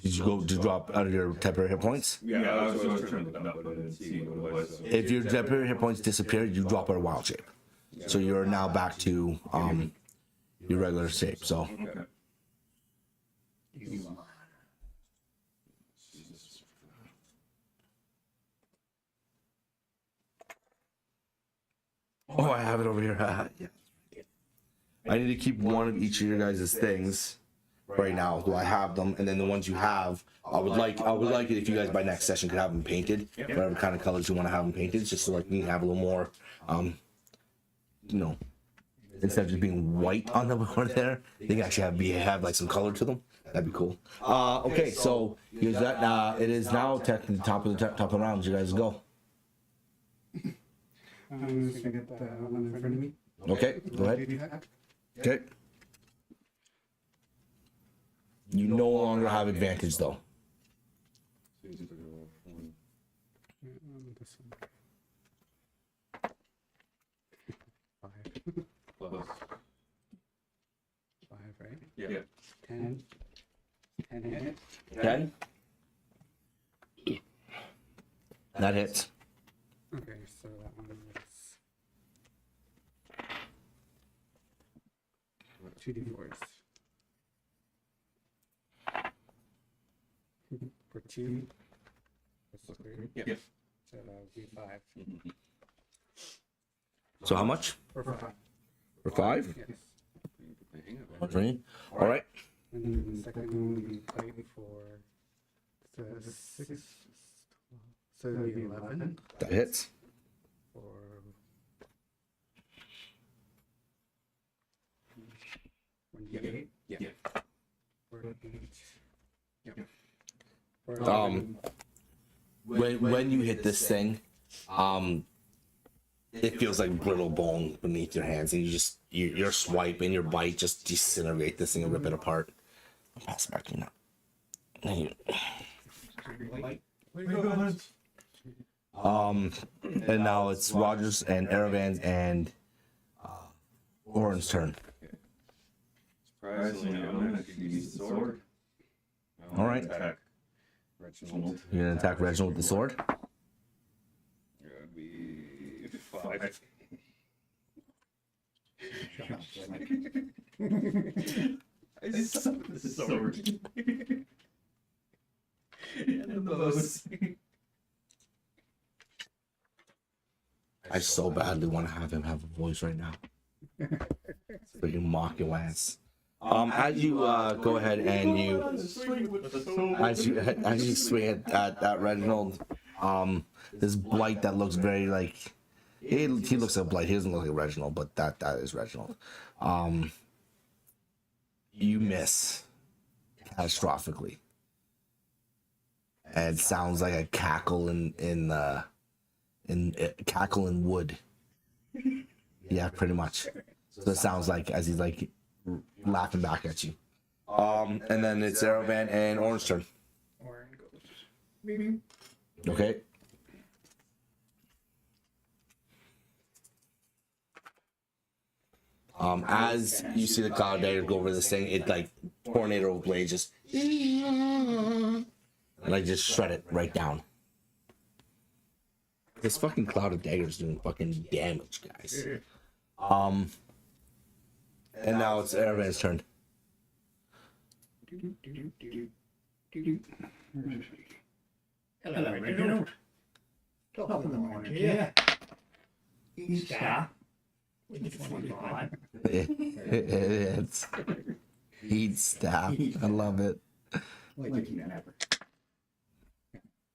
Did you go to drop out of your temporary hit points? Yeah, I was trying to look it up, but I didn't see what it was. So. If your temporary hit points disappear, you drop out of wild shape. So you're now back to your regular shape. So Okay. oh, I have it over here. Yeah. I need to keep one of each of your guys' things right now. Do I have them? And then the ones you have, I would like it if you guys by next session could have them painted, whatever kind of colors you want to have them painted, just so like you can have a little more, you know, instead of just being white on the board there, they can actually have like some color to them. That'd be cool. Okay, so here's that. It is now technically top of the round. You guys go. I'm just gonna get the one in front of me. Okay, go ahead. Okay. You no longer have advantage though. This one. 5. Plus. 5, right? Yeah. 10. 10 hits. 10. That hits. Okay, so that one was 2d4s. For 2. That's 3. Yeah. So that would be 5. So how much? For 5. For 5? Yes. All right. And then the second one would be fight for the 6. So it would be 11. That hits. For 1d8. Yeah. For 8. Yep. For When you hit this thing, it feels like brittle bone beneath your hands, and your swipe and your bite just disintegrate this thing and rip it apart. I'll pass it back to you now. Thank you. And now it's Rogers and Aravan's and Oren's turn. Surprisingly, I'm gonna actually use the sword. All right. Attack Reginald. You're gonna attack Reginald with the sword. It would be 5. I just suck with the sword. And the bows. I so badly want to have him have a voice right now. So you mock your ass. As you go ahead and as you swing at Reginald, this blight that looks very like he looks like blight. He doesn't look like Reginald, but that is Reginald. You miss catastrophically, and it sounds like a cackle in cackle in wood. Yeah, pretty much. So it sounds like as he's like laughing back at you. And then it's Aravan and Orange turn. Oren goes. Okay. As you see the cloud dagger go over this thing, it like tornado of blades just and like just shred it right down. This fucking cloud of daggers doing fucking damage, guys. And now it's Aravan's turn. Hello, Reginald. Top of the morning, yeah. Eat staff. With 25. It's heat staff. I love it. Like you never.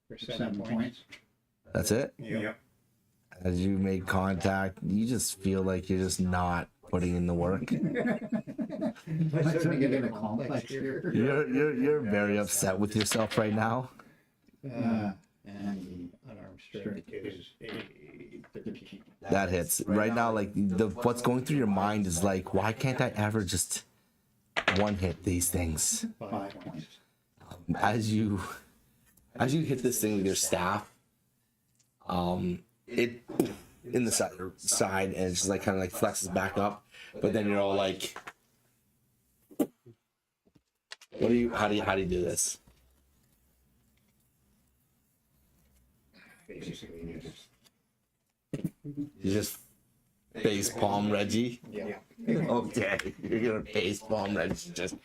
For 7 points. That's it. Yep. As you make contact, you just feel like you're just not putting in the work. I'm starting to get in a complex here. You're very upset with yourself right now. And the unarmed strength is a 13. That hits right now. Like what's going through your mind is like, why can't I ever just one hit these things? 5 points. As you hit this thing with your staff, it in the side and it's just like kind of like flexes back up, but then you're all like, how do you do this? basically, You just face palm Reggie. yeah. Okay, you're gonna face palm Reggie. Just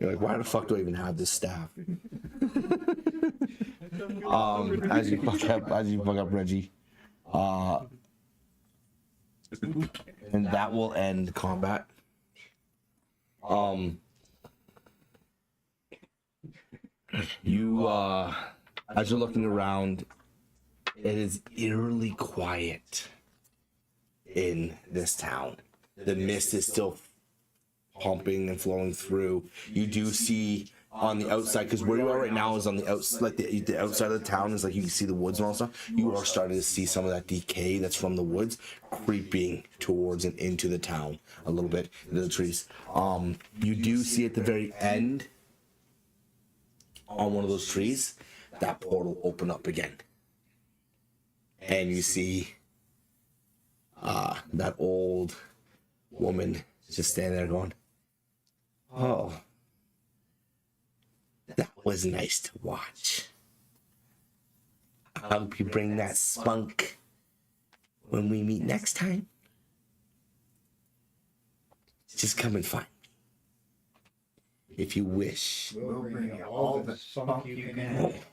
you're like, why the fuck do I even have this staff? As you fuck up Reggie, and that will end combat. You as you're looking around, it is eerily quiet in this town. The mist is still pumping and flowing through. You do see on the outside, because where you are right now is on the outside, like the outside of the town is like you can see the woods and all that stuff. You are starting to see some of that decay that's from the woods creeping towards and into the town a little bit into the trees. You do see at the very end on one of those trees that portal open up again, and you see that old woman just standing there going, "Oh, that was nice to watch. I hope you bring that spunk when we meet next time. Just come and find me, if you wish." We'll bring you all the spunk you can have.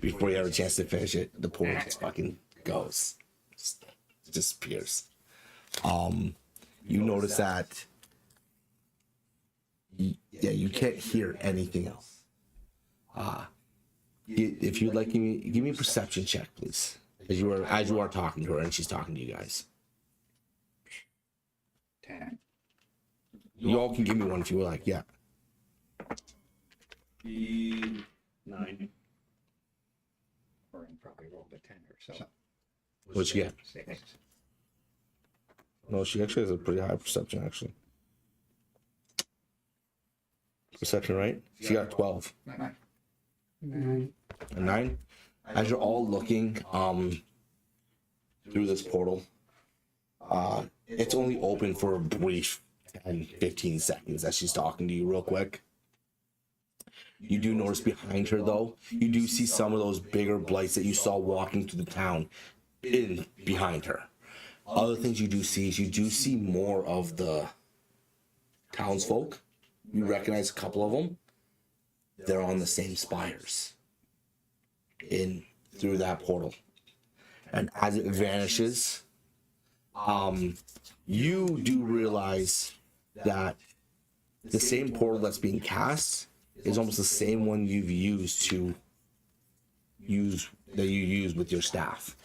Before you have a chance to finish it, the portal just fucking goes. Just disappears. You notice that you can't hear anything else. If you'd like, give me a perception check, please. As you are talking to her and she's talking to you guys. 10. You all can give me one if you would like, yeah. 9. Or I probably rolled a 10 or so. What'd you get? 6. No, she actually has a pretty high perception, actually. Perception, right? She got 12. 9. 9. A 9? As you're all looking through this portal, it's only open for a brief 10-15 seconds as she's talking to you real quick. You do notice behind her, though, you do see some of those bigger blights that you saw walking through the town behind her. Other things you do see is you do see more of the townsfolk. You recognize a couple of them. They're on the same spires through that portal. And as it vanishes, you do realize that the same portal that's being cast is almost the same one you use with your staff.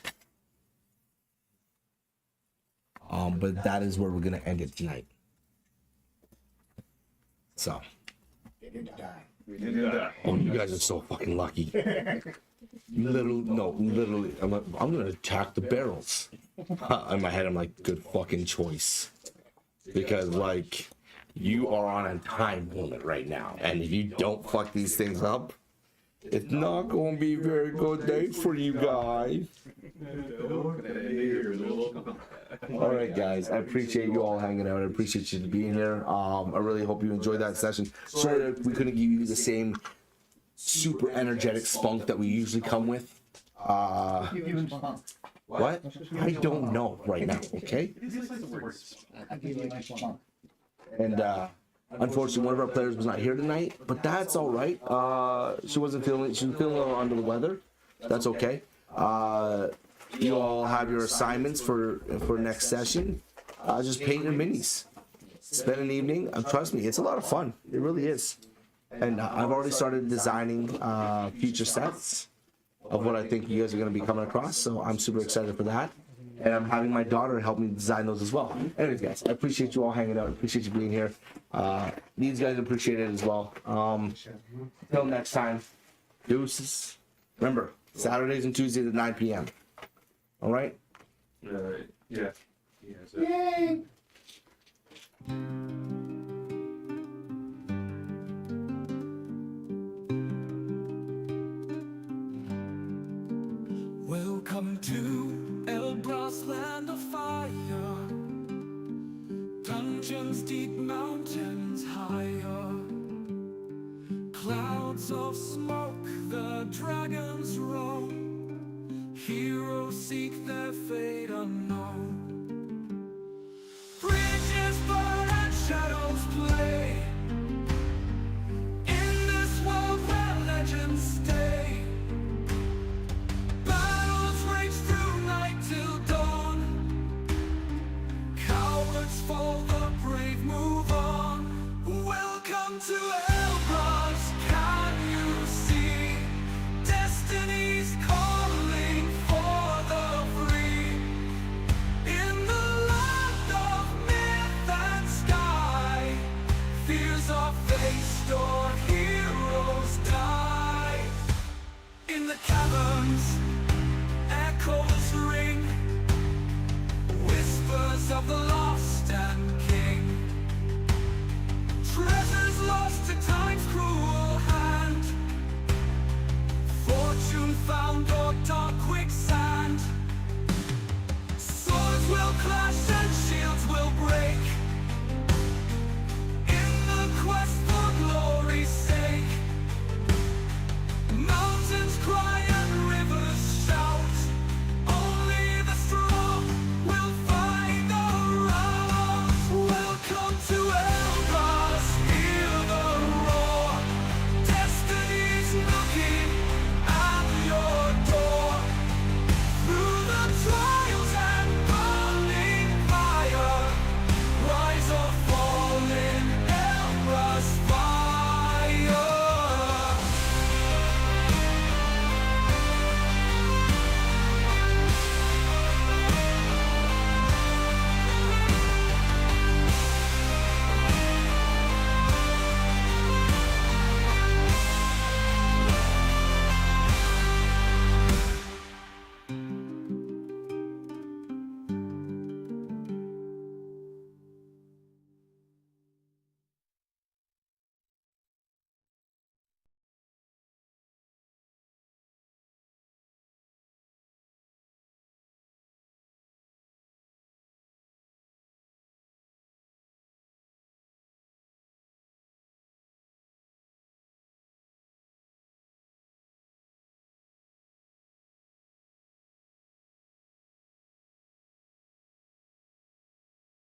But that is where we're gonna end it tonight. So. Oh, you guys are so fucking lucky. Literally, I'm gonna attack the barrels. In my head, I'm like, good fucking choice, because like, you are on a time limit right now, and if you don't fuck these things up, it's not gonna be a very good day for you guys. All right, guys, I appreciate you all hanging out. I appreciate you being here. I really hope you enjoyed that session. Sorry that we couldn't give you the same super energetic spunk that we usually come with. Even spunk. What? I don't know right now, okay? I give you my spunk. And unfortunately, one of our players was not here tonight, but that's all right. She was feeling a little under the weather. That's okay. You all have your assignments for next session. Just paint your minis. Spend an evening. Trust me, it's a lot of fun. It really is. And I've already started designing future sets of what I think you guys are going to be coming across. So I'm super excited for that. And I'm having my daughter help me design those as well. Anyways, guys, I appreciate you all hanging out. I appreciate you being here. These guys appreciate it as well. Until next time, deuces. Remember, Saturdays and Tuesdays at 9 p.m. All right? Yeah. Yay! Welcome to Elbraz, land of fire. Dungeons deep, mountains higher. Clouds clouds of smoke, the dragons roam. Heroes seek their fate unknown. Bridges burn and shadows play in this world where legends stay. Battles rage through night till dawn. Cowards fall, the brave move on. Welcome to Elbraz, can you see? Destiny's calling for the free. In the land of myth and sky, fears are faced or heroes die. In the caverns